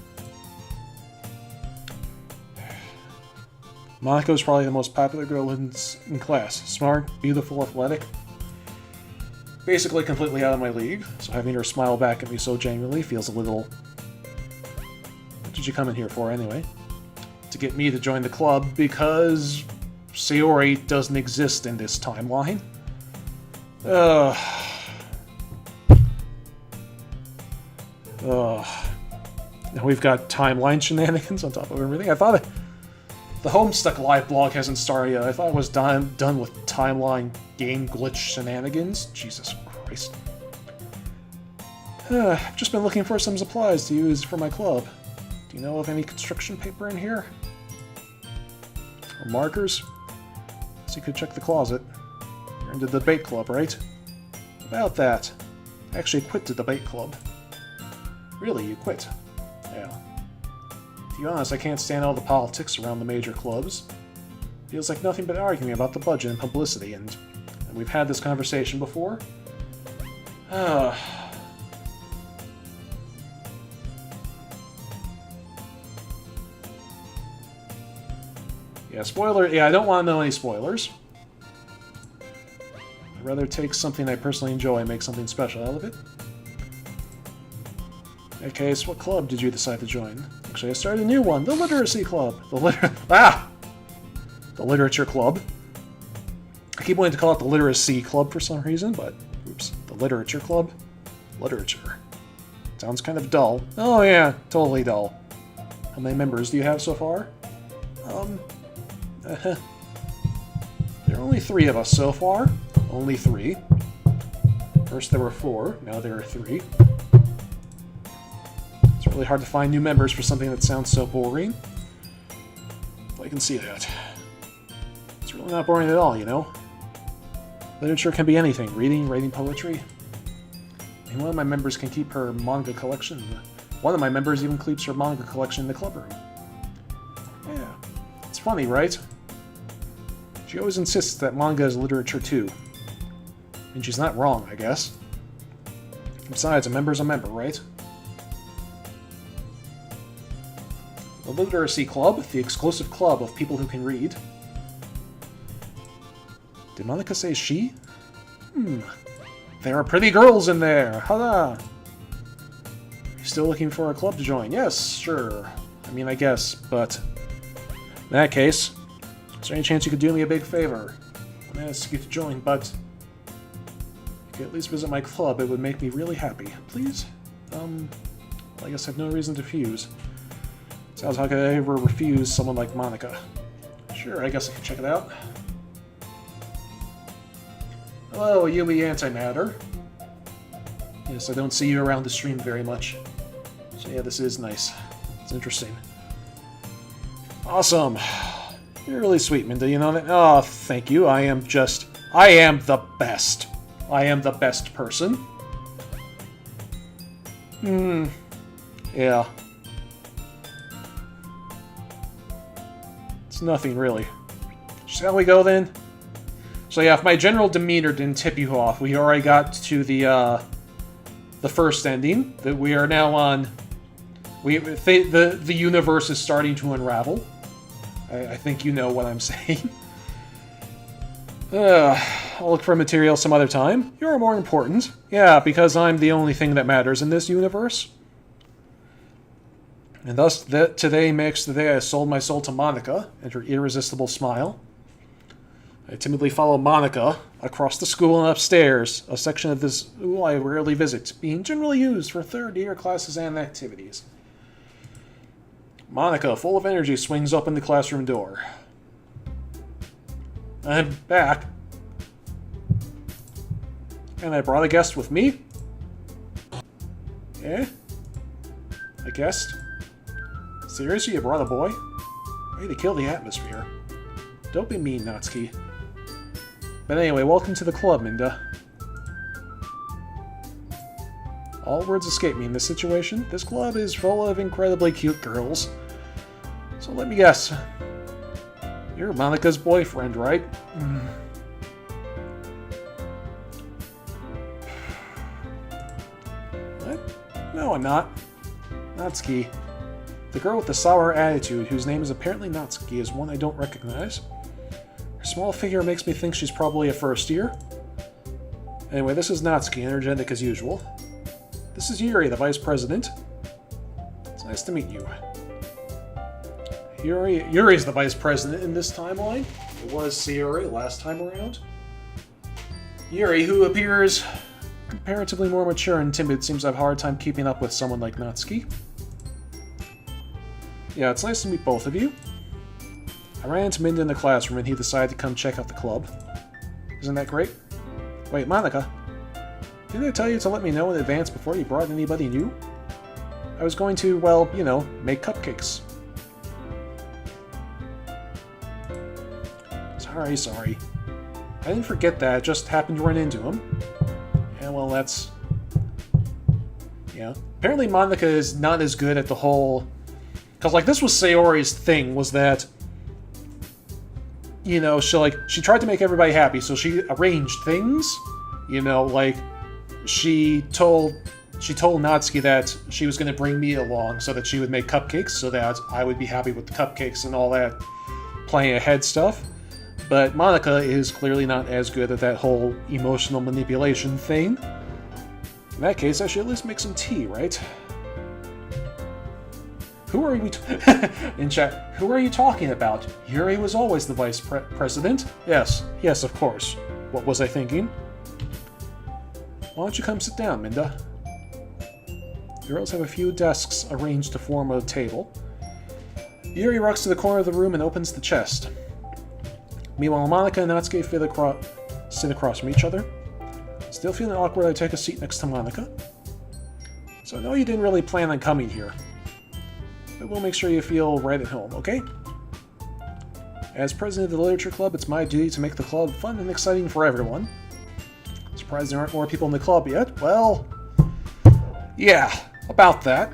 Speaker 2: Monica was probably the most popular girl in class. Smart, beautiful, athletic. Basically completely out of my league, so having her smile back at me so genuinely feels a little... What did you come in here for, anyway? To get me to join the club, because Sayori doesn't exist in this timeline. Now we've got timeline shenanigans on top of everything. I thought the Homestuck live blog hasn't started yet. I thought it was done with timeline game glitch shenanigans. Jesus Christ. I've just been looking for some supplies to use for my club. Do you know of any construction paper in here? Or markers? So you could check the closet. You're in the debate club, right? About that. I actually quit the debate club. Really, you quit? Yeah. To be honest, I can't stand all the politics around the major clubs. Feels like nothing but arguing about the budget and publicity, and we've had this conversation before. Yeah, spoiler. Yeah, I don't want to know any spoilers. I'd rather take something I personally enjoy and make something special out of it. In that case, what club did you decide to join? Actually, I started a new one, the Literacy Club. The Literature Club. I keep wanting to call it the Literacy Club for some reason, but oops, the Literature Club. Literature. Sounds kind of dull. Oh yeah, totally dull. How many members do you have so far? There are only 3 of us so far. Only 3. First there were 4, now there are 3. It's really hard to find new members for something that sounds so boring. I can see that. It's really not boring at all, you know? Literature can be anything. Reading, writing poetry. And one of my members can keep her manga collection. One of my members even keeps her manga collection in the club room. Yeah. It's funny, right? She always insists that manga is literature too. And she's not wrong, I guess. Besides, a member's a member, right? The Literacy Club, the exclusive club of people who can read. Did Monica say she? There are pretty girls in there! Hurrah! You still looking for a club to join? Yes, sure. I mean, I guess, but... In that case, is there any chance you could do me a big favor? I'm going to ask you to join, but... If you could at least visit my club, it would make me really happy. Please? Well, I guess I have no reason to refuse. Sounds like I ever refuse someone like Monica. Sure, I guess I can check it out. Hello, Yuri Antimatter. Yes, I don't see you around the stream very much. So yeah, this is nice. It's interesting. Awesome. You're really sweet, Minda, you know that? Oh, thank you. I am the best. I am the best person. Yeah. It's nothing, really. Shall we go, then? So yeah, if my general demeanor didn't tip you off, we already got to the first ending. That we are now on... The universe is starting to unravel. I think you know what I'm saying. I'll look for material some other time. You're more important. Yeah, because I'm the only thing that matters in this universe. And thus, today makes the day I sold my soul to Monica and her irresistible smile. I timidly follow Monica across the school and upstairs, a section of this school I rarely visit, being generally used for third-year classes and activities. Monica, full of energy, swings open the classroom door. I'm back. And I brought a guest with me? Eh? A guest? Seriously, you brought a boy? Way to kill the atmosphere. Don't be mean, Natsuki. But anyway, welcome to the club, Minda. All words escape me in this situation. This club is full of incredibly cute girls. So let me guess. You're Monica's boyfriend, right? What? No, I'm not. Natsuki. The girl with the sour attitude, whose name is apparently Natsuki, is one I don't recognize. Her small figure makes me think she's probably a first year. Anyway, this is Natsuki, energetic as usual. This is Yuri, the vice president. It's nice to meet you. Yuri's the vice president in this timeline. It was Sayori last time around. Yuri, who appears comparatively more mature and timid, seems to have a hard time keeping up with someone like Natsuki. Yeah, it's nice to meet both of you. I ran into Minda in the classroom and he decided to come check out the club. Isn't that great? Wait, Monica. Didn't I tell you to let me know in advance before you brought anybody new? I was going to, well, you know, make cupcakes. Sorry. I didn't forget that, I just happened to run into him. Yeah, well, that's... Yeah. Apparently Monica is not as good at the whole... Because, like, this was Sayori's thing, was that... You know, she tried to make everybody happy, so she arranged things. You know, like, she told Natsuki that she was going to bring me along so that she would make cupcakes, so that I would be happy with the cupcakes and all that playing ahead stuff. But Monica is clearly not as good at that whole emotional manipulation thing. In that case, I should at least make some tea, right? Who are we in chat, who are you talking about? Yuri was always the vice president. Yes, of course. What was I thinking? Why don't you come sit down, Minda? Girls have a few desks arranged to form a table. Yuri walks to the corner of the room and opens the chest. Meanwhile, Monica and Natsuki sit across from each other. Still feeling awkward, I take a seat next to Monica. So I know you didn't really plan on coming here. But we'll make sure you feel right at home, okay? As president of the Literature Club, it's my duty to make the club fun and exciting for everyone. Surprised there aren't more people in the club yet. Well, yeah, about that.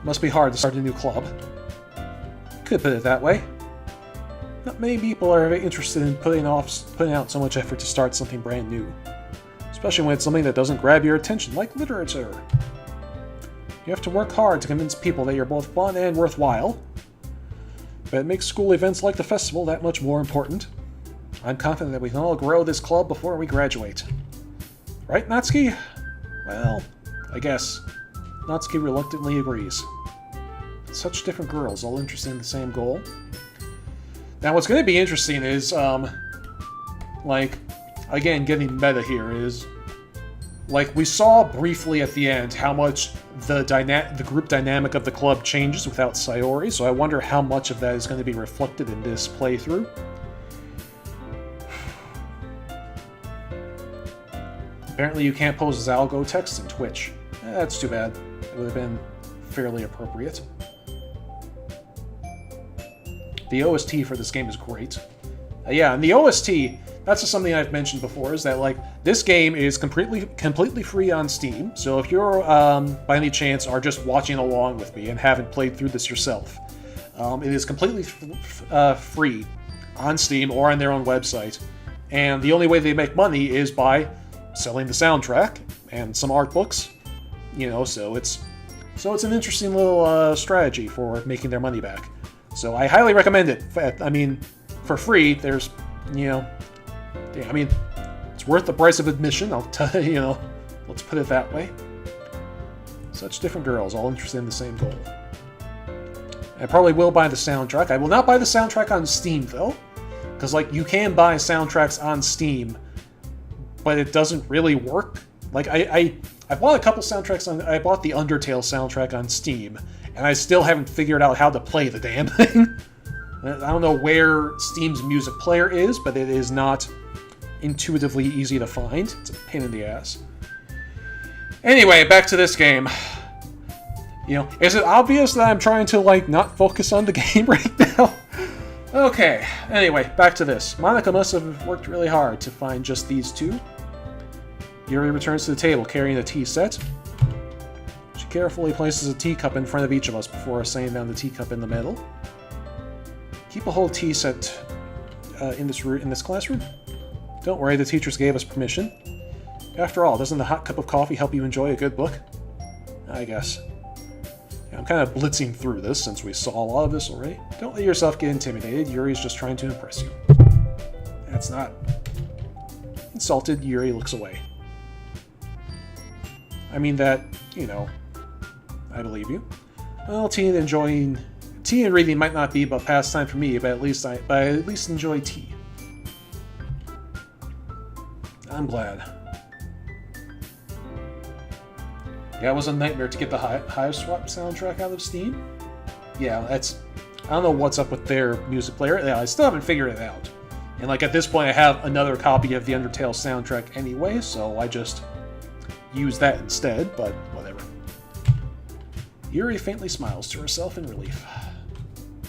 Speaker 2: Must be hard to start a new club. Could put it that way. Not many people are interested in putting out so much effort to start something brand new. Especially when it's something that doesn't grab your attention, like literature. You have to work hard to convince people that you're both fun and worthwhile. But it makes school events like the festival that much more important. I'm confident that we can all grow this club before we graduate. Right, Natsuki? Well, I guess. Natsuki reluctantly agrees. Such different girls, all interested in the same goal. Now, what's going to be interesting is, like, again, getting meta here is, like, we saw briefly at the end how much the group dynamic of the club changes without Sayori, so I wonder how much of that is going to be reflected in this playthrough. Apparently you can't post Zalgo text in Twitch. That's too bad. It would have been fairly appropriate. The OST for this game is great. Yeah, and the OST, that's just something I've mentioned before, is that, like, this game is completely free on Steam, so if you're, by any chance, are just watching along with me and haven't played through this yourself, it is completely free on Steam or on their own website, and the only way they make money is by selling the soundtrack and some art books, you know, so it's an interesting little strategy for making their money back. So I highly recommend it. I mean, for free, there's, you know, yeah, I mean, it's worth the price of admission, I'll tell you, you know, let's put it that way. Such different girls, all interested in the same goal. I probably will buy the soundtrack. I will not buy the soundtrack on Steam, though, because, like, you can buy soundtracks on Steam, but it doesn't really work. Like, I bought a couple soundtracks I bought the Undertale soundtrack on Steam, and I still haven't figured out how to play the damn thing. I don't know where Steam's music player is, but it is not intuitively easy to find. It's a pain in the ass. Anyway, back to this game. You know, is it obvious that I'm trying to, like, not focus on the game right now? Okay, anyway, back to this. Monica must have worked really hard to find just these two. Yuri returns to the table carrying a tea set. She carefully places a teacup in front of each of us before setting down the teacup in the middle. Keep a whole tea set in this classroom? Don't worry, the teachers gave us permission. After all, doesn't the hot cup of coffee help you enjoy a good book? I guess. Yeah, I'm kind of blitzing through this since we saw a lot of this already. Don't let yourself get intimidated. Yuri's just trying to impress you. That's not... Insulted, Yuri looks away. I mean that, you know, I believe you. Well, tea and reading might not be a pastime for me, but at least I enjoy tea. I'm glad. Yeah, it was a nightmare to get the Hive Swap soundtrack out of Steam. Yeah, I don't know what's up with their music player. Yeah, I still haven't figured it out. And, like, at this point I have another copy of the Undertale soundtrack anyway, so I just use that instead, but whatever. Yuri faintly smiles to herself in relief.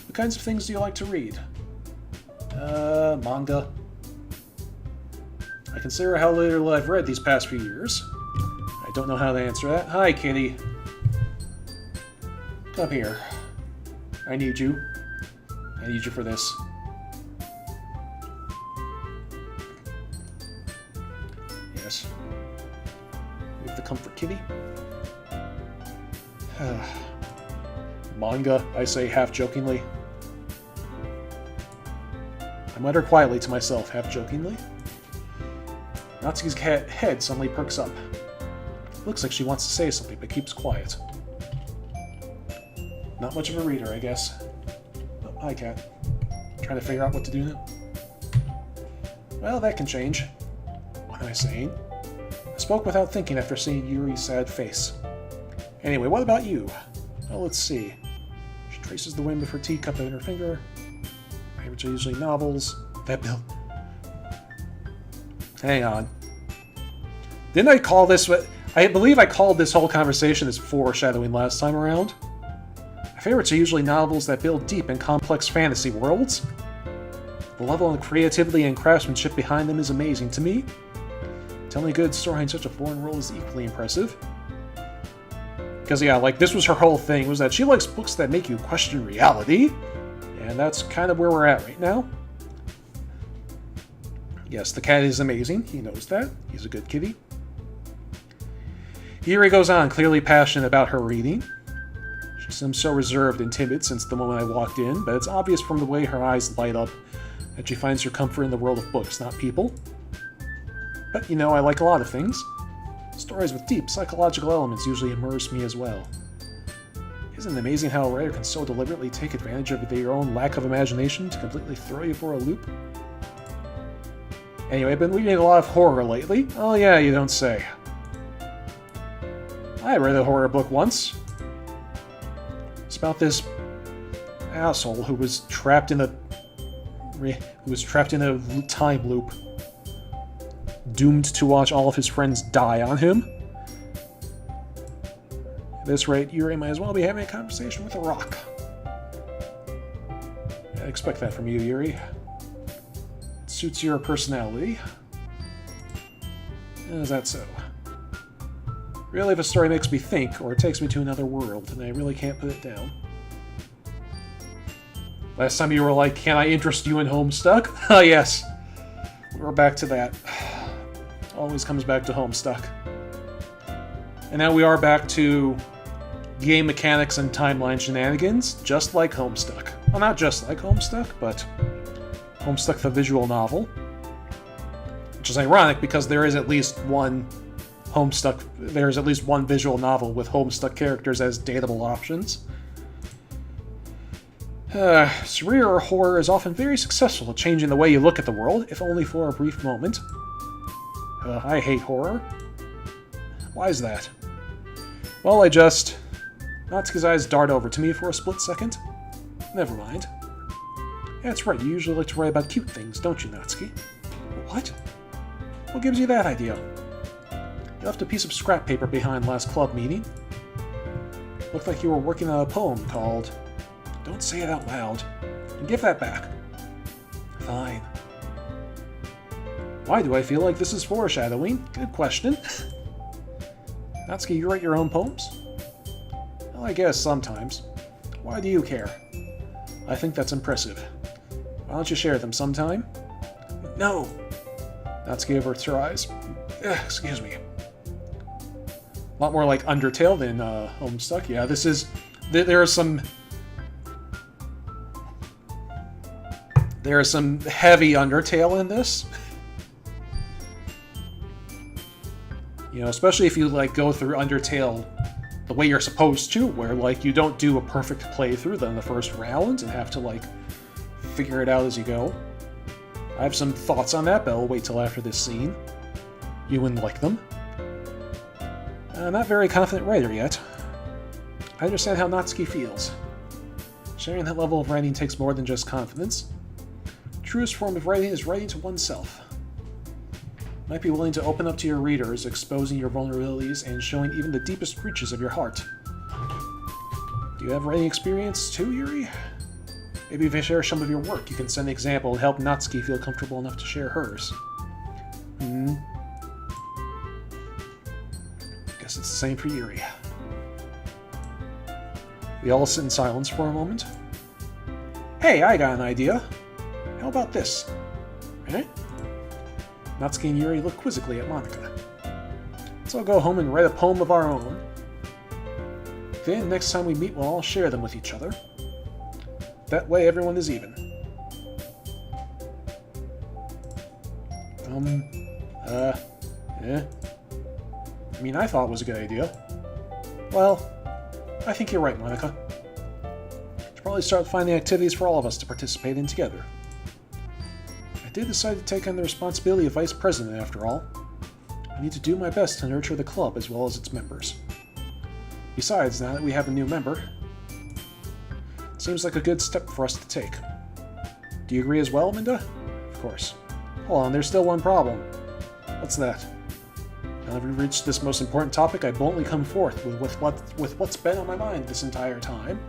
Speaker 2: What kinds of things do you like to read? Manga. I consider how little I've read these past few years. I don't know how to answer that. Hi, kitty. Come here. I need you. I need you for this. Yes. With the comfort kitty. Manga, I say half-jokingly. I mutter quietly to myself, half-jokingly. Natsuki's head suddenly perks up. Looks like she wants to say something, but keeps quiet. Not much of a reader, I guess. Oh, hi, cat. Trying to figure out what to do now? Well, that can change. What am I saying? I spoke without thinking after seeing Yuri's sad face. Anyway, what about you? Well, let's see. She traces the wind with her teacup in her finger. Favorites are usually novels. That bill. Hang on. Didn't I call this what... I believe I called this whole conversation as foreshadowing last time around. My favorites are usually novels that build deep and complex fantasy worlds. The level of creativity and craftsmanship behind them is amazing to me. Telling a good story in such a foreign world is equally impressive. Because, yeah, like, this was her whole thing, was that she likes books that make you question reality. And that's kind of where we're at right now. Yes, the cat is amazing. He knows that. He's a good kitty. Yuri goes on, clearly passionate about her reading. She seems so reserved and timid since the moment I walked in, but it's obvious from the way her eyes light up that she finds her comfort in the world of books, not people. But, you know, I like a lot of things. Stories with deep psychological elements usually immerse me as well. Isn't it amazing how a writer can so deliberately take advantage of their own lack of imagination to completely throw you for a loop? Anyway, I've been reading a lot of horror lately. Oh yeah, you don't say. I read a horror book once. It's about this asshole who was trapped in a time loop, doomed to watch all of his friends die on him. At this rate, Yuri might as well be having a conversation with a rock. I expect that from you, Yuri. It suits your personality. Is that so? Really, if a story makes me think, or it takes me to another world, and I really can't put it down. Last time you were like, can I interest you in Homestuck? Ah, yes. We're back to that. Always comes back to Homestuck. And now we are back to game mechanics and timeline shenanigans, just like Homestuck. Well, not just like Homestuck, but Homestuck the visual novel. Which is ironic because there is at least one visual novel with Homestuck characters as dateable options. Surreal horror is often very successful at changing the way you look at the world, if only for a brief moment. I hate horror. Why is that? Well, Natsuki's eyes dart over to me for a split second. Never mind. Yeah, that's right, you usually like to write about cute things, don't you, Natsuki? What? What gives you that idea? You left a piece of scrap paper behind last club meeting. Looked like you were working on a poem called Don't Say It Out Loud, and give that back. Fine. Why do I feel like this is foreshadowing? Good question. Natsuki, you write your own poems? Well, I guess sometimes. Why do you care? I think that's impressive. Why don't you share them sometime? No! Natsuki averts her eyes. Excuse me. A lot more like Undertale than Homestuck. Yeah, this is... There are some heavy Undertale in this. You know, especially if you, like, go through Undertale the way you're supposed to, where, like, you don't do a perfect playthrough in the first round and have to, like, figure it out as you go. I have some thoughts on that, but I'll wait till after this scene. You wouldn't like them. Not very confident writer yet. I understand how Natsuki feels. Sharing that level of writing takes more than just confidence. The truest form of writing is writing to oneself. Might be willing to open up to your readers, exposing your vulnerabilities and showing even the deepest reaches of your heart. Do you have writing experience too, Yuri? Maybe if you share some of your work, you can set an example and help Natsuki feel comfortable enough to share hers. Guess it's the same for Yuri. We all sit in silence for a moment. Hey, I got an idea. How about this? Eh? Natsuki and Yuri look quizzically at Monika. Let's all go home and write a poem of our own. Then, next time we meet, we'll all share them with each other. That way, everyone is even. I mean, I thought it was a good idea. Well, I think you're right, Monika. Should probably start finding activities for all of us to participate in together. I did decide to take on the responsibility of vice president, after all. I need to do my best to nurture the club as well as its members. Besides, now that we have a new member, it seems like a good step for us to take. Do you agree as well, Minda? Of course. Hold on, there's still one problem. What's that? Now that we've reached this most important topic, I boldly come forth with what's been on my mind this entire time.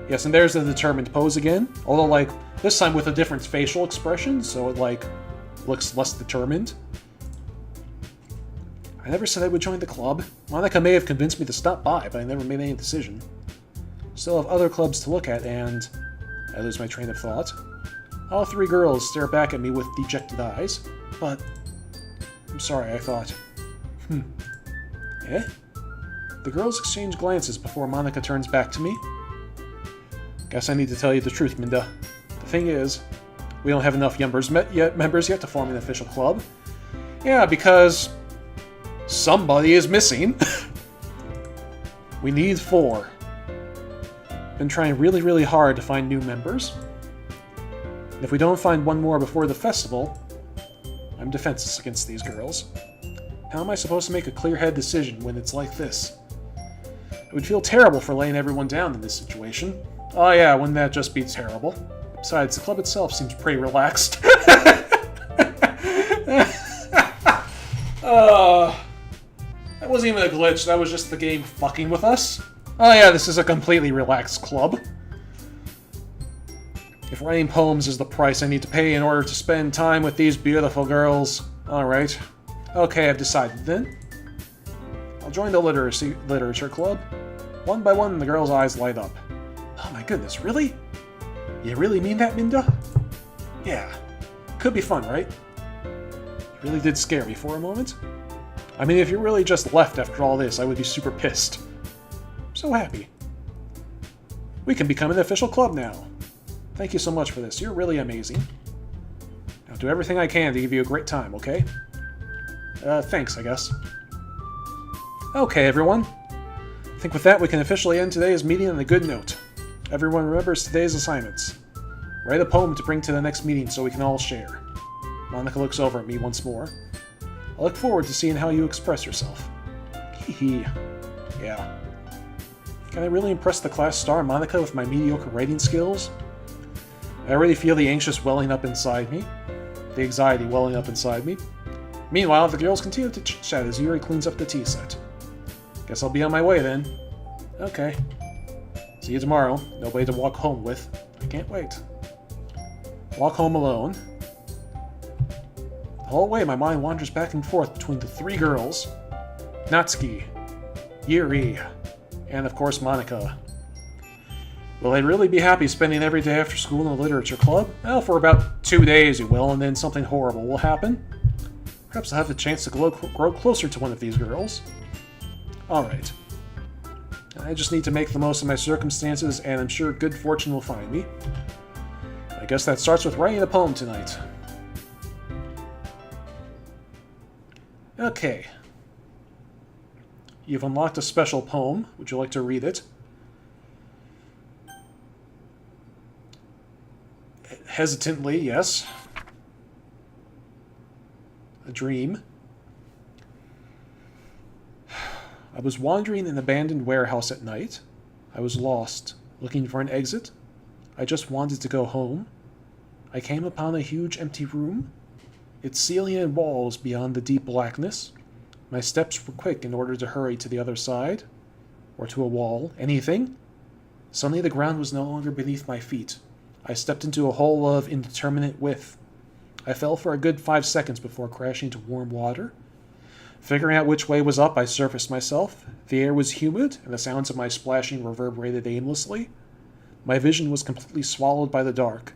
Speaker 2: Yes, and there's the determined pose again. Although, like, this time with a different facial expression, so it, like, looks less determined. I never said I would join the club. Monika may have convinced me to stop by, but I never made any decision. Still have other clubs to look at, and... I lose my train of thought. All three girls stare back at me with dejected eyes. But... I'm sorry, I thought... Eh? The girls exchange glances before Monika turns back to me. Guess I need to tell you the truth, Minda. The thing is, we don't have enough members yet to form an official club. Yeah, because... somebody is missing. We need 4. Been trying really, really hard to find new members. And if we don't find one more before the festival, I'm defenseless against these girls. How am I supposed to make a clear-headed decision when it's like this? I would feel terrible for laying everyone down in this situation. Oh yeah, wouldn't that just be terrible? Besides, the club itself seems pretty relaxed. That wasn't even a glitch, that was just the game fucking with us. Oh yeah, this is a completely relaxed club. If writing poems is the price I need to pay in order to spend time with these beautiful girls, alright. Okay, I've decided then. I'll join the literature club. One by one, the girls' eyes light up. Oh my goodness, really? You really mean that, Minda? Yeah. Could be fun, right? You really did scare me for a moment. I mean, if you really just left after all this, I would be super pissed. I'm so happy. We can become an official club now. Thank you so much for this. You're really amazing. I'll do everything I can to give you a great time, okay? Thanks, I guess. Okay, everyone. I think with that, we can officially end today's meeting on a good note. Everyone remembers today's assignments. Write a poem to bring to the next meeting so we can all share. Monica looks over at me once more. I look forward to seeing how you express yourself. Hee. Yeah. Can I really impress the class star Monica with my mediocre writing skills? I already feel the anxious welling up inside me. The anxiety welling up inside me. Meanwhile, the girls continue to chit-chat as Yuri cleans up the tea set. Guess I'll be on my way then. Okay. See you tomorrow. Nobody to walk home with. I can't wait. Walk home alone. The whole way, my mind wanders back and forth between the three girls. Natsuki, Yuri, and of course Monica. Will I really be happy spending every day after school in the literature club? Well, for about 2 days you will, and then something horrible will happen. Perhaps I'll have the chance to grow closer to one of these girls. Alright. I just need to make the most of my circumstances, and I'm sure good fortune will find me. I guess that starts with writing a poem tonight. Okay. You've unlocked a special poem. Would you like to read it? Hesitantly, yes. A dream. I was wandering in an abandoned warehouse at night. I was lost, looking for an exit. I just wanted to go home. I came upon a huge empty room. Its ceiling and walls beyond the deep blackness. My steps were quick in order to hurry to the other side. Or to a wall. Anything. Suddenly the ground was no longer beneath my feet. I stepped into a hole of indeterminate width. I fell for a good 5 seconds before crashing to warm water. Figuring out which way was up, I surfaced myself. The air was humid, and the sounds of my splashing reverberated aimlessly. My vision was completely swallowed by the dark.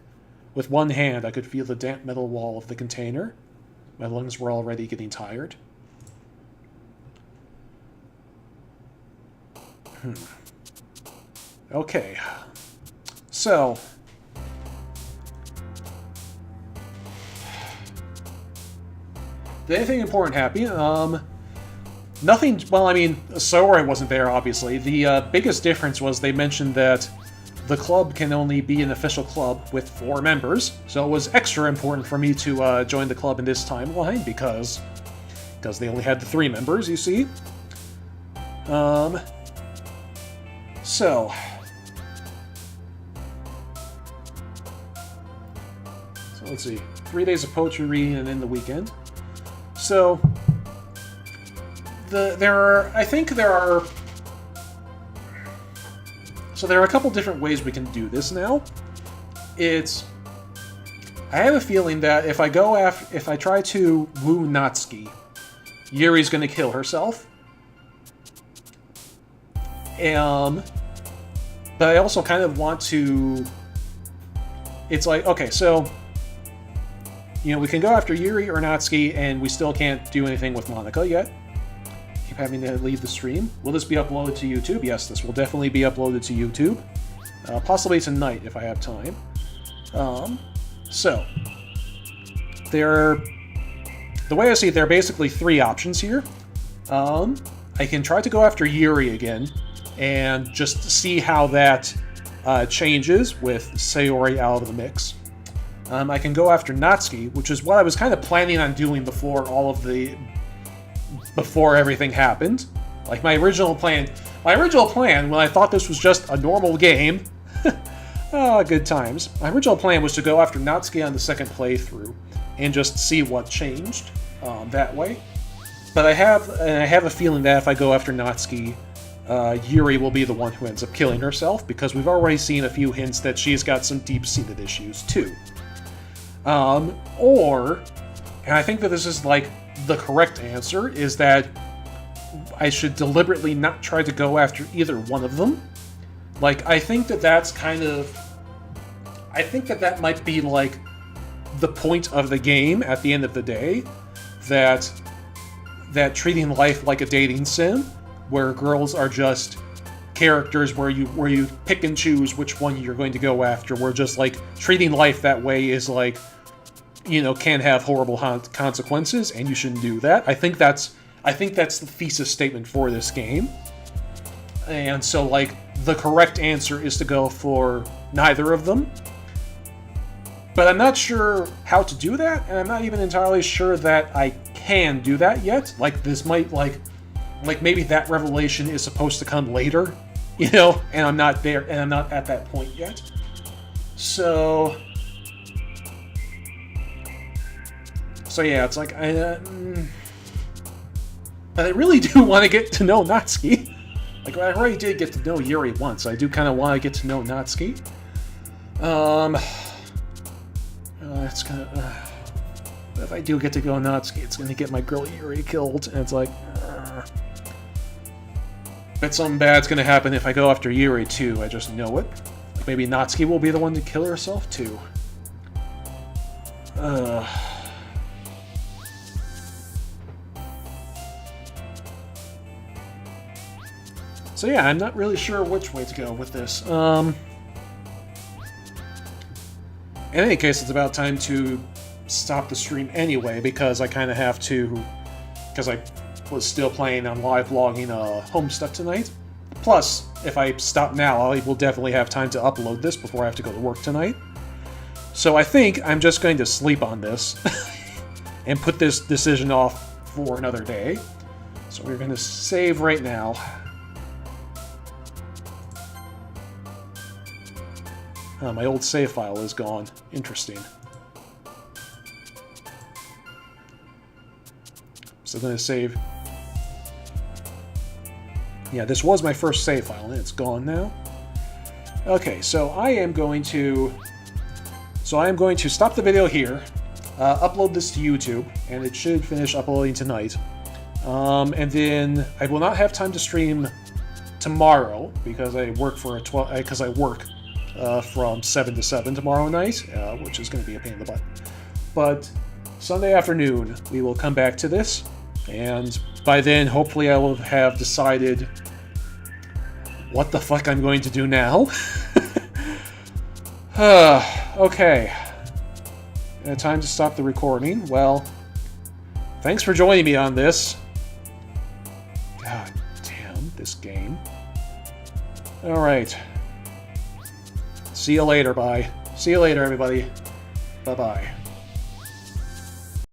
Speaker 2: With one hand, I could feel the damp metal wall of the container. My lungs were already getting tired. Okay. So... did anything important happen? Nothing... well, I mean, Sayori wasn't there, obviously. The biggest difference was they mentioned that the club can only be an official club with 4 members, so it was extra important for me to join the club in this timeline, because they only had the 3 members, you see. So let's see. 3 days of poetry reading and then the weekend. So, there are a couple different ways we can do this now. I have a feeling that if I try to woo Natsuki, Yuri's gonna kill herself. But I also kind of want to... it's like, okay, so... you know, we can go after Yuri or Natsuki, and we still can't do anything with Monica yet. Keep having to leave the stream. Will this be uploaded to YouTube? Yes, this will definitely be uploaded to YouTube. Possibly tonight, if I have time. So... the way I see it, there are basically 3 options here. I can try to go after Yuri again, and just see how that changes with Sayori out of the mix. I can go after Natsuki, which is what I was kind of planning on doing before everything happened. Like my original plan when I thought this was just a normal game, good times. My original plan was to go after Natsuki on the second playthrough and just see what changed that way. But I have a feeling that if I go after Natsuki, Yuri will be the one who ends up killing herself, because we've already seen a few hints that she's got some deep-seated issues, too. Or, and I think that this is, like, the correct answer, is that I should deliberately not try to go after either one of them. Like, I think that that's kind of... I think that that might be, like, the point of the game at the end of the day, that treating life like a dating sim, where girls are just characters where you pick and choose which one you're going to go after, where just, like, treating life that way is, like, you know, can have horrible consequences, and you shouldn't do that. I think that's the thesis statement for this game. And so, like, the correct answer is to go for neither of them. But I'm not sure how to do that, and I'm not even entirely sure that I can do that yet. Like, this might, like maybe that revelation is supposed to come later, you know, and I'm not there, and I'm not at that point yet. So yeah, it's like, but I really do want to get to know Natsuki. Like, I already did get to know Yuri once. I do kind of want to get to know Natsuki. It's gonna... if I do get to go Natsuki, it's gonna get my girl Yuri killed, and it's like... bet something bad's gonna happen if I go after Yuri, too. I just know it. Like, maybe Natsuki will be the one to kill herself, too. So yeah, I'm not really sure which way to go with this. In any case, it's about time to stop the stream anyway, because I kind of have to... Because I was still playing on live vlogging Homestuck tonight. Plus, if I stop now, I will definitely have time to upload this before I have to go to work tonight. So I think I'm just going to sleep on this and put this decision off for another day. So we're going to save right now. My old save file is gone. Interesting. So I'm going to save... Yeah, this was my first save file, and it's gone now. Okay, so I am going to stop the video here, upload this to YouTube, and it should finish uploading tonight. And then I will not have time to stream tomorrow, because I work from 7 to 7 tomorrow night, which is going to be a pain in the butt. But Sunday afternoon, we will come back to this, and by then, hopefully I will have decided what the fuck I'm going to do now. Okay. Time to stop the recording. Well, thanks for joining me on this. God damn, this game. Alright. See you later, bye. See you later, everybody. Bye-bye.